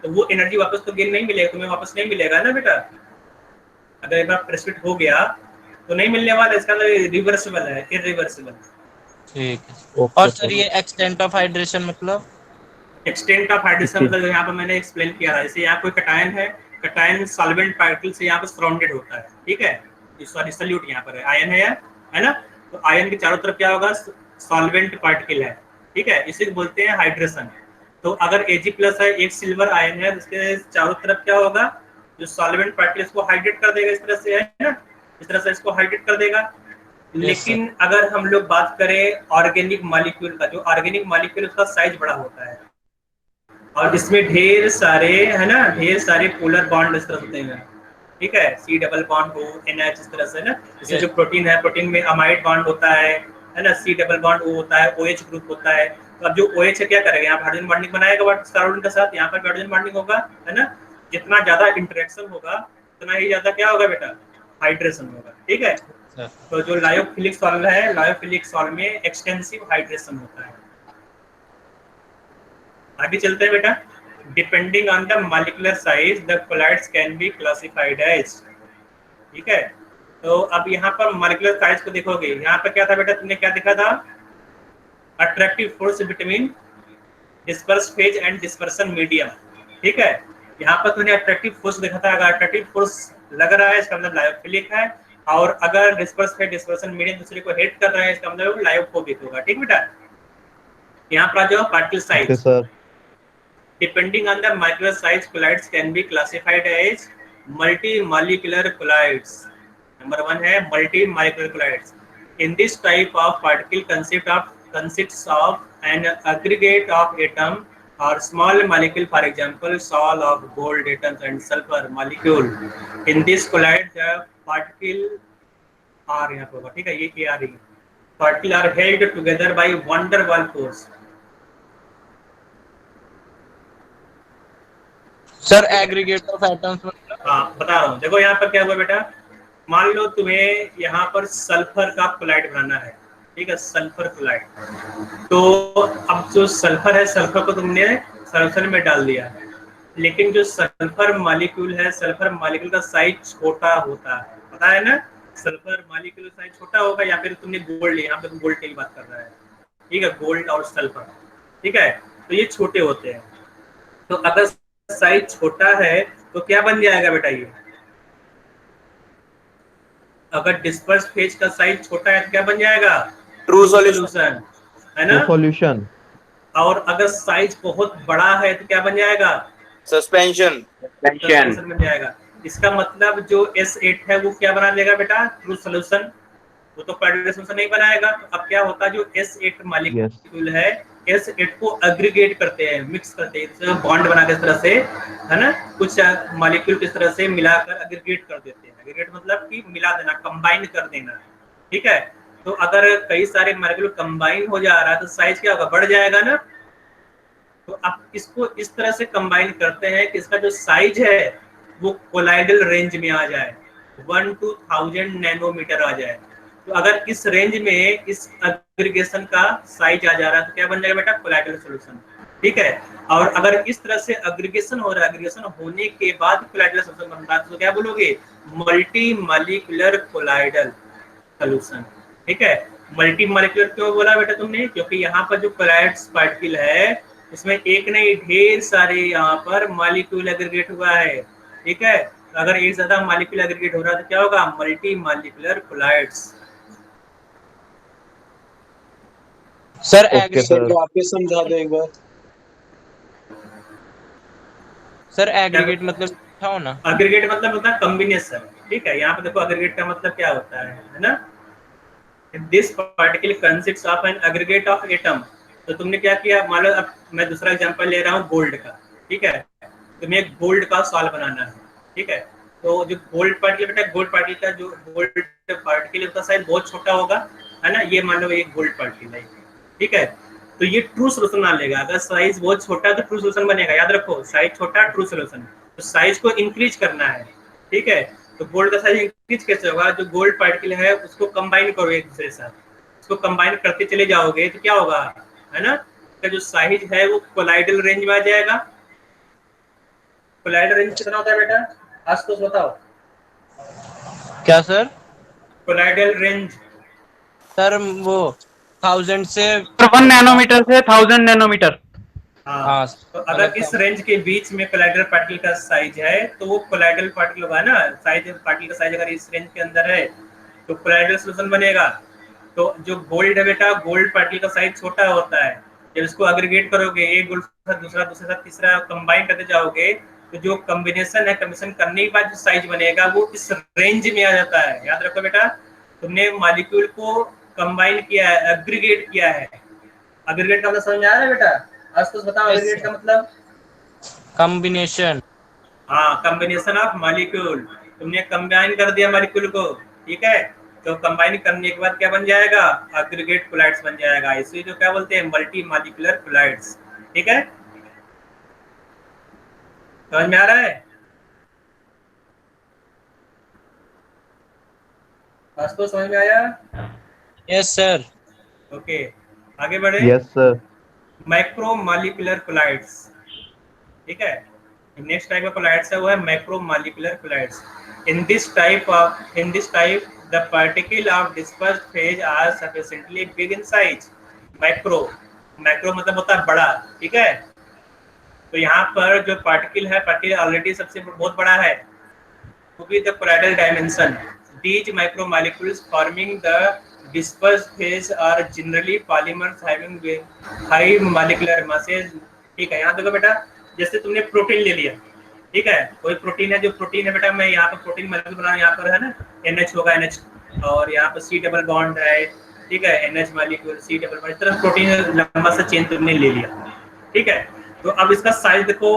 तो वो एनर्जी वापस तो गेन नहीं मिलेगा, तुम्हें वापस नहीं मिलेगा ना बेटा। अगर एक बार प्रेसिपिटेट हो गया तो नहीं मिलने वाला, इसका मतलब रिवर्सिबल है, इरिवर्सिबल। ठीक है। और सर ये एक्सटेंट ऑफ हाइड्रेशन मतलब? एक्सटेंट ऑफ हाइड्रेशन मतलब यहाँ पर मैंने एक्सप्लेन किया है। जैसे यहाँ कोई कटायन है, कटायन सॉल्वेंट पार्टिकल से यहाँ पर सराउंडेड होता है, ठीक है। सॉरी सल्यूट यहाँ पर है, आयन है ना। तो आयन के चारों तरफ क्या होगा? सॉल्वेंट पार्टिकल है, ठीक है। इसे बोलते हैं हाइड्रेशन। तो अगर Ag+ है, एक सिल्वर आयन है, उसके चारों तरफ क्या होगा? जो सॉल्वेंट पार्टिकल इसको हाइड्रेट कर देगा, इस तरह से है ना, इस तरह से इसको हाइड्रेट कर देगा। लेकिन अगर हम लोग बात करें ऑर्गेनिक मॉलिक्यूल का, जो ऑर्गेनिक मॉलिक्यूल उसका साइज बड़ा होता है और इसमें ढेर सारे है ना, ढेर सारे पोलर बॉन्ड इस तरह होते हैं, ठीक है। C डबल बॉन्ड हो, NH इस तरह से ना। जैसे जो प्रोटीन है, प्रोटीन में अमाइड बॉन्ड होता है ना, C डबल बॉन्ड O होता है, OH ग्रुप होता है। तो अब जो OH है क्या करेगा? यहाँ हाइड्रोजन बॉन्डिंग बनाएगा कार्बन के साथ, यहाँ पर हाइड्रोजन बॉन्डिंग होगा, है ना। जितना ज्यादा इंटरेक्शन होगा उतना ही ज्यादा क्या होगा बेटा? हाइड्रेशन होगा, ठीक है। तो जो लायोफिलिक सॉल्व है, लायोफिलिक सॉल्व में एक्सटेंसिव हाइड्रेशन होता है। आगे चलते हैं बेटा। Depending on the molecular size the colloids can be classified as, ठीक है। तो अब यहाँ पर मॉलिक्यूलर साइज को देखोगे, यहाँ पर क्या था बेटा? तुमने क्या देखा था? Attractive force between disperse phase and dispersion medium, ठीक है। यहाँ पर तुमने अट्रैक्टिव फोर्स देखा था। अगर अट्रैक्टिव फोर्स लग रहा है इसका मतलब लायोफिलिक है, और अगर डिस्पर्स फेज डिस्पर्सन मीडियम दूसरे को हिट कर रहा है इसका मतलब लायोफोबिक होगा, ठीक बेटा। यहाँ पर जो particle size depending on the molecular size, colloids can be classified as multi-molecular colloids. Number 1 है multi-molecular colloids. In this type of particle consists of an aggregate of atom or small molecule, for example, Sol of gold atoms and sulfur molecule. In this colloid, the particle are यहाँ पर होगा, ठीक है, ये आ रही है। Particle are held together by van der Waals force. Sir aggregate of atoms मतलब? हाँ बता रहा हूँ, देखो यहाँ पर क्या हुआ बेटा। मान लो तुम्हें यहाँ पर सल्फर का क्लोराइड बनाना है, ठीक है, सल्फर क्लोराइड। तो अब जो सल्फर है, सल्फर को तुमने सल्फर में डाल दिया, लेकिन जो सल्फर मॉलिक्यूल है, सल्फर मॉलिक्यूल का साइज छोटा होता है, पता है ना। सल्फर मॉलिक्यूल का साइज छोटा होगा, या फिर तुमने गोल्ड, यहाँ पे तुम गोल्ड की बात कर रहा है, ठीक है, गोल्ड और सल्फर, ठीक है। तो ये छोटे होते हैं। तो अगर साइज छोटा है तो क्या बन जाएगा बेटा? ये अगर डिस्पर्स फेज का साइज छोटा है तो क्या बन जाएगा? ट्रू सॉल्यूशन, है ना, सॉल्यूशन। और अगर साइज बहुत बड़ा है तो क्या बन जाएगा? सस्पेंशन बन जाएगा। इसका मतलब जो S8 है वो क्या बना देगा बेटा? True solution. वो तो पार्टिकल सॉल्यूशन नहीं बनाएगा। तो अब क्या होता है, जो S8 मॉलिक्यूल है, S8 को एग्रीगेट करते हैं, मिक्स करते हैं, बॉन्ड बना के इस तरह से, है ना, कुछ मॉलिक्यूल इस तरह से मिलाकर एग्रीगेट कर देते हैं। एग्रीगेट मतलब कि मिला देना, कंबाइन कर देना, ठीक है। तो अगर कई सारे मॉलिक्यूल कंबाइन हो जा रहा है तो साइज क्या होगा? बढ़ जाएगा ना। तो अब इसको इस तरह से कंबाइन करते हैं कि इसका जो साइज है वो कोलाइडल रेंज में आ जाए, 1 to 1000 नैनोमीटर आ जाए। तो अगर इस रेंज में इस एग्रीगेशन का साइज आ जा रहा है तो क्या बन जाएगा बेटा, कोलाइडल सॉल्यूशन। ठीक है, और अगर इस तरह से एग्रीगेशन हो रहा है, एग्रीगेशन होने के बाद कोलाइडल सॉल्यूशन बन रहा है तो क्या बोलोगे, मल्टी मॉलिक्यूलर कोलाइडल सॉल्यूशन। ठीक है, मल्टी मॉलिक्यूलर क्यों बोला बेटा तुमने, क्योंकि यहाँ पर जो कोलाइड्स पार्टिकल है इसमें एक नहीं ढेर सारे यहाँ पर मॉलिक्यूल एग्रीगेट हुआ है। ठीक है, अगर एक ज्यादा मॉलिक्यूल एग्रीगेट हो रहा है तो क्या होगा, multi molecular colloids. Sir okay aggregate sir. वापस समझा दो एक बार। सर एग्रीगेट मतलब क्या होना? एग्रीगेट मतलब होता है कॉम्बिनेशन। ठीक है, यहाँ पे देखो एग्रीगेट का मतलब क्या होता है ना, this particle consists of an aggregate of atom. तो तुमने क्या किया, मान लो अब मैं दूसरा एग्जांपल ले रहा हूँ गोल्ड का। ठीक है, तुम्हें एक गोल्ड का सॉल्व बनाना है। ठीक है, तो जो गोल्ड पार्टिकल बेटा, गोल्ड पार्टिकल का जो गोल्ड पार्टिकल का साइज बहुत छोटा होगा, है ना, ये मान लो एक गोल्ड पार्टिकल है। ठीक है, तो ये ट्रू सोल्यूशन मान लेगा। अगर साइज बहुत छोटा तो ट्रू सोल्यूशन बनेगा, याद रखो, साइज छोटा ट्रू सोल्यूशन। तो साइज को इंक्रीज करना है। ठीक है, तो गोल्ड का साइज इंक्रीज कैसे होगा, जो गोल्ड पार्टिकल है उसको कंबाइन करो एक दूसरे के साथ, उसको कंबाइन करते चले जाओगे तो क्या होगा, है ना, तो जो साइज है वो कोलाइडल रेंज में आ जाएगा। कोलाइडल रेंज कितना होता है बेटा, आज तो बताओ। क्या सर? कोलाइडल रेंज सर वो 1000 से 1 नैनोमीटर से 1000 नैनोमीटर। हाँ, तो अगर इस रेंज के बीच में कोलाइडल पार्टिकल का साइज है तो वो कोलाइडल पार्टिकल होगा ना, साइज पार्टिकल का साइज अगर इस रेंज के अंदर है तो कोलाइडल सॉल्यूशन बनेगा। तो जो गोल्ड है बेटा, गोल्ड पार्टिकल का साइज छोटा होता है, जब इसको एग्रीगेट करोगे, एक गोल्ड के साथ दूसरा, दूसरे साथ तीसरा कंबाइन करते जाओगे तो जो कॉम्बिनेशन है, कॉम्बिनेशन करने के बाद जो साइज बनेगा वो इस रेंज में आ जाता है। याद रखो बेटा, तुमने मॉलिक्यूल को कंबाइन किया है, एग्रीगेट किया है। एग्रीगेट का मतलब समझ में आ रहा है बेटा, आज तो बताओ एग्रीगेट का मतलब। कॉम्बिनेशन। हाँ, कॉम्बिनेशन ऑफ मॉलिक्यूल, तुमने कंबाइन कर दिया मॉलिक्यूल को। ठीक है, तो कंबाइन करने के बाद क्या बन जाएगा, एग्रीगेट कोलाइड्स बन जाएगा। इसे जो क्या बोलते हैं, मल्टी मॉलिक्यूलर कोलाइड्स। ठीक है, समझ में आ रहा है, आज तो समझ में आया। Yes sir. ओके, आगे बढ़े। Yes sir. Micro molecular colloids. ठीक है, नेक्स्ट टाइप ऑफ कोलाइड्स है वो है micro molecular colloids. In this type the particle of dispersed phase are sufficiently big in size. Micro मतलब होता है बड़ा। ठीक है, तो यहाँ पर जो पार्टिकल है, पार्टिकल ऑलरेडी सबसे बहुत बड़ा है, to be the colloidal dimension. These macromolecules forming the dispersed phase are generally polymers having high molecular masses. ठीक है, यहाँ देखो बेटा, जैसे तुमने प्रोटीन ले लिया। ठीक है, कोई प्रोटीन है, जो प्रोटीन है बेटा, मैं यहाँ पर प्रोटीन मॉलिक्यूल बना, यहाँ पर है ना NH होगा, NH, और यहाँ पर C डबल बॉन्ड है। ठीक है, NH molecule, C double bond, इस तरह प्रोटीन लंबा सा चेन तुमने ले लिया। ठीक है, तो अब इसका साइज देखो,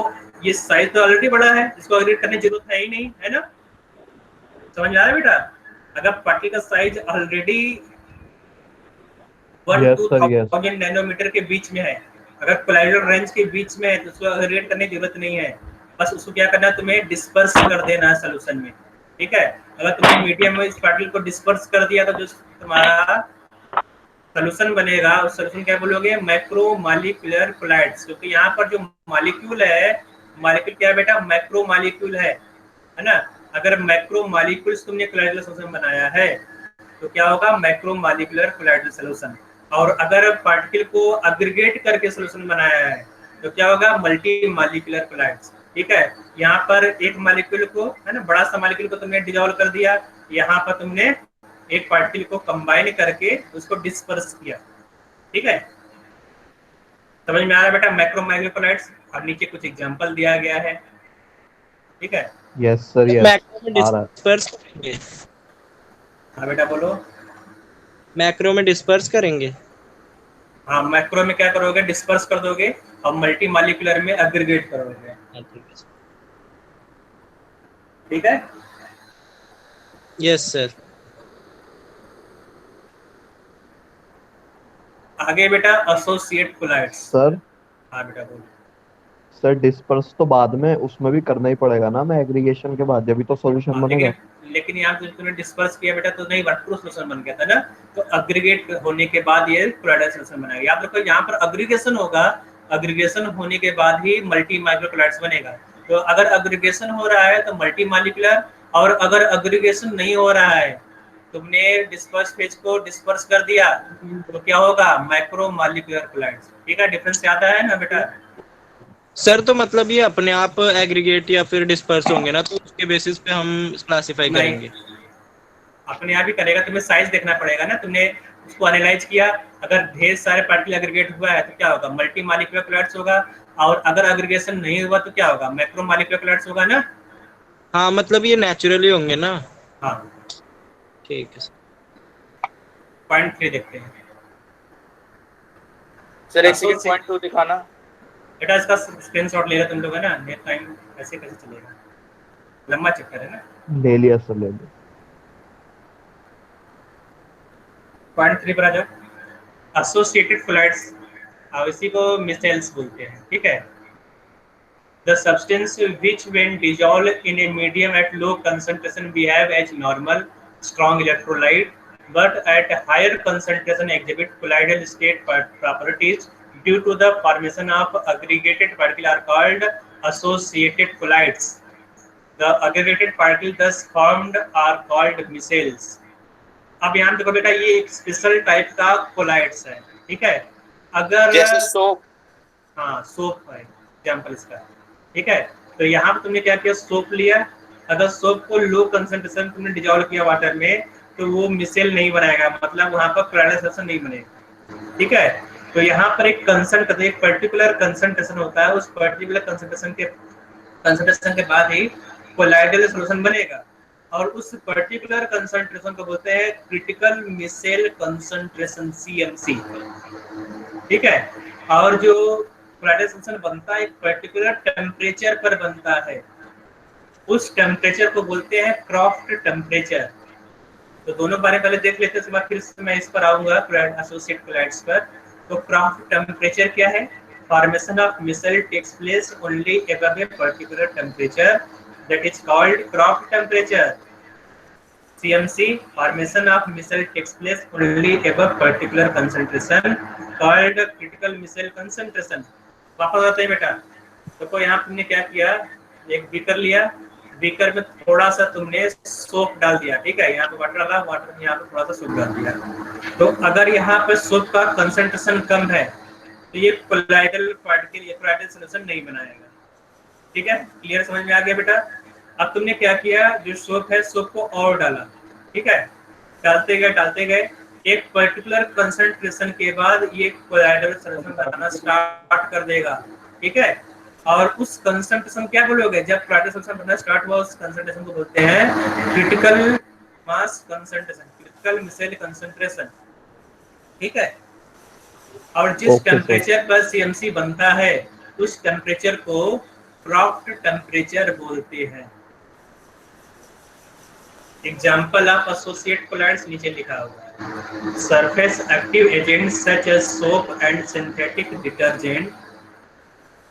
ये साइज तो ऑलरेडी बड़ा है, इसको एग्रीगेट करने की जरूरत है ही नहीं, है ना, समझ में आ रहा है बेटा। अगर पार्टिकल का साइज ऑलरेडी 1 to 1000 नैनोमीटर के बीच में है, अगर कोलाइडल रेंज के बीच में है तो उसको एग्रीगेट करने की जरूरत नहीं है, बस उसको क्या करना है, तुम्हें डिस्पर्स कर देना है सॉल्यूशन में। ठीक है, अगर तुमने मीडियम में इस पार्टिकल को डिस्पर्स कर दिया तो जो तुम्हारा सॉल्यूशन बनेगा उस सॉल्यूशन क्या बोलोगे, मैक्रो मॉलिक्यूलर कोलाइड्स। क्योंकि यहाँ पर जो मॉलिक्यूल है, मॉलिक्यूल क्या है बेटा, मैक्रो मॉलिक्यूल है ना। अगर मैक्रो मॉलिक्यूल्स तुमने कोलाइडल सॉल्यूशन बनाया है तो क्या होगा, मैक्रो मॉलिक्यूलर कोलाइडल सॉल्यूशन। और अगर पार्टिकल को एग्रीगेट करके सॉल्यूशन बनाया है तो क्या होगा, मल्टी मॉलिक्यूलर कोलाइड्स। ठीक है, यहाँ पर एक मॉलिक्यूल को, है ना, बड़ा सा मॉलिक्यूल को तुमने डिसॉल्व कर दिया, यहाँ पर तुमने एक पार्टिकल को कंबाइन करके उसको डिस्पर्स किया। ठीक है, समझ में आ रहा है बेटा, मैक्रो मॉलिक्यूलर कोलाइड्स। और नीचे कुछ एग्जांपल दिया गया है। ठीक है, यस सर, यस मैक्रो में डिस्पर्स करेंगे। हाँ बेटा बोलो। मैक्रो में डिस्पर्स करेंगे। हाँ, मैक्रो में क्या करोगे, डिस्पर्स कर दोगे, और मल्टी मॉलिक्यूलर में एग्रीगेट करोगे। ठीक है, यस सर। आगे बेटा एसोसिएट कोलाइड्स। सर। हाँ बेटा बोलो। सर डिस्पर्स तो बाद में उसमें भी करना ही पड़ेगा ना, मैं एग्रीगेशन के बाद, जब भी तो सॉल्यूशन बनेगा। लेकिन यहाँ जो तूने डिस्पर्स किया बेटा तो नहीं ट्रू सॉल्यूशन बन गया था ना, तो अग्रीगेट होने के बाद ये कोलाइडल सॉल्यूशन बनेगा। याद रखो यहाँ पर अग्रीगेशन होगा, अग्रीगेशन होने के बाद ही मल्टी मालिक्यूलर कोलाइड्स बनेगा। तो अगर अग्रीगेशन हो रहा है तो मल्टी मालिक्यूलर, और अगर अग्रीगेशन नहीं हो रहा है, तुमने डिस्पर्स फेज को डिस्पर्स कर दिया तो क्या होगा, माइक्रो मालिक्यूलर कोलाइड्स। ठीक है, डिफरेंस याद है ना बेटा? सर तो मतलब ये अपने आप एग्रीगेट या फिर डिस्पर्स होंगे ना, तो उसके बेसिस पे हम क्लासिफाई करेंगे। अपने आप ही करेगा, तुम्हें साइज देखना पड़ेगा ना। तुमने उसको एनालाइज किया, अगर ढेर सारे पार्टिकल एग्रीगेट हुआ है तो क्या होगा, मल्टी मालिक्यूलर कोलाइड्स होगा, और अगर एग्रीगेशन नहीं हुआ तो क्या होगा, मैक्रो मालिक्यूलर कोलाइड्स होगा ना। हाँ मतलब ये नेचुरली होंगे ना। हाँ ठीक है सर। पॉइंट 3 देखते हैं सर। एक सेकंड, पॉइंट 2 दिखाना बेटा, इसका स्क्रीनशॉट ले रहे तुम लोग है ना, नेट टाइम ऐसे कैसे चलेगा, लंबा चक्कर है ना। ले लिया सर, ले लिया। पॉइंट 3 पर आ जाओ। एसोसिएटेड कोलाइड्स, इसी को मिसेल्स बोलते हैं। ठीक है, the substance which when dissolved in a medium at low concentration behave as normal strong electrolyte, but at higher concentration exhibit colloidal state properties due to the formation of aggregated particles are called associated colloids. The aggregated particles thus formed are called micelles. अब यहाँ देखो बेटा, ये एक special type का collides है। ठीक है, अगर जैसे सोप, हाँ सोप है एग्जाम्पल इसका। ठीक है, तो यहाँ पे तुमने क्या किया, सोप लिया। अगर सोप को लो कंसंट्रेशन तुमने डिजॉल्व किया वाटर में, तो वो मिसेल नहीं बनाएगा, मतलब वहाँ पर कोलाइडल सॉल्यूशन नहीं बनेगा। ठीक है, तो यहाँ पर एक कंसंट्रेशन, एक पर्टिकुलर कंसंट्रेशन होता है, उस पर्टिकुलर कंसंट्रेशन के बाद ही कोलाइडल सॉल्यूशन बनेगा, और उस पर्टिकुलर कंसंट्रेशन को बोलते हैं क्रिटिकल मिसेल कंसंट्रेशन, CMC। ठीक है, और जो कोलाइडल सॉल्यूशन बनता है एक पर्टिकुलर टेम्परेचर पर बनता है, उस टेम्परेचर को बोलते हैं क्रॉफ्ट टेम्परेचर। तो दोनों बारे पहले देख लेते हैं, उसके बाद फिर मैं इस पर आऊंगा एसोसिएटेड कोलाइड्स पर। तो क्रॉफ्ट टेम्परेचर क्या है, formation of micelle takes place only above a particular temperature, that is called Krafft temperature. CMC, formation of micelle takes place only above particular concentration called critical micelle concentration। वापस आते हैं बेटा, तो यहाँ तुमने क्या किया, एक बीकर लिया, बीकर में थोड़ा सा तुमने सोप डाल दिया। ठीक है, यहाँ पे वाटर डाला, वाटर यहाँ पे थोड़ा सा सोप डाल दिया। तो अगर यहाँ पे सोप का कंसंट्रेशन कम है तो ये कोलाइडल पार्टिकल, ये कोलाइडल सॉल्यूशन नहीं बनाएगा। ठीक है, क्लियर, समझ में आ गया बेटा? अब तुमने क्या किया, जो सोप है सोप को और डाला। ठीक है, डालते गए, एक पर्टिकुलर कंसंट्रेशन के बाद ये कोलाइडल सॉल्यूशन बनाना स्टार्ट कर देगा। ठीक है, और उस कंसंट्रेशन क्या बोलोगे, जब कोलाइडल सॉल्यूशन बनना स्टार्ट हुआ उस कंसंट्रेशन को बोलते हैं critical mass concentration, critical micelle concentration. ठीक है, और जिस टेम्परेचर पर CMC बनता है उस टेम्परेचर को क्रॉफ्ट टेम्परेचर बोलते हैं। एग्जाम्पल ऑफ एसोसिएटेड कोलाइड्स नीचे लिखा हुआ है। Surface active agents such as soap and synthetic detergent.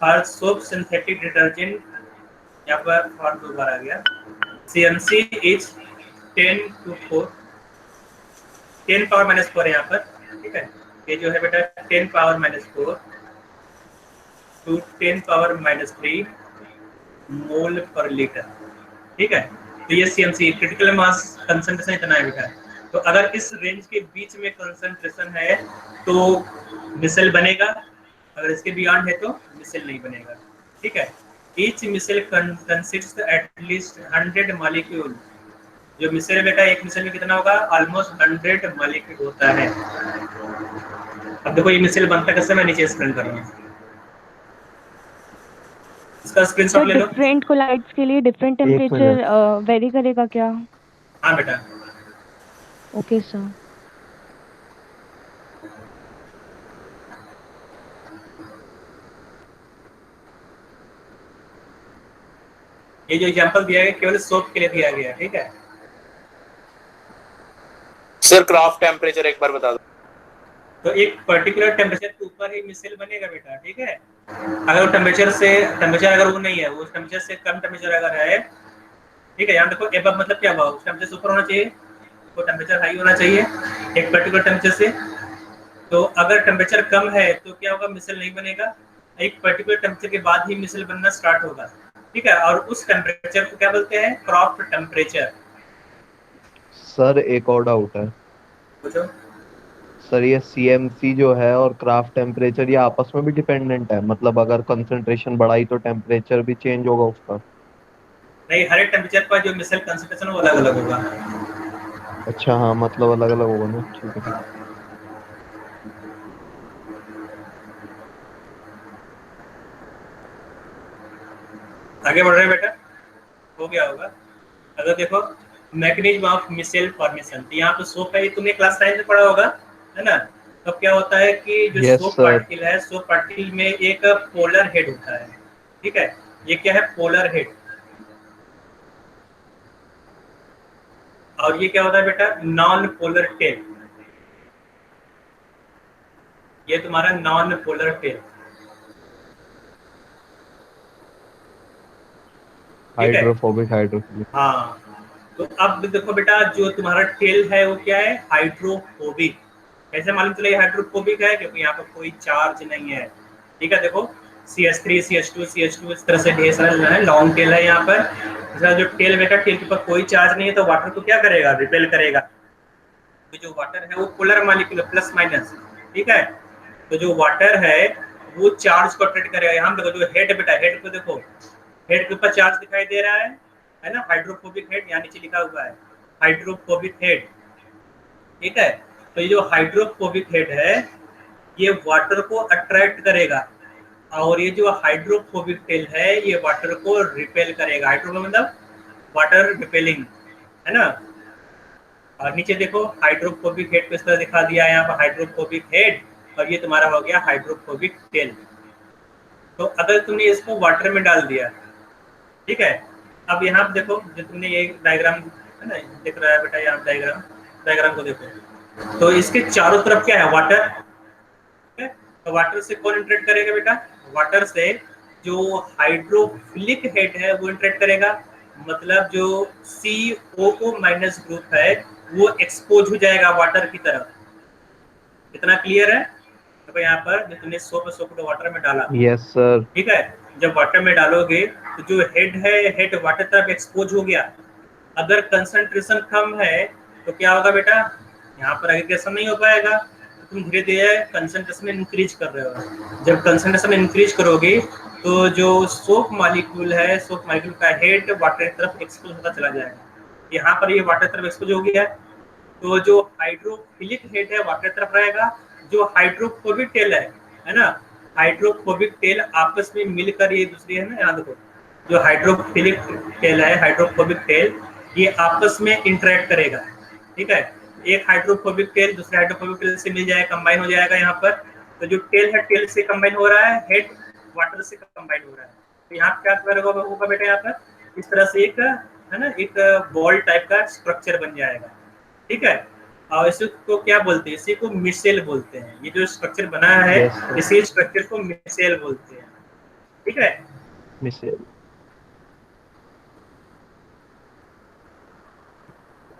For soap synthetic detergent, यहाँ पर फॉर 2 बार आ गया। CMC इज 10 to 4, 10 पावर -4 है यहाँ पर। ठीक है, ये जो है बेटा 10 पावर -4 to 10 पावर -3 मोल पर लीटर। ठीक है, तो ये CMC क्रिटिकल मास कंसंट्रेशन इतना है बेटा। तो अगर इस रेंज के बीच में कंसंट्रेशन है तो मिसेल बनेगा, अगर इसके बियॉन्ड है तो मिसेल नहीं बनेगा। ठीक है, each micelle consist at least 100 molecule. जो मिसेल बेटा, एक मिसेल में कितना होगा, ऑलमोस्ट 100 मॉलिक्यूल होता है। अब देखो ये मिसेल बनता कैसे, मैं नीचे स्क्रीन कर रहा हूँ, इसका स्क्रीनशॉट ले लो। डिफरेंट कोलाइड्स के लिए डिफरेंट टेम्परेचर वेरी करेगा क्या? हाँ बेटा। Okay sir. ये जो एग्जांपल दिया गया केवल सोप के लिए दिया गया। ठीक है सर, क्रॉफ्ट टेम्परेचर एक बार बता दो। तो एक पर्टिकुलर टेम्परेचर के ऊपर ही मिसेल बनेगा बेटा। ठीक है, अगर वो टेम्परेचर अगर वो नहीं है, वो टेम्परेचर से कम टेम्परेचर अगर है, ठीक है, यहाँ देखो एबव मतलब क्या हुआ, उस टेम्परेचर से ऊपर होना चाहिए, तो टेम्परेचर हाई होना चाहिए एक पर्टिकुलर टेम्परेचर से। तो अगर टेम्परेचर कम है तो क्या होगा, मिसाइल नहीं बनेगा, एक पर्टिकुलर टेम्परेचर के बाद ही मिसाइल बनना स्टार्ट होगा, ठीक है। और उस टेम्परेचर को क्या बोलते हैं, क्रॉफ्ट टेम्परेचर। सर एक और डाउट है पूछो। सर, ये CMC जो है और क्राफ्ट टेम्परेचर, ये आपस में भी डिपेंडेंट है? मतलब अगर कंसंट्रेशन बढ़ाई तो टेम्परेचर भी चेंज होगा उसका? नहीं, हर एक टेम्परेचर पर जो मिसाइल कंसंट्रेशन वो अलग अलग होगा। अच्छा हाँ, मतलब अलग अलग होगा ना, ठीक है। आगे बढ़ रहे हैं बेटा, हो गया होगा। अगर देखो मैकेनिज्म ऑफ मिसाइल फॉर्मेशन, तो यहाँ पे सोप है, तुमने क्लास 9 में पढ़ा होगा, है ना। तो क्या होता है कि जो Yes, सोप sir. पार्टिकल है, सोप पार्टिकल में एक पोलर हेड होता है, ठीक है। ये क्या है, पोलर हेड। और ये क्या होता है बेटा, नॉन पोलर टेल। ये तुम्हारा नॉन पोलर टेल, हाइड्रोफोबिक। हाँ। तो अब देखो बेटा, जो तुम्हारा टेल है वो क्या है, हाइड्रोफोबिक। कैसे मालूम चले हाइड्रोफोबिक है, क्योंकि यहाँ पर कोई चार्ज नहीं है, ठीक है। देखो CH3 CH2 CH2 इस तरह से ढेर सारा लॉन्ग टेल है यहाँ पर। जो टेल बेटा, टेल के ऊपर कोई चार्ज नहीं है, तो वाटर को क्या करेगा, रिपेल करेगा। तो जो वाटर है वो पोलर मॉलिक्यूल प्लस माइनस, ठीक है। तो जो वाटर है वो चार्ज को अट्रैक्ट करेगा। यहाँ देखो जो हेड बेटा, हेड को देखो, हेड के ऊपर चार्ज दिखाई दे रहा है ना, हाइड्रोफोबिक हेड, यहाँ नीचे लिखा हुआ है हाइड्रोफोबिक हेड, ठीक है। तो ये जो हाइड्रोफोबिक हेड है ये वाटर को अट्रैक्ट करेगा, और ये जो हाइड्रोफोबिक टेल है ये वाटर को रिपेल करेगा। हाइड्रोफोबिक मतलब वाटर रिपेलिंग, है ना। और नीचे देखो हाइड्रोफोबिक हेड को इस तरह दिखा दिया है यहाँ पर, हाइड्रोफोबिक हेड, और ये तुम्हारा हो गया हाइड्रोफोबिक टेल। तो अगर तुमने इसको वाटर में डाल दिया, ठीक है। अब यहाँ पे देखो, जो तुमने ये डायग्राम है ना दिख रहा है बेटा, यहाँ डायग्राम को देखो, तो इसके चारों तरफ क्या है, वाटर, ठीक है। तो वाटर से कौन इंटरेक्ट करेगा बेटा, वाटर से जो हाइड्रोफिलिक हेड है वो इंटरेक्ट करेगा, मतलब जो COO माइनस ग्रुप है वो एक्सपोज हो जाएगा वाटर की तरफ। इतना क्लियर है। तो यहाँ पर जो तुमने सोप वाटर में डाला, यस सर, ठीक है। जब वाटर में डालोगे तो जो हेड है, हेड वाटर तरफ एक्सपोज हो गया। अगर कंसंट्रेशन कम है तो क्या होगा बेटा, यहाँ पर एग्रीगेशन नहीं हो पाएगा, तो तुम धीरे धीरे कंसंट्रेशन इंक्रीज कर रहे हो। जब कंसंट्रेशन इंक्रीज करोगे तो जो सोप मॉलिक्यूल है, सोप मॉलिक्यूल का हेड वाटर की तरफ एक्सपोज होता चला जाएगा। यहाँ पर ये वाटर तरफ एक्सपोज हो गया, तो जो हाइड्रोफिलिक हेड है वाटर तरफ रहेगा, जो हाइड्रोफोबिक टेल है ना, हाइड्रोफोबिक टेल आपस में मिलकर ये दूसरी है ना, यहाँ देखो जो हाइड्रोफिलिक टेल है, हाइड्रोफोबिक टेल, ये आपस में इंटरेक्ट करेगा, ठीक है। एक हाइड्रोफोबिक टेल दूसरे हाइड्रोफोबिक टेल से मिल जाएगा, कंबाइन हो जाएगा यहाँ पर। तो जो टेल है, टेल से कंबाइन हो रहा है, हेड वाटर से कंबाइन हो रहा है। तो यहाँ क्या होगा बेटा, यहाँ पर इस तरह से एक है ना, एक बॉल टाइप का स्ट्रक्चर बन जाएगा, ठीक है। और इसको क्या बोलते हैं, इसी को मिसेल बोलते हैं। ये जो स्ट्रक्चर बना है इसी स्ट्रक्चर को मिसेल बोलते हैं, ठीक है। मिसेल।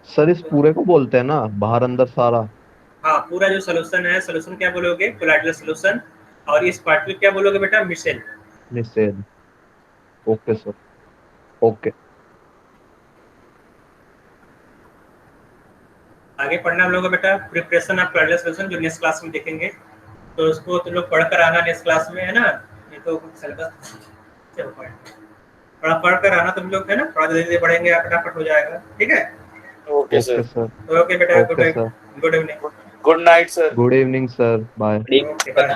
सर इस पूरे को बोलते हैं ना, बाहर अंदर सारा? हाँ, पूरा जो सोल्यूशन है, सोल्यूशन क्या बोलोगे, कोलाइडल सोल्यूशन, और इस पार्टिकल क्या बोलोगे बेटा, micelle. Micelle, okay sir, okay. आगे पढ़ना हम लोग का बेटा, प्रिपरेशन ऑफ कोलाइडल सोल्यूशन, जो नेक्स्ट क्लास में देखेंगे। तो उसको तुम लोग पढ़कर आना नेक्स्ट क्लास में, है ना। ये तो सिलेबस चल थोड़ा पढ़ कर आना तुम लोग, है ना। थोड़ा धीरे पढ़ेंगे, फटाफट हो जाएगा, ठीक है। ओके सर, ओके बेटा, good evening, good night sir, good evening sir, bye. Okay bye.